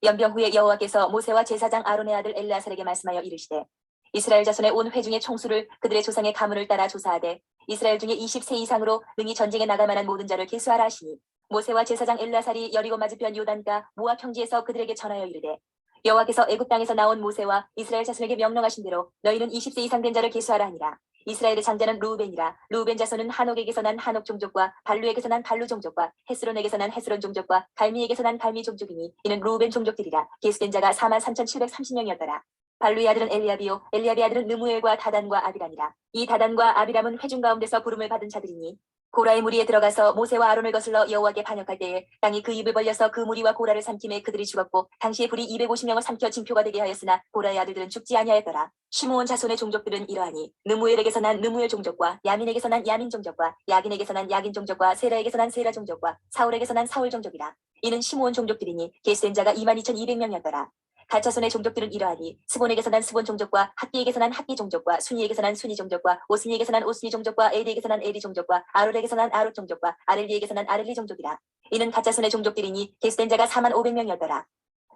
연병 후에 여호와께서 모세와 제사장 아론의 아들 엘르아살에게 말씀하여 이르시되 이스라엘 자손의 온 회중의 총수를 그들의 조상의 가문을 따라 조사하되 이스라엘 중에 20세 이상으로 능히 전쟁에 나갈 만한 모든 자를 계수하라 하시니 모세와 제사장 엘르아살이 여리고 맞은편 요단가 모압 평지에서 그들에게 전하여 이르되 여호와께서 애굽 땅에서 나온 모세와 이스라엘 자손에게 명령하신 대로 너희는 20세 이상 된 자를 계수하라 하니라. 이스라엘의 장자는 루벤이라. 루벤 자손은 한옥에게서 난 한옥 종족과 발루에게서 난 발루 종족과 헤스론에게서 난 헤스론 종족과 갈미에게서 난 갈미 종족이니 이는 루벤 종족들이라. 계수된 자가 43,730명이었더라. 발루의 아들은 엘리압이요 엘리압의 아들은 느무엘과 다단과 아비람이라. 이 다단과 아비람은 회중 가운데서 부름을 받은 자들이니 고라의 무리에 들어가서 모세와 아론을 거슬러 여호와께 반역할 때에 땅이 그 입을 벌려서 그 무리와 고라를 삼킴에 그들이 죽었고 당시에 불이 250명을 삼켜 징표가 되게 하였으나 고라의 아들들은 죽지 아니하였더라. 시므온 자손의 종족들은 이러하니 느무엘에게서 난 느무엘 종족과 야민에게서 난 야민 종족과 야긴에게서 난 야긴 종족과 세라에게서 난 세라 종족과 사울에게서 난 사울 종족이라. 이는 시므온 종족들이니 계수된 자가 22,200명이었더라. 가차손의 종족들은 이러하니 스본에게서 난 스본 종족과 학기에게서 난 학기 종족과 순이에게서 난 순이 종족과 오스니에게서 난 오스니 종족과 에디에게서 난 에디 종족과 아롤에게서 난 아롯 종족과 아렐리에게서 난 아렐리 종족이라. 이는 가짜손의 종족들이니 계수된 자가 45,000명이었더라.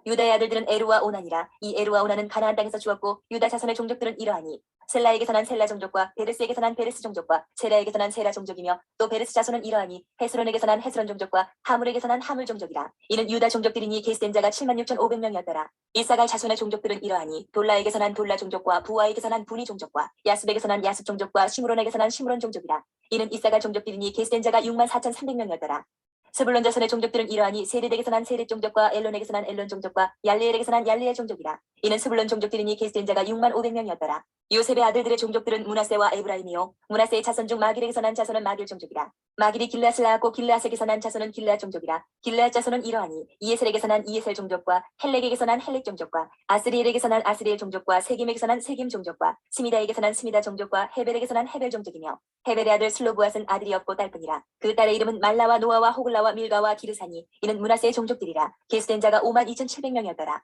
유다의 아들들은 에루와 오난이라. 이 에루와 오난은 가나안 땅에서 주었고 유다 자손의 종족들은 이러하니 셀라에게서 난 셀라 종족과 베르스에게서 난 베르스 종족과 세라에게서 난 세라 종족이며 또 베르스 자손은 이러하니 헤스론에게서 난 헤스론 종족과 하물에게서 난 하물 종족이라. 이는 유다 종족들이니 계수된 자가 76,500명이었더라. 이사갈 자손의 종족들은 이러하니 돌라에게서 난 돌라 종족과 부아에게서 난 부니 종족과 야습에게서 난 야습 종족과 시므론에게서 난 시므론 종족이라. 이는 이사갈 종족들이니 계수된 자가 64,300명이었더라. 스불론 자손의 종족들은 이러하니 세렛에게서 난 세렛 종족과 엘론에게서 난 엘론 종족과 얄레엘에게서 난 얄레엘 종족이라. 이는 스불론 종족들이니 계수된 자가 65,000명이었더라. 요셉의 아들들의 종족들은 므낫세와 에브라임이요 므낫세의 자손 중 마길에게서 난 자손은 마길 종족이라. 마길이 길앗을 낳았고 길앗에게서 난 자손은 길앗 종족이라. 길앗 자손은 이러하니 이에셀에게서 난 이에셀 종족과 헬렉에게서 난 헬렉 종족과 아스리엘에게서 난 아스리엘 종족과 세김에게서 난 세김 종족과 스미다에게서 난 스미다 종족과 헤벨에게서 난 헤벨 종족이며 헤벨의 아들 슬로브앗은 아들이 없고 딸뿐이라. 그 딸의 이름은 말라와 노아와 호글라와 밀가와 기르사니 이는 므낫세의 종족들이라. 계수된 자가 52,700명이었더라.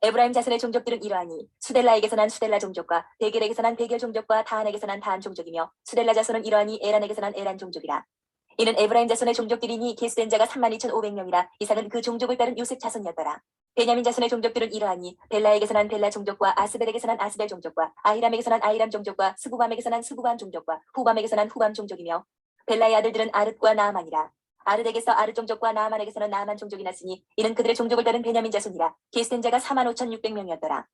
에브라임 자손의 종족들은 이러하니 수델라에게서 난 수델라 종족과 베겔에게서 난 베겔 종족과 다한에게서 난 다한 종족이며 수델라 자손은 이러하니 에란에게서 난 에란 종족이라. 이는 에브라임 자손의 종족들이니 계수된 자가 32,500명이라. 이삭은 그 종족을 따른 요셉 자손이었더라. 베냐민 자손의 종족들은 이러하니 벨라에게서 난 벨라 종족과 아스벨에게서 난 아스벨 종족과 아히람에게서 난 아히람 종족과 스구밤에게서 난 스구밤 종족과 후밤에게서 난 후밤 종족이며 벨라의 아들들은 아릇과 나아만이라. 아르덱에서 아르 종족과 나아만에게서는 나아만 종족이 났으니 이는 그들의 종족을 따른 베냐민 자손이라. 게스된 자가 45,600명이었더라.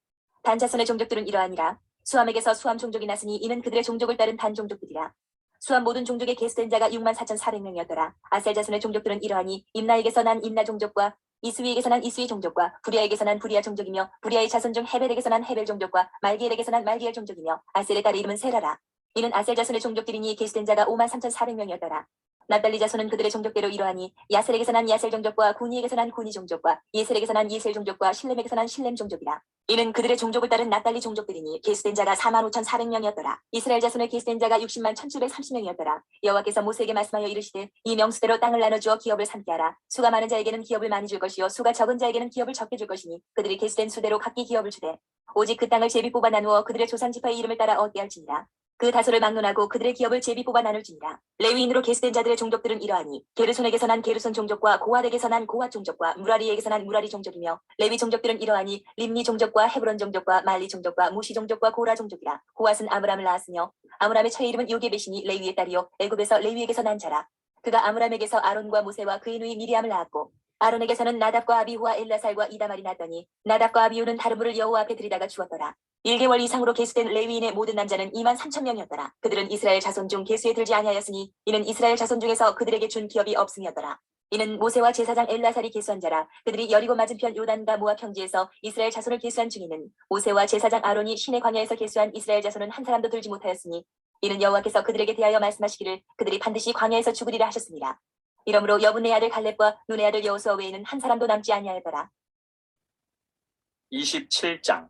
단 자손의 종족들은 이러하니라. 수함에게서 수함 종족이 났으니 이는 그들의 종족을 따른 단 종족들이라. 수함 모든 종족의 게스된 자가 64,400명이었더라. 아셀 자손의 종족들은 이러하니 임나에게서 난 임나 종족과 이스위에게서 난 이스위 종족과 부리아에게서 난 부리아 종족이며 부리아의 자손 중 헤벨에게서 난 헤벨 종족과 말기엘에게서 난 말기엘 종족이며 아셀의 딸의 이름은 세라라. 이는 아셀 자손의 종족들이니 게스된 자가 53,400명이었더라. 납달리 자손은 그들의 종족대로 이러하니 야셀에게서 난 야셀 종족과 구니에게서 난 구니 종족과 예셀에게서 난 예셀 종족과 실렘에게서 난 실렘 종족이라. 이는 그들의 종족을 따른 납달리 종족들이니 게스된 자가 45,400명이었더라. 이스라엘 자손의 게스된 자가 601,730명이었더라. 여호와께서 모세에게 말씀하여 이르시되 이 명수대로 땅을 나눠주어 기업을 삼게 하라. 수가 많은 자에게는 기업을 많이 줄 것이요 수가 적은 자에게는 기업을 적게 줄 것이니 그들이 게스된 수대로 각기 기업을 주되 오직 그 땅을 제비 뽑아 나누어 그들의 조상 지파의 이름을 따라 얻게 할지니라. 그 다소를 막론하고 그들의 기업을 제비 뽑아 나눌지니라. 레위인으로 게스된 자들의 종족들은 이러하니 게르손에게서 난 게르손 종족과 고핫에게서 난 고핫 종족과 무라리에게서 난 무라리 종족이며 레위 종족들은 이러하니 림니 종족과 헤브론 종족과 말리 종족과 무시 종족과 고라 종족이라. 고핫은 아므람을 낳았으며 아므람의 처의 이름은 요게벳이니 레위의 딸이요 애굽에서 레위에게서 난 자라. 그가 아므람에게서 아론과 모세와 그의 누이 미리암을 낳았고 아론에게서는 나답과 아비후와 엘라살과 이다말이 낳았더니 나답과 아비후는 다른 물을 여호와 앞에 들이다가 죽었더라. 1개월 이상으로 계수된 레위인의 모든 남자는 23,000명이었더라. 그들은 이스라엘 자손 중 계수에 들지 아니하였으니 이는 이스라엘 자손 중에서 그들에게 준 기업이 없음이었더라. 이는 모세와 제사장 엘라살이 계수한 자라. 그들이 여리고 맞은편 요단과 모압 평지에서 이스라엘 자손을 계수한 중에는 모세와 제사장 아론이 시내 광야에서 계수한 이스라엘 자손은 한 사람도 들지 못하였으니 이는 여호와께서 그들에게 대하여 말씀하시기를 그들이 반드시 광야에서 죽으리라 하셨습니다. 이러므로 여분의 아들 갈렙과 눈의 아들 여호수아 외에는 한 사람도 남지 아니하였더라. 27장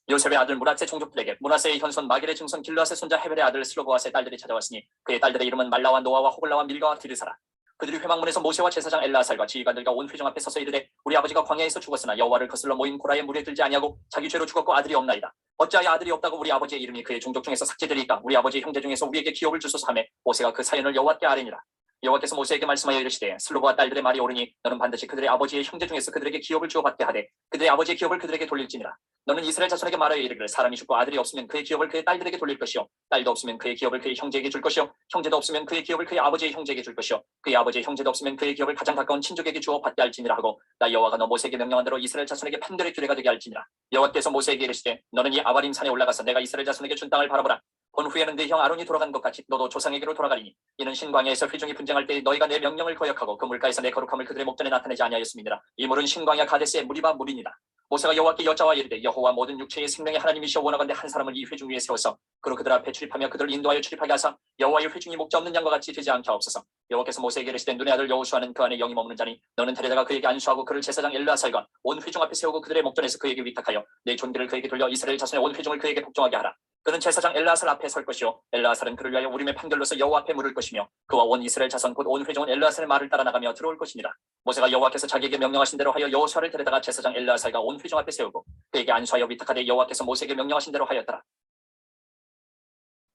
요셉의 아들 므낫세 종족들에게 므낫세의 현손 마길의 증손 길르앗의 손자 헤벨의 아들 슬로보앗의 딸들이 찾아왔으니 그의 딸들의 이름은 말라와 노아와 호글라와 밀가와 디르사라. 그들이 회막문에서 모세와 제사장 엘라살과 지휘관들과 온 회중 앞에 서서 이르되 우리 아버지가 광야에서 죽었으나 여호와를 거슬러 모인 고라에 물에 들지 아니하고 자기 죄로 죽었고 아들이 없나이다. 어찌하여 아들이 없다고 우리 아버지의 이름이 그의 종족 중에서 삭제되리이까. 우리 아버지의 형제 중에서 우리에게 기업을 주소서 하매 모세가 그 사연을 여호와께 아뢰니라. 여호와께서 모세에게 말씀하여 이르시되 슬로보와 딸들의 말이 옳으니 너는 반드시 그들의 아버지의 형제 중에서 그들에게 기업을 주어 받게 하되 그들의 아버지의 기업을 그들에게 돌릴지니라. 너는 이스라엘 자손에게 말하여 이르기를 사람이 죽고 아들이 없으면 그의 기업을 그의 딸들에게 돌릴 것이요 딸도 없으면 그의 기업을 그의 형제에게 줄 것이요 형제도 없으면 그의 기업을 그의 아버지의 형제에게 줄 것이요 그의 아버지의 형제도 없으면 그의 기업을 가장 가까운 친족에게 주어 받게 할지니라 하고 나 여호와가 너 모세에게 명령한 대로 이스라엘 자손에게 판결의 규례가 되게 할지니라. 여호와께서 모세에게 이르시되 너는 이 아바림 산에 올라가서 내가 이스라엘 자손에게 준 땅을 바라보라. 본 후에는 네 형 아론이 돌아간 것 같이 너도 조상에게로 돌아가리니 이는 신광야에서 회중이 분쟁할 때 너희가 내 명령을 거역하고 그 물가에서 내 거룩함을 그들의 목전에 나타내지 아니하였음이니라. 이 물은 신광야 가데스의 물이바 물이니라. 모세가 여호와께 여짜와 이르되 여호와 모든 육체의 생명의 하나님이시여 원하건대 한 사람을 이 회중 위에 세워서 그로 그들 앞에 출입하며 그들을 인도하여 출입하게 하사 여호와의 회중이 목자 없는 양과 같이 되지 않게 하옵소서. 여호와께서 모세에게 이르시되 눈의 아들 여호수아는 그 안에 영이 머무는 자니 너는 데려다가 그에게 안수하고 그를 제사장 엘르아살과 온 회중 앞에 세우고 그들의 목전에서 그에게 위탁하여 내 존귀를 그에게 돌려 이스라엘 자손의 온 회중을 그에게 복종하게 하라. 그는 제사장 엘르아살 앞에 설 것이요 엘르아살은 그를 위하여 우림의 판결로서 여호와 앞에 물을 것이며 그와 온 이스라엘 자손 곧 온 회중은 엘르아살의 말을 따라 나가며 들어올 것이니라. 모세가 여호와께서 자기에게 명령하신 대로 하여 여호수아를 데려다가 제사장 엘르아살과 온 회중 앞에 세우고 그에게 안수하여 위탁하되 여호와께서 모세에게 명령하신 대로 하였더라.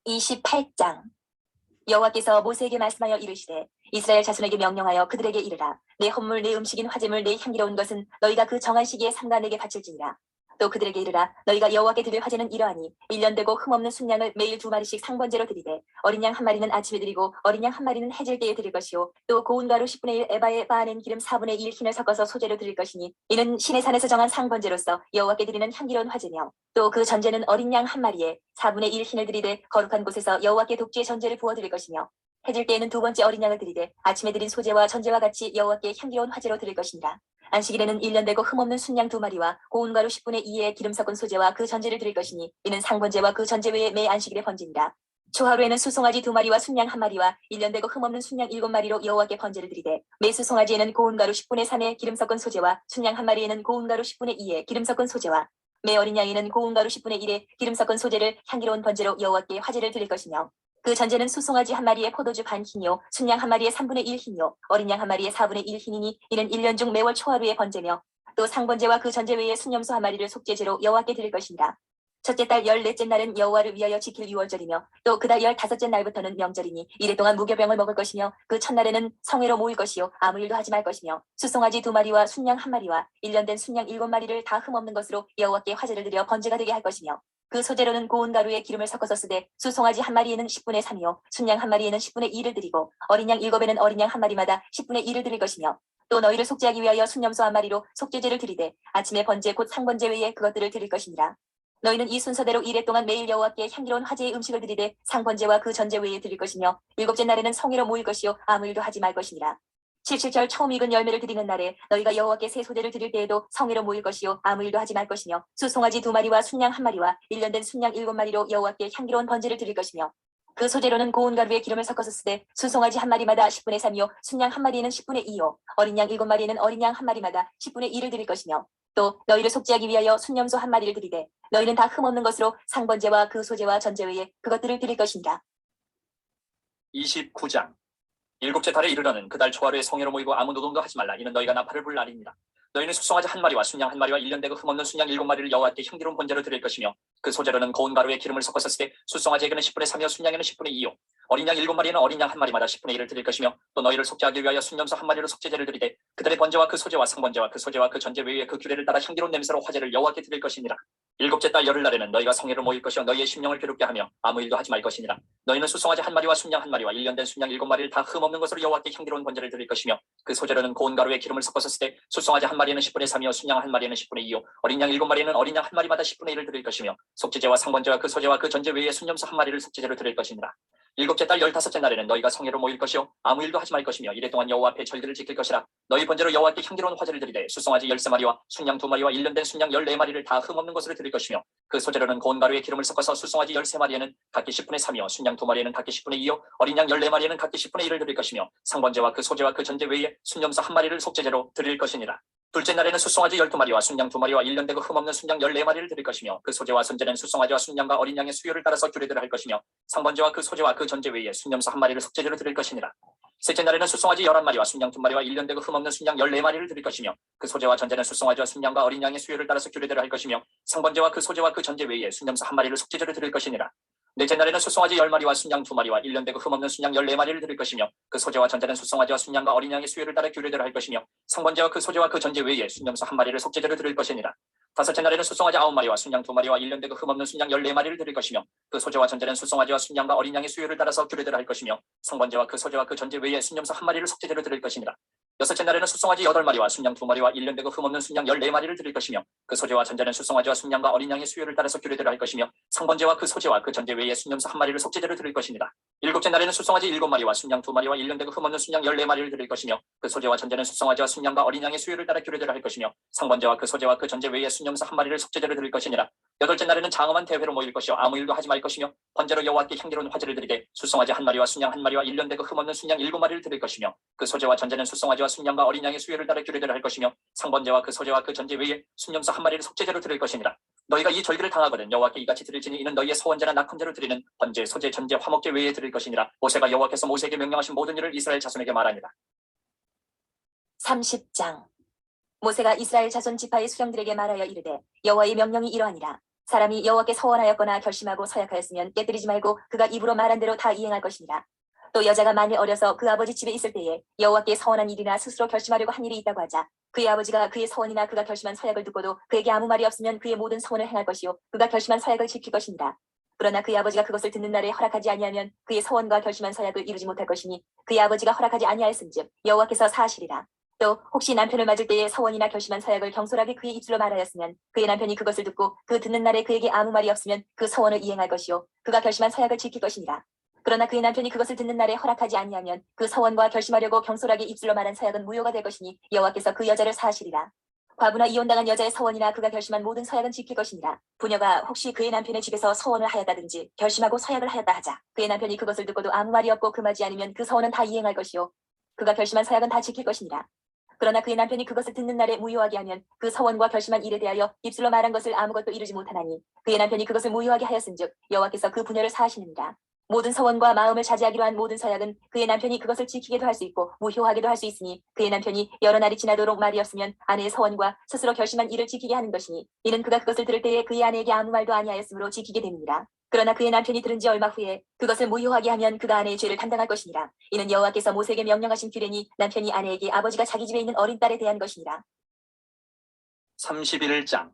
28장 여호와께서 모세에게 말씀하여 이르시되 이스라엘 자손에게 명령하여 그들에게 이르라. 내 헌물 내 음식인 화제물 내 향기로운 것은 너희가 그 정한 시기에 삼가 내게 바칠지니라. 또 그들에게 이르라. 너희가 여호와께 드릴 화제는 이러하니 1년 되고 흠없는 순양을 매일 2마리씩 상번제로 드리되 어린 양 1마리는 아침에 드리고 어린 양 1마리는 해질 때에 드릴 것이요 또 고운 가루 10분의 1 에바에 바아낸 기름 4분의 1 흰을 섞어서 소재로 드릴 것이니 이는 신의 산에서 정한 상번제로서 여호와께 드리는 향기로운 화제며 또 그 전제는 어린 양 1마리에 4분의 1 흰을 드리되 거룩한 곳에서 여호와께 독주의 전제를 부어 드릴 것이며 해질 때에는 2번째 어린 양을 드리되 아침에 드린 소제와 전제와 같이 여호와께 향기로운 화제로 드릴 것이니라. 안식일에는 1년 되고 흠없는 순양 2마리와 고운 가루 10분의 2의 기름 섞은 소제와 그 전제를 드릴 것이니 이는 상번제와 그 전제 외에 매 안식일에 번지니라. 초하루에는 수송아지 2마리와 순양 1마리와 1년 되고 흠없는 순양 7마리로 여호와께 번제를 드리되 매 수송아지에는 고운 가루 10분의 3의 기름 섞은 소제와 순양 1마리에는 고운 가루 10분의 2의 기름 섞은 소제와 매 어린 양에는 고운 가루 10분의 1의 기름 섞은 소제를 향기로운 번제로 여호와께 화제를 드릴 것이며 그 전제는 수송아지 1마리에 포도주 반 흰요 순양 1마리에 3분의 1 흰요 어린 양 1마리에 4분의 1 흰이니 이는 1년 중 매월 초하루에 번제며 또 상번제와 그 전제 외에 순염소 1마리를 속죄제로 여호와께 드릴 것이니라. 첫째 달 14째 날은 여호와를 위하여 지킬 유월절이며 또 그달 15째 날부터는 명절이니 이래 동안 무교병을 먹을 것이며 그 첫날에는 성회로 모일 것이요 아무 일도 하지 말 것이며 수송아지 2마리와 순양 1마리와 1년 된 순양 7마리를 다 흠없는 것으로 여호와께 화제를 드려 번제가 되게 할 것이며 그 소재로는 고운 가루에 기름을 섞어서 쓰되 수송아지 1마리에는 10분의 3이요 순양 1마리에는 10분의 2를 드리고 어린 양 7에는 어린 양 1마리마다 10분의 2를 드릴 것이며 또 너희를 속죄하기 위하여 순염소 1마리로 속죄제를 드리되 아침에 번제 곧 상번제 외에 그것들을 드릴 것이니라. 너희는 이 순서대로 이래 동안 매일 여호와께 향기로운 화제의 음식을 드리되 상번제와 그 전제 외에 드릴 것이며 7째 날에는 성회로 모일 것이요 아무 일도 하지 말 것이니라. 칠칠절 처음 익은 열매를 드리는 날에 너희가 여호와께 새 소제를 드릴 때에도 성회로 모일 것이요 아무 일도 하지 말 것이며 수송아지 2마리와 순양 1마리와 1년 된 순양 7마리로 여호와께 향기로운 번제를 드릴 것이며 그 소재로는 고운 가루에 기름을 섞어서 쓰되 수송아지 1마리마다 10분의 3이요 순양 1마리에는 10분의 2요 어린 양 7마리에는 어린 양 1마리마다 10분의 2를 드릴 것이며 또 너희를 속죄하기 위하여 순염소 1마리를 드리되 너희는 다 흠없는 것으로 상번제와 그 소제와 전제 외에 그것들을 드릴 것이니라. 29장. 7째 달에 이르러는 그달 초하루에 성회로 모이고 아무 노동도 하지 말라. 이는 너희가 나팔을 불 날이니라. 너희는 수송아지 1마리와 순양 1마리와 1년 되고 흠없는 순양 7마리를 여호와께 향기로운 번제로 드릴 것이며 그 소재로는 고운 가루에 기름을 섞어서 쓰되 수송아지에게는 10분의 3이요 순양에는 10분의 2요 어린 양 7마리는 어린 양 1마리마다 10분의 1을 드릴 것이며 또 너희를 속죄하기 위하여 순염소 1마리로 속죄제를 드리되 그들의 번제와 그 소제와 상번제와 그 소제와 그 전제 외에 그 규례를 따라 향기로운 냄새로 화제를 여호와께 드릴 것이니라. 7째 달 열흘날에는 너희가 성회로 모일 것이요 너희의 심령을 괴롭게 하며 아무 일도 하지 말 것이니라. 너희는 수송아지 1마리와 순양 1마리와 1년 된 순양 7마리를 다 흠없는 것으로 여호와께 향기로운 번제를 드릴 것이며 그 소재로는 고운 가루에 기름을 섞어서 쓰되 수송아지 1마리는 10분의 3이요 순양 1마리는 10분의 2요 어린 양 7마리는 어린 양 1마리마다 10분의 1을 드릴 것이며 속죄제와 상번제와 그 소제와 그 전제 외에 순염소 1마리를 속죄제로 드릴 것이니라. 7째 달 15째 날에는 너희가 성회로 모일 것이요 아무 일도 하지 말 것이며 이래 동안 여호와 앞에 절기를 지킬 것이라. 너희 번제로 여호와께 향기로운 화제를 드리되 수송아지 13마리와 순양 2마리와 1년 된 순양 14마리를 다 흠없는 것으로 드릴 것이며 그 소재로는 고운 가루에 기름을 섞어서 수송아지 13마리에는 각기 10분의 3이요 순양 2마리에는 각기 10분의 2요 어린 양 14마리에는 각기 10분의 1을 드릴 것이며 상번제와 그 소제와 그 전제 외에 순염소 1마리를 속죄제로 드릴 것이니라. 둘째 날에는 수송아지 12마리와 순양 2마리와 1년 되고 흠없는 순양 14마리를 드릴 것이며 그 소제와 선제는 수송아지와 순양과 어린 양의 수요를 따라서 규례대로 할 것이며 상번제와 그 소제와 그 전제 외에 순염소 1마리를 속죄제로 드릴 것이니라. 셋째 날에는 수송아지 11마리와 순양 2마리와 1년 되고 흠없는 순양 14마리를 드릴 것이며 그 소제와 전제는 수송아지와 순양과 어린 양의 수요를 따라서 규례대로 할 것이며 상번제와 그 소제와 그 전제 외에 순염소 1마리를 속죄제로 드릴 것이니라. 넷째 날에는 수송아지 10마리와 순양 2마리와 1년 되고 흠없는 순양 14마리를 드릴 것이며 그 소제와 전제는 수송아지와 순양과 어린 양의 수요를 따라 규례대로 할 것이며 상번제와 그 소제와 그 전제 외에 순염소 1마리를 속죄제로 드릴 것이니라. 다섯째 날에는 수송아지 9마리와 순양 2마리와 1년 되고 흠없는 순양 14마리를 드릴 것이며 그 소제와 전제는 수송아지와 순양과 어린 양의 수요를 따라서 규례대로 할 것이며 상번제와 그 소제와 그 전제 외에 순염소 1마리를 속죄제로 드릴 것이니라. 여섯째 날에는 수송아지 8마리와 순양 2마리와 1년 되고 흠없는 순양 14마리를 드릴 것이며 그 소제와 전제는 수송아지와 순양과 어린 양의 수요를 따라서 규례대로 할 것이며 상번제와 그 소제와 그 전제 외에 순염소 1마리를 속죄제로 드릴 것이니라. 일곱째 날에는 수송아지 7마리와 순양 2마리와 1년 되고 흠없는 순양 14마리를 드릴 것이며 그 소제와 전제는 수송아지와 순양과 어린 양의 수요를 따라 규례대로 할 것이며 상번제와 그 소제와 그 전제 외에 순염소 1마리를 속죄제로 드릴 것이니라. 여덟째 날에는 장엄한 대회로 모일 것이요 아무 일도 하지 말 것이며 번제로 여호와께 향기로운 화제를 드리되 수송아지 1마리와 순양 1마리와 1년 되고 흠없는 순양 7마리를 드릴 것이며 그 소제와 전제는 수송아지와 순양과 어린 양의 수요를 따라 규례대로 할 것이며 상번제와 그 소제와 그 전제 외에 순염소 1마리를 속죄제로 드릴 것이니라. 너희가 이 절기를 당하거든 여호와께 이같이 드릴지니 이는 너희의 소원제나 낙헌제로 드리는 번제, 소제, 전제, 화목제 외에 드릴 것이니라. 모세가 여호와께서 모세에게 명령하신 모든 일을 이스라엘 자손에게 말하니라. 30장. 모세가 이스라엘 자손 지파의 수령들에게 말하여 이르되 여호와의 명령이 이러하니라. 사람이 여호와께 서원하였거나 결심하고 서약하였으면 깨뜨리지 말고 그가 입으로 말한 대로 다 이행할 것이니라. 또 여자가 만일 어려서 그 아버지 집에 있을 때에 여호와께 서원한 일이나 스스로 결심하려고 한 일이 있다고 하자 그의 아버지가 그의 서원이나 그가 결심한 서약을 듣고도 그에게 아무 말이 없으면 그의 모든 서원을 행할 것이요 그가 결심한 서약을 지킬 것이니라. 그러나 그의 아버지가 그것을 듣는 날에 허락하지 아니하면 그의 서원과 결심한 서약을 이루지 못할 것이니 그의 아버지가 허락하지 아니하였은즉 여호와께서 사하시리라. 또 혹시 남편을 맞을 때에 서원이나 결심한 서약을 경솔하게 그의 입술로 말하였으면 그의 남편이 그것을 듣고 그 듣는 날에 그에게 아무 말이 없으면 그 서원을 이행할 것이요 그가 결심한 서약을 지킬 것이니라. 그러나 그의 남편이 그것을 듣는 날에 허락하지 아니하면 그 서원과 결심하려고 경솔하게 입술로 말한 서약은 무효가 될 것이니 여호와께서 그 여자를 사하시리라. 과부나 이혼당한 여자의 서원이나 그가 결심한 모든 서약은 지킬 것이니라. 부녀가 혹시 그의 남편의 집에서 서원을 하였다든지 결심하고 서약을 하였다 하자 그의 남편이 그것을 듣고도 아무 말이 없고 금하지 않으면 그 서원은 다 이행할 것이요 그가 결심한 서약은 다 지킬 것이니라. 그러나 그의 남편이 그것을 듣는 날에 무효하게 하면 그 서원과 결심한 일에 대하여 입술로 말한 것을 아무것도 이루지 못하나니 그의 남편이 그것을 무효하게 하였은즉 여호와께서 그 부녀를 사하시느니라. 모든 서원과 마음을 자제하기로 한 모든 서약은 그의 남편이 그것을 지키게도 할 수 있고 무효하게도 할 수 있으니 그의 남편이 여러 날이 지나도록 말이 없으면 아내의 서원과 스스로 결심한 일을 지키게 하는 것이니 이는 그가 그것을 들을 때에 그의 아내에게 아무 말도 아니하였으므로 지키게 됩니다. 그러나 그의 남편이 들은 지 얼마 후에 그것을 무효하게 하면 그가 아내의 죄를 담당할 것이니라. 이는 여호와께서 모세에게 명령하신 규례니 남편이 아내에게 아버지가 자기 집에 있는 어린 딸에 대한 것이니라. 31장.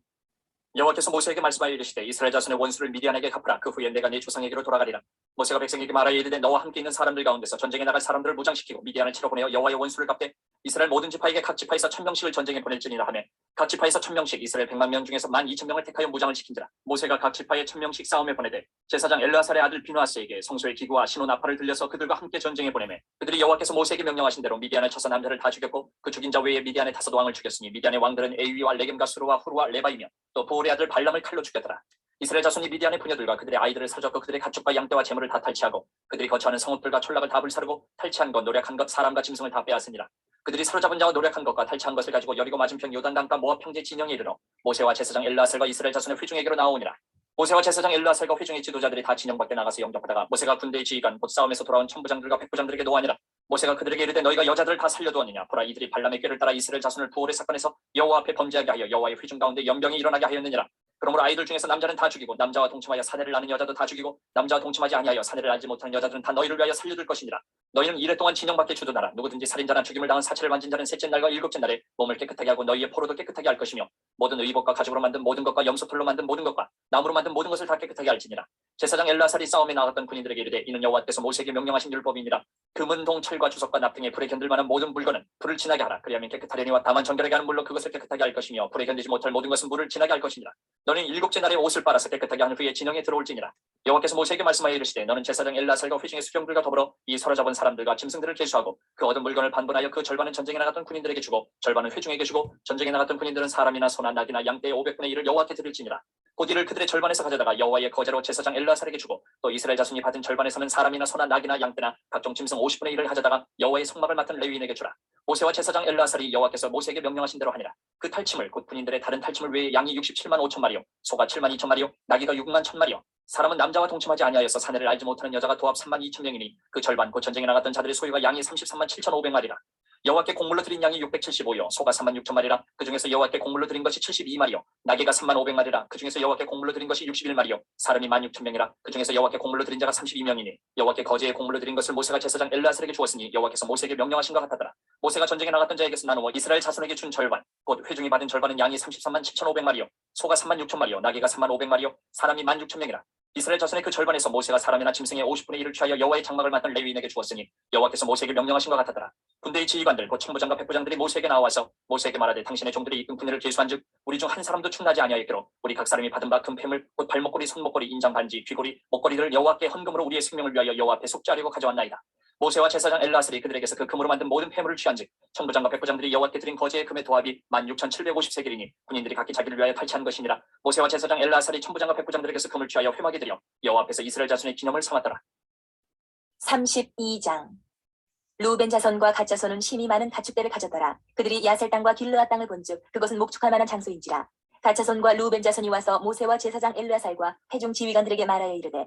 여호와께서 모세에게 말씀하여 이르시되 이스라엘 자손의 원수를 미디안에게 갚으라. 그 후에 내가 네 조상에게로 돌아가리라. 모세가 백성에게 말하여 이르되 너와 함께 있는 사람들 가운데서 전쟁에 나갈 사람들을 무장시키고 미디안을 치러 보내어 여호와의 원수를 갚되 이스라엘 모든 지파에게 각 지파에서 1000명씩을 전쟁에 보낼지니라 하며 각 지파에서 1000명씩 이스라엘 100만 명 중에서 12,000명을 택하여 무장을 시킨지라. 모세가 각 지파에 1000명씩 싸움에 보내되 제사장 엘르아살의 아들 비누아스에게 성소의 기구와 신호 나팔을 들려서 그들과 함께 전쟁에 보내매 그들이 여호와께서 모세에게 명령하신 대로 미디안을 쳐서 남자를 다 죽였고 그 죽인 자 외에 미디안의 5 왕을 죽였으니 미디안의 왕들은 에위와 레겜과 수르와 후르와 레바이며 또 보올의 아들 발람을 칼로 죽였더라. 이스라엘 자손이 미디안의 부녀들과 그들의 아이들을 사로잡고 그들의 가축과 양떼와 재물을 다 탈취하고 그들이 거처하는 성읍들과 촌락을 다 불사르고 탈취한 것 노력한 것 사람과 짐승을 다 빼앗으니라. 그들이 사로잡은 자와 노력한 것과 탈취한 것을 가지고 여리고 맞은편 요단강가 모압 평지 진영에 이르러 모세와 제사장 엘르아살과 이스라엘 자손의 회중에게로 나오니라. 모세와 제사장 엘르아살과 회중의 지도자들이 다 진영 밖에 나가서 영접하다가 모세가 군대의 지휘관 곧 싸움에서 돌아온 천부장들과 백부장들에게 노하니라. 모세가 그들에게 이르되 너희가 여자들을 다 살려두었느냐. 보라 이들이 발람의 꾀를 따라 이스라엘 자손을 부올의 사건에서 여호와 앞에 범죄하게 하여 여호와의 회중 가운데 연병이 일어나게 하였느니라. 그러므로 아이들 중에서 남자는 다 죽이고 남자와 동침하여 사내를 낳는 여자도 다 죽이고 남자와 동침하지 아니하여 사내를 알지 못하는 여자들은 다 너희를 위하여 살려둘 것이니라. 너희는 이래 동안 진영 밖에 주둔하라. 누구든지 살인자나 죽임을 당한 사체를 만진 자는 셋째 날과 일곱째 날에 몸을 깨끗하게 하고 너희의 포로도 깨끗하게 할 것이며 모든 의복과 가죽으로 만든 모든 것과 염소털로 만든 모든 것과 나무로 만든 모든 것을 다 깨끗하게 할지니라. 제사장 엘르아살이 싸움에 나갔던 군인들에게 이르되 이는 여호와께서 모세에게 명령하신 율법이니라. 금은 동 철과 주석과 납 등의 불에 견딜 만한 모든 물건은 불을 지나게 하라. 그리하면 깨끗하려니와 다만 정결하게 하는 물로 그것을 깨끗하게 할 것이며 불에 견디지 못할 모든 것은 물을 지나게 할 것이니라. 너는 일곱째 날에 옷을 빨아서 깨끗하게 한 후에 진영에 들어올지니라. 여호와께서 모세에게 말씀하여 이르시되 너는 제사장 엘르아살과 회중의 수령들과 더불어 이 사로잡은 사람들과 짐승들을 계수하고 그 얻은 물건을 반분하여 그 절반은 전쟁에 나갔던 군인들에게 주고 절반은 회중에게 주고 전쟁에 나갔던 군인들은 사람이나 소나 낙이나 양떼의 500분의 1을 여호와께 드릴지니라. 곧 이를 그들의 절반에서 가져다가 여호와의 거제로 제사장 엘르아살에게 주고 또 이스라엘 자손이 받은 절반에서는 사람이나 소나 낙이나 양떼나 각종 짐승 50분의 1을 가져다가 여호와의 성막을 맡은 레위인에게 주라. 모세와 제사장 엘르아살이 여호와께서 모세에게 명령하신 대로 하니라. 그 탈침을 곧 군인들의 다른 탈침을 외에 양이 67만 5천 마리요 소가 7만 2천 마리요 나귀가 6만 1천 마리요 사람은 남자와 동침하지 아니하여서 사내를 알지 못하는 여자가 도합 3만 2천 명이니 그 절반 곧 전쟁에 나갔던 자들의 소유가 양이 33만 7,500마리라. 여호와께 곡물로 드린 양이 675요 소가 3만 6천 마리라. 그 중에서 여호와께 곡물로 드린 것이 72마리요 나귀가 3만 500마리라. 그 중에서 여호와께 곡물로 드린 것이 61마리요 사람이 1만 6천 명이라. 그 중에서 여호와께 곡물로 드린 자가 32명이니 여호와께 거제에 곡물로 드린 것을 모세가 제사장 엘르아살에게 주었으니 여호와께서 모세에게 명령하신 것 같았더라. 모세가 전쟁에 나갔던 자에게서 나누어 이스라엘 자손에게 준 절반 곧 회중이 받은 절반은 양이 33만 7,500마리요 소가 3만 6천 마리요 나귀가 3만 500마리요 사람이 1만 6천 명이라. 이스라엘 자손의 그 절반에서 모세가 사람이나 짐승의 50분의 1을 취하여 여호와의 장막을 맡은 레위인에게 주었으니 여호와께서 모세에게 명령하신 것 같았더라. 군대의 지휘관들 곧 천부장과 백부장들이 모세에게 나와서 모세에게 말하되 당신의 종들이 이끈 군대를 계수한즉 우리 중 한 사람도 충나지 아니하였기로 우리 각 사람이 받은 바 금패물 곧 발목걸이 손목걸이 인장 반지 귀고리 목걸이를 여호와께 헌금으로 우리의 생명을 위하여 여호와 앞에 속죄하려고 가져왔나이다. 모세와 제사장 엘르아살이 그들에게서 그 금으로 만든 모든 폐물을 취한즉 천부장과 백부장들이 여호와께 드린 거제의 금의 도합이 16,750세겔이니 군인들이 각기 자기를 위하여 탈취한 것이니라. 모세와 제사장 엘르아살이 천부장과 백부장들에게서 금을 취하여 회막에 들여 여호와 앞에서 이스라엘 자손의 기념을 삼았더라. 32장. 루벤 자손과 갓 자손은 힘이 많은 가축대를 가졌더라. 그들이 야셀 땅과 길르앗 땅을 본즉 그것은 목축할 만한 장소인지라. 갓 자손과 루벤 자손이 와서 모세와 제사장 엘르아살과 회중 지휘관들에게 말하여 이르되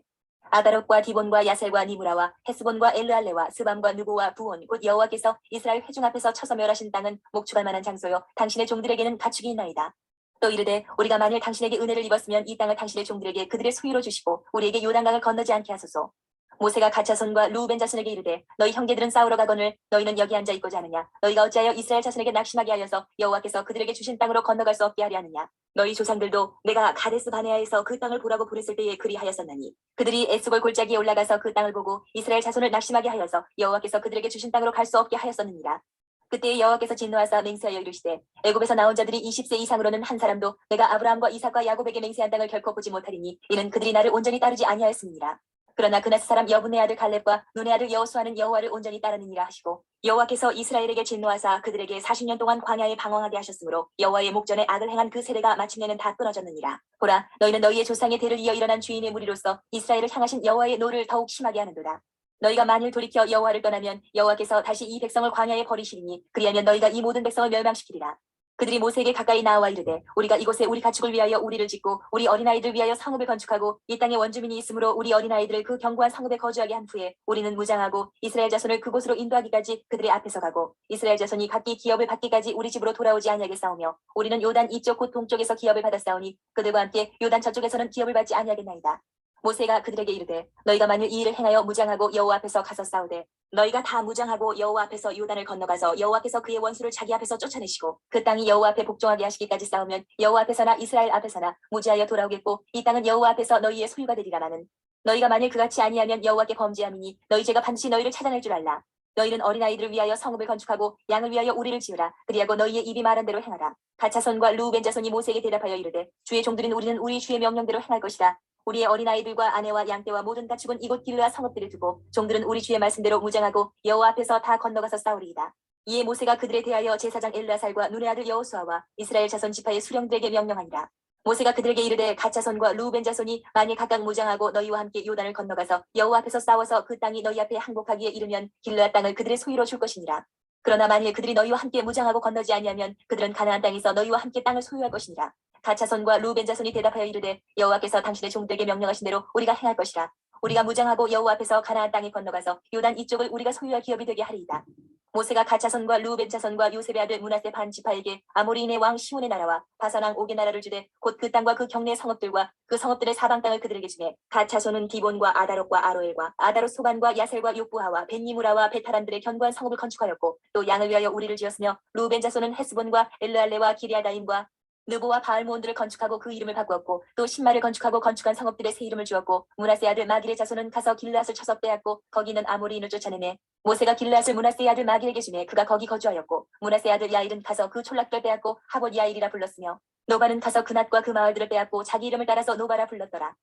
아다롯과 디본과 야셀과 니무라와 헤스본과 엘르알레와 스밤과 누고와 부온 곧 여호와께서 이스라엘 회중 앞에서 쳐서 멸하신 땅은 목축할 만한 장소요 당신의 종들에게는 가축이 있나이다. 또 이르되 우리가 만일 당신에게 은혜를 입었으면 이 땅을 당신의 종들에게 그들의 소유로 주시고 우리에게 요단강을 건너지 않게 하소서. 모세가 갓 자손과 루벤 자손에게 이르되 너희 형제들은 싸우러 가거늘 너희는 여기 앉아 있고자 하느냐. 너희가 어찌하여 이스라엘 자손에게 낙심하게 하여서 여호와께서 그들에게 주신 땅으로 건너갈 수 없게 하려 하느냐. 너희 조상들도 내가 가데스 바네아에서 그 땅을 보라고 부르실 때에 그리하였었나니 그들이 에스골 골짜기에 올라가서 그 땅을 보고 이스라엘 자손을 낙심하게 하여서 여호와께서 그들에게 주신 땅으로 갈 수 없게 하였었느니라. 그때 여호와께서 진노하사 맹세하여 이르시되 애굽에서 나온 자들이 20세 이상으로는 한 사람도 내가 아브라함과 이삭과 야곱에게 맹세한 땅을 결코 보지 못하리니 이는 그들이 나를 온전히 따르지 아니하였습니다. 그러나 그나스 사람 여분의 아들 갈렙과 눈의 아들 여호수아는 여호와를 온전히 따르느니라 하시고 여호와께서 이스라엘에게 진노하사 그들에게 40년 동안 광야에 방황하게 하셨으므로 여호와의 목전에 악을 행한 그 세대가 마침내는 다 끊어졌느니라. 보라 너희는 너희의 조상의 대를 이어 일어난 주인의 무리로서 이스라엘을 향하신 여호와의 노를 더욱 심하게 하는도다. 너희가 만일 돌이켜 여호와를 떠나면 여호와께서 다시 이 백성을 광야에 버리시리니 그리하면 너희가 이 모든 백성을 멸망시키리라. 그들이 모세에게 가까이 나와 이르되 우리가 이곳에 우리 가축을 위하여 우리를 짓고 우리 어린아이들 위하여 성읍을 건축하고 이 땅에 원주민이 있으므로 우리 어린아이들을 그 견고한 성읍에 거주하게 한 후에 우리는 무장하고 이스라엘 자손을 그곳으로 인도하기까지 그들의 앞에서 가고 이스라엘 자손이 각기 기업을 받기까지 우리 집으로 돌아오지 아니하게 싸우며 우리는 요단 이쪽 곧 동쪽에서 기업을 받았사오니 그들과 함께 요단 저쪽에서는 기업을 받지 아니하겠나이다. 모세가 그들에게 이르되 너희가 만일 이 일을 행하여 무장하고 여호와 앞에서 가서 싸우되 너희가 다 무장하고 여호와 앞에서 요단을 건너가서 여호와께서 그의 원수를 자기 앞에서 쫓아내시고 그 땅이 여호와 앞에 복종하게 하시기까지 싸우면 여호와 앞에서나 이스라엘 앞에서나 무지하여 돌아오겠고 이 땅은 여호와 앞에서 너희의 소유가 되리라마는 너희가 만일 그같이 아니하면 여호와께 범죄함이니 너희 죄가 반드시 너희를 찾아낼 줄 알라. 너희는 어린아이들을 위하여 성읍을 건축하고 양을 위하여 우리를 지으라. 그리하고 너희의 입이 말한 대로 행하라. 갓자손과 루벤 자손이 모세에게 대답하여 이르되 주의 종들인 우리는 우리 주의 명령대로 행할 것이다. 우리의 어린아이들과 아내와 양떼와 모든 가축은 이곳 길르아 성읍들을 두고 종들은 우리 주의 말씀대로 무장하고 여호와 앞에서 다 건너가서 싸우리이다. 이에 모세가 그들에 대하여 제사장 엘르아살과 눈의 아들 여호수아와 이스라엘 자손 지파의 수령들에게 명령하니라. 모세가 그들에게 이르되 갓자손과 루벤 자손이 만일 각각 무장하고 너희와 함께 요단을 건너가서 여호와 앞에서 싸워서 그 땅이 너희 앞에 항복하기에 이르면 길르아 땅을 그들의 소유로 줄 것이니라. 그러나 만일 그들이 너희와 함께 무장하고 건너지 아니하면 그들은 가나안 땅에서 너희와 함께 땅을 소유할 것이니라. 갓자손과 루벤 자손이 대답하여 이르되 여호와께서 당신의 종들에게 명령하신 대로 우리가 행할 것이라. 우리가 무장하고 여호와 앞에서 가나안 땅에 건너가서 요단 이쪽을 우리가 소유할 기업이 되게 하리이다. 모세가 갓자손과 루벤 자손과 요셉의 아들 므낫세 반 지파에게 아모리인의 왕 시온의 나라와 바산 왕 옥의 나라를 주되 곧 그 땅과 그 경내 성읍들과 그 성읍들의 사방 땅을 그들에게 주매 갓자손은 디본과 아다롯과 아로엘과 아다롯 소반과 야셀과 욕부하와 벤니무라와 베타란들의 견고한 성읍을 건축하였고 또 양을 위하여 우리를 지었으며 루벤 자손은 헤스본과 엘르알레와 기리아다임과 느보와 바알모온들을 건축하고 그 이름을 바꾸었고 또 신마를 건축하고 건축한 성읍들의 새 이름을 주었고 므낫세 아들 마길의 자손은 가서 길르앗을 쳐서 빼앗고 거기는 아모리인을 쫓아내매 모세가 길르앗을 므낫세의 아들 마길에게 주매 그가 거기 거주하였고 므낫세의 아들 야일은 가서 그 촌락들을 빼앗고 하봇 야일이라 불렀으며 노바는 가서 그낫과 그 마을들을 빼앗고 자기 이름을 따라서 노바라 불렀더라.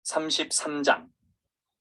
33장.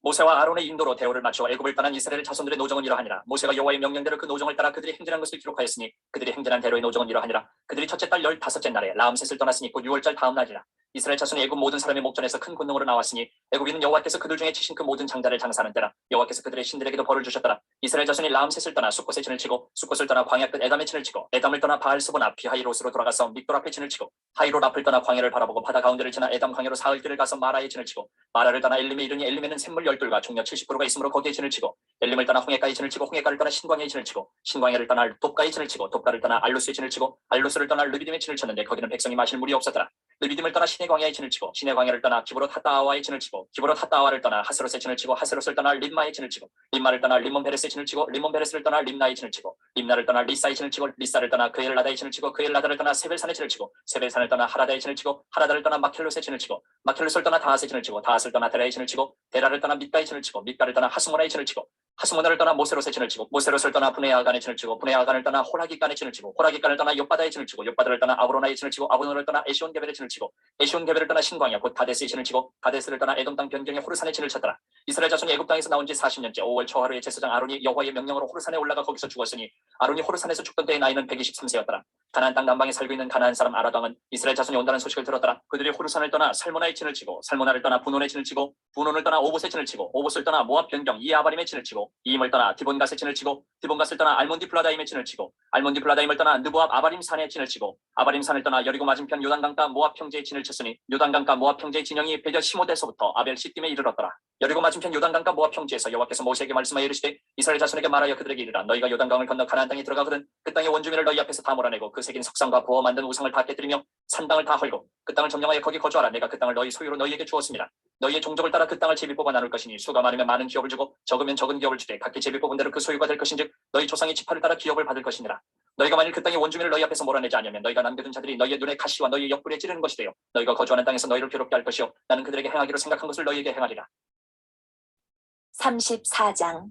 모세와 아론의 인도로 대오를 마쳐 애굽을 떠난 이스라엘 자손들의 노정은 이러하니라. 모세가 여호와의 명령대로 그 노정을 따라 그들이 행진한 것을 기록하였으니 그들이 행진한 대로의 노정은 이러하니라. 그들이 첫째 달 15째 날에 라암셋을 떠났으니 곧 6월절 다음 날이라. 이스라엘 자손이 애굽 모든 사람의 목전에서 큰 권능으로 나왔으니 애굽인은 여호와께서 그들 중에 치신 그 모든 장자를 장사하는 때라. 여호와께서 그들의 신들에게도 벌을 주셨더라. 이스라엘 자손이 라암셋을 떠나 숫곳에 진을 치고 숫곳을 떠나 광야 끝 에담에 진을 치고 에담을 떠나 바알스본 앞 피하이롯으로 돌아가서 믹돌 앞에 진을 치고 하이롯 앞을 떠나 광야를 바라보고 바다 가운데를 지나 에담 광야로 사흘 길을 가서 마라에 진을 치고 마라를 떠나 엘림에 이르니 엘림에는 샘물 12과 종려 70%가 있으므로 거기에 진을 치고 엘림을 떠나 홍해가에 진을 치고 홍해가를 떠나 신광야에 진을 치고 신광야를 떠나 돕가에 진을 치고 돕가를 떠나 알루스에 진을 치고 알루스를 떠나 르비딤에 진을 쳤는데 거기는 백성이 마실 물이 없었더라. 르비딤을 떠나 시내 광야에 진을 치고 시내 광야를 떠나 기브롯 핫다아와에 진을 치고 기브롯 핫다아와를 떠나 하스롯에 진을 치고 하스롯을 떠나 림마에 진을 치고 림마를 떠나 림몬 베레스에 진을 치고 림몬 베레스를 떠나 림나에 진을 치고 림나를 떠나 리사에 진을 치고 리사를 떠나 그엘라다에 진을 치고 그엘라다를 떠나 세벨산에 진을 치고 세벨산을 떠나 하라다에 진을 치고 하라다를 떠나 마켈롯에 진을 치고 마켈롯을 떠나 다핫에 진을 치고 다핫을 떠나 데라에 진을 치고 데라를 떠나 밑가에 진을 치고 밑가를 떠나 하스모나에 진을 치고 하스모나를 떠나 모세롯에 진을 치고 모세롯을 떠나 분해아간에 진을 치고 분해아간을 떠나 호라기간에 진을 치고 호라기간을 떠나 욥바다에 진을 치고 욥바다를 떠나 아브로나에 진을 치고 아브로나를 떠나 에시온게벨에 진을 치고 에시온게벨을 떠나 신광야 곧 가데스에 진을 치고 가데스를 떠나 에돔 땅 변경의 호르산에 진을 쳤더라. 이스라엘 자손이 애굽 땅에서 나온 지 40년째 5월 초하루에 제사장 아론이 여호와의 명령으로 호르산에 올라가 거기서 죽었으니 아론이 호르산에서 죽던 때의 나이는 123세였더라. 가나안 땅 남방에 살고 있는 가나안 사람 아라도 왕은 이스라엘 자손이 온다는 소식을 들었더라. 그들이 호르산을 떠나 살모나에 진을 치고 살모나를 떠나 분온에 진을 치고 분온을 떠나 오봇에 진을 치고 오봇을 떠나 모압 변경 이아바림에 진을 치고 이임을 떠나 디본갓에 진을 치고 디본갓을 떠나 알몬디플라다임에 진을 치고 알몬디플라다임을 떠나 느보압 아바림 산에 진을 치고 아바림 산을 떠나 여리고 맞은편 요단강가 모압 평지에 진을 쳤으니 요단강가 모압 평지의 진영이 베델 시모데서부터 아벨 시딤에 이르렀더라. 여리고 맞은편 요단강가 모압 평지에서 여호와께서 모세에게 말씀하여 이르시되 이스라엘 자손에게 말하여 그들에게 이르라. 너희가 요단강을 건너 가나안 땅에 들어가거든 그 땅의 원주민을 너희 앞에서 다 몰아내고 그 새긴 석상과 부어 만든 우상을 다 깨뜨리며 산당을 다 헐고 그 땅을 점령하여 거기 거주하라. 내가 그 땅을 너희 소유로 너희에게 주었습니다. 너희의 종족을 따라 그 땅을 제비 뽑아 나눌 것이니 수가 많으면 많은 기업을 주고 적으면 적은 기업을 주되 각기 제비 뽑은 대로 그 소유가 될 것인즉 너희 조상의 지파를 따라 기업을 받을 것이니라. 너희가 만일 그 땅의 원주민을 너희 앞에서 몰아내지 않으면 너희가 남겨둔 자들이 너희의 눈에 가시와 너희의 옆구리에 찌르는 것이 되어 너희가 거주하는 땅에서 너희를 괴롭게 할 것이요 나는 그들에게 행하기로 생각한 것을 너희에게 행하리라. 34장.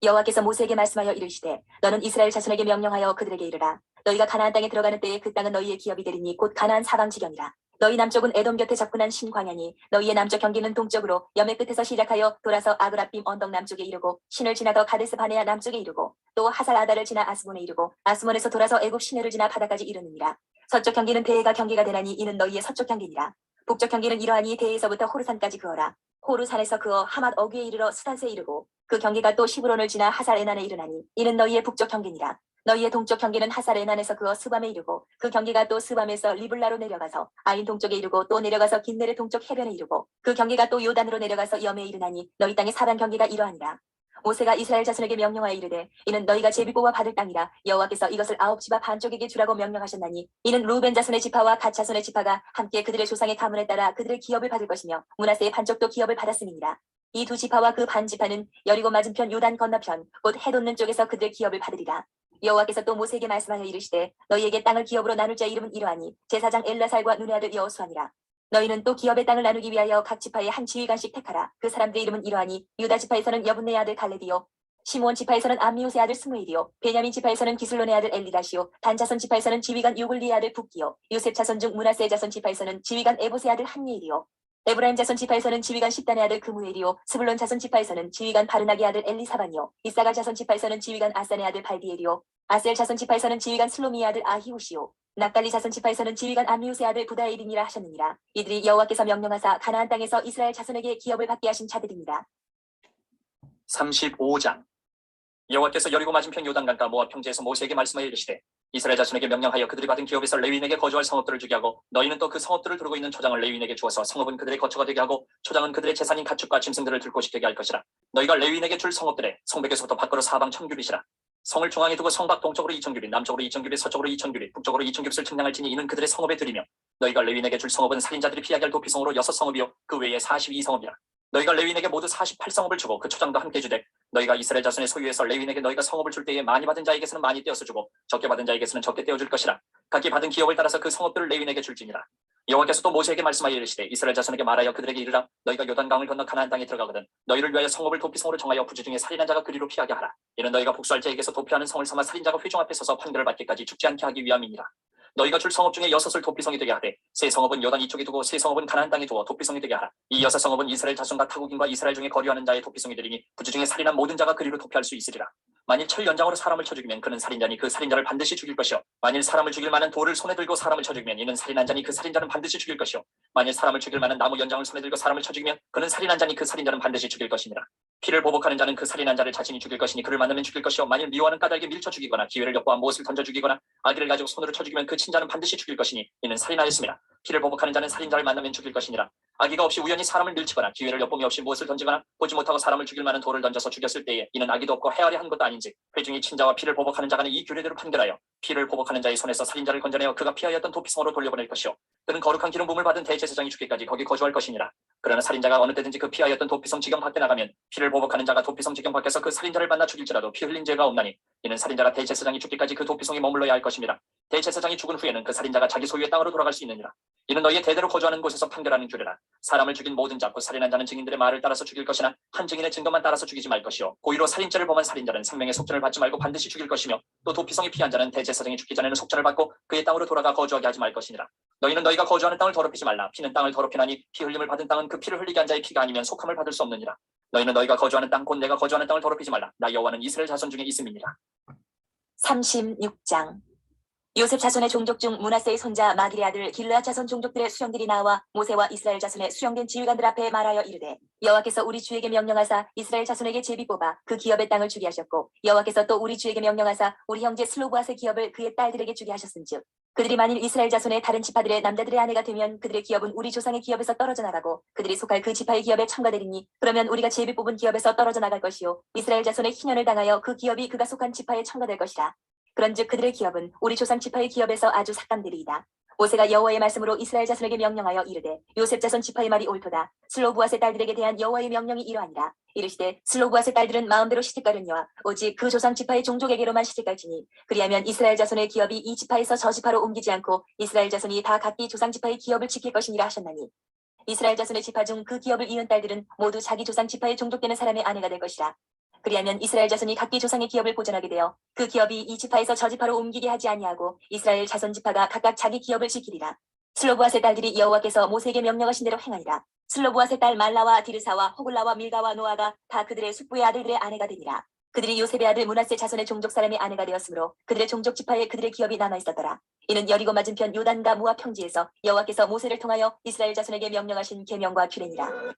여호와께서 모세에게 말씀하여 이르시되 너는 이스라엘 자손에게 명령하여 그들에게 이르라. 너희가 가나안 땅에 들어가는 때에 그 땅은 너희의 기업이 되리니 곧 가나안 사방 지경이라. 너희 남쪽은 에돔 곁에 접근한 신광야니 너희의 남쪽 경계는 동쪽으로 염해 끝에서 시작하여 돌아서 아그라빔 언덕 남쪽에 이르고 신을 지나 더 가데스 바네아 남쪽에 이르고 또 하살 아다를 지나 아스몬에 이르고 아스몬에서 돌아서 애굽 시내를 지나 바다까지 이르느니라. 서쪽 경계는 대해가 경계가 되나니 이는 너희의 서쪽 경계니라. 북쪽 경계는 이러하니 대해에서부터 호르산까지 그어라. 호르산에서 그어 하맛 어귀에 이르러 스단세에 이르고 그 경계가 또 시브론을 지나 하살 에난에 이르나니 이는 너희의 북쪽 경계니라. 너희의 동쪽 경계는 하사레난에서 그어 스밤에 이르고 그 경계가 또 스밤에서 리블라로 내려가서 아인 동쪽에 이르고 또 내려가서 긴네레 동쪽 해변에 이르고 그 경계가 또 요단으로 내려가서 염에 이르나니 너희 땅의 사방 경계가 이러하니라. 모세가 이스라엘 자손에게 명령하여 이르되 이는 너희가 제비 뽑아 받을 땅이라 여호와께서 이것을 9지파 반쪽에게 주라고 명령하셨나니 이는 루벤 자손의 지파와 갓 자손의 지파가 함께 그들의 조상의 가문에 따라 그들의 기업을 받을 것이며 므낫세의 반쪽도 기업을 받았음이니라. 이 두 지파와 그 반 지파는 여리고 맞은편 요단 건너편 곧 해돋는 쪽에서 그들의 기업을 받으리라. 여호와께서 또 모세에게 말씀하여 이르시되 너희에게 땅을 기업으로 나눌 자 이름은 이러하니 제사장 엘라살과 눈의 아들 여호수아니라. 너희는 또 기업의 땅을 나누기 위하여 각 지파에 한 지휘관씩 택하라. 그 사람들의 이름은 이러하니 유다 지파에서는 여분네의 아들 갈렙이요 시므온 지파에서는 암미우스의 아들 스무엘이요 베냐민 지파에서는 기슬론의 아들 엘리다시요 단 자손 지파에서는 지휘관 요글리의 아들 붓기요 요셉 자손 중 므낫세의 자손 지파에서는 지휘관 에봇의 아들 한니엘이요 에브라임 자손 지파에서는 지휘관 십단의 아들 그무엘이요 스불론 자손 지파에서는 지휘관 바르나기의 아들 엘리사반이요 이사갈 자손 지파에서는 지휘관 아산의 아들 발디엘이요 아셀 자손 지파에서는 지휘관 슬로미의 아들 아히우시요 납달리 자손 지파에서는 지휘관 암미우스의 아들 부다엘이니라 하셨느니라. 이들이 여호와께서 명령하사 가나안 땅에서 이스라엘 자손에게 기업을 받게 하신 자들입니다. 35장. 여호와께서 여리고 맞은편 요단강가 모압 평지에서 모세에게 말씀하여 이르시되 이스라엘 자손에게 명령하여 그들이 받은 기업에서 레위인에게 거주할 성읍들을 주게 하고 너희는 또 그 성읍들을 두르고 있는 초장을 레위인에게 주어서 성읍은 그들의 거처가 되게 하고 초장은 그들의 재산인 가축과 짐승들을 들 곳이 되게 할 것이라. 너희가 레위인에게 줄 성읍들에 성벽에서부터 밖으로 사방 1000규빗이라. 성을 중앙에 두고 성곽 동쪽으로 2000규빗, 남쪽으로 2000규빗, 서쪽으로 2000규빗, 북쪽으로 2000규빗을 측량할지니 이는 그들의 성읍에 드리며 너희가 레위인에게 줄 성읍은 살인자들이 피하게 할 도피성으로 6성읍이요 그 외에 42성읍이라. 너희가 레위인에게 모두 48성읍을 주고 그 초장도 함께 주되 너희가 이스라엘 자손의 소유에서 레위인에게 너희가 성읍을 줄 때에 많이 받은 자에게서는 많이 떼어서 주고 적게 받은 자에게서는 적게 떼어 줄 것이라. 각기 받은 기업을 따라서 그 성읍들을 레위인에게 줄지니라. 여호와께서 또 모세에게 말씀하여 이르시되 이스라엘 자손에게 말하여 그들에게 이르라. 너희가 요단강을 건너 가나안 땅에 들어가거든 너희를 위하여 성읍을 도피성으로 정하여 부지 중에 살인한 자가 그리로 피하게 하라. 이는 너희가 복수할 자에게서 도피하는 성을 삼아 살인자가 회중 앞에 서서 판결을 받기까지 죽지 않게 하기 위함이니라. 너희가 줄 성읍 중에 6을 도피성이 되게 하되 세 성읍은 요단 이쪽에 두고 세 성읍은 가나안 땅에 두어 도피성이 되게 하라. 이 6성읍은 이스라엘 자손과 타국인과 이스라엘 중에 거류하는 자의 도피성이 되리니 부지 중에 살인한 모든 자가 그리로 도피할 수 있으리라. 만일 철 연장으로 사람을 쳐 죽이면 그는 살인자니 그 살인자를 반드시 죽일 것이요 만일 사람을 죽일 만한 돌을 손에 들고 사람을 쳐 죽이면 이는 살인한 자니 그 살인자는 반드시 죽일 것이요 만일 사람을 죽일 만한 나무 연장을 손에 들고 사람을 쳐 죽이면 그는 살인한 자니 그 살인자는 반드시 죽일 것이니라. 피를 보복하는 자는 그 살인한 자를 자신이 죽일 것이니 그를 만나면 죽일 것이요 만일 미워하는 까닭에 밀쳐 죽이거나 기회를 엿보아 무엇을 던져 죽이거나 아기를 가지고 손으로 쳐 죽이면 그 친자는 반드시 죽일 것이니 이는 살인하였습니다. 피를 보복하는 자는 살인자를 만나면 죽일 것이니라. 아기가 없이 우연히 사람을 밀치거나 기회를 엿봄이 없이 무엇을 던지거나 보지 못하고 사람을 죽일 만한 돌을 던져서 죽였을 때에 이는 아기도 없고 헤아려 한 것도 아닌지 회중이 친자와 피를 보복하는 자간에 이 규례대로 판결하여 피를 보복하는 자의 손에서 살인자를 건져내어 그가 피하였던 도피성으로 돌려보낼 것이요 그는 거룩한 기름 부음을 받은 대제사장이 죽기까지 거기 거주할 것이니라. 그러나 살인자가 어느 때든지 그 피하였던 도피성 지경 밖에 나가면 피를 보복하는 자가 도피성 지경 밖에서 그 살인자를 만나 죽일지라도 피 흘린 죄가 없나니 이는 살인자가 대제사장이 죽기까지 그 도피성에 머물러야 할 것입니다. 대제사장이 죽은 후에는 그 살인자가 자기 소유의 땅으로 돌아갈 수 있느니라. 이는 너희의 대대로 거주하는 곳에서 판결하는 규례라. 사람을 죽인 모든 자 곧 살인한 자는 증인들의 말을 따라서 죽일 것이나 한 증인의 증거만 따라서 죽이지 말 것이요 고의로 살인죄를 범한 살인자는 생명의 속전을 받지 말고 반드시 죽일 것이며 또 도피성이 피한 자는 대제사장이 죽기 전에는 속전을 받고 그의 땅으로 돌아가 거주하게 하지 말 것이니라. 너희는 너희가 거주하는 땅을 더럽히지 말라. 피는 땅을 더럽히나니 피 흘림을 받은 땅은 그 피를 흘리게 한 자의 피가 아니면 속함을 받을 수 없느니라. 너희는 너희가 거주하는 땅 곧 내가 거주하는 땅을 더럽히지 말라. 나 여호와는 이스라엘 자손 중에 있음이니라. 36장. 요셉 자손의 종족 중 므낫세의 손자 마길의 아들 길르앗 자손 종족들의 수령들이 나와 모세와 이스라엘 자손의 수령된 지휘관들 앞에 말하여 이르되 여호와께서 우리 주에게 명령하사 이스라엘 자손에게 제비 뽑아 그 기업의 땅을 주게 하셨고 여호와께서 또 우리 주에게 명령하사 우리 형제 슬로브앗의 기업을 그의 딸들에게 주게 하셨은즉 그들이 만일 이스라엘 자손의 다른 지파들의 남자들의 아내가 되면 그들의 기업은 우리 조상의 기업에서 떨어져 나가고 그들이 속할 그 지파의 기업에 첨가되리니 그러면 우리가 제비 뽑은 기업에서 떨어져 나갈 것이요 이스라엘 자손의 희년을 당하여 그 기업이 그가 속한 지파에 첨가될 것이라. 그런즉 그들의 기업은 우리 조상 지파의 기업에서 아주 삭감되리이다. 모세가 여호와의 말씀으로 이스라엘 자손에게 명령하여 이르되 요셉 자손 지파의 말이 옳도다. 슬로브앗의 딸들에게 대한 여호와의 명령이 이러하니라. 이르시되 슬로브앗의 딸들은 마음대로 시집가려니와 오직 그 조상 지파의 종족에게로만 시집갈지니 그리하면 이스라엘 자손의 기업이 이 지파에서 저 지파로 옮기지 않고 이스라엘 자손이 다 각기 조상 지파의 기업을 지킬 것이니라 하셨나니 이스라엘 자손의 지파 중 그 기업을 이은 딸들은 모두 자기 조상 지파에 종족되는 사람의 아내가 될 것이라. 그리하면 이스라엘 자손이 각기 조상의 기업을 보존하게 되어 그 기업이 이 지파에서 저 지파로 옮기게 하지 아니하고 이스라엘 자손 지파가 각각 자기 기업을 지키리라. 슬로브앗의 딸들이 여호와께서 모세에게 명령하신 대로 행하니라. 슬로브앗의 딸 말라와 디르사와 호글라와 밀가와 노아가 다 그들의 숙부의 아들들의 아내가 되니라. 그들이 요셉의 아들 므낫세 자손의 종족 사람의 아내가 되었으므로 그들의 종족 지파에 그들의 기업이 남아 있었더라. 이는 여리고 맞은편 요단과 모압 평지에서 여호와께서 모세를 통하여 이스라엘 자손에게 명령하신 계명과 규례니라.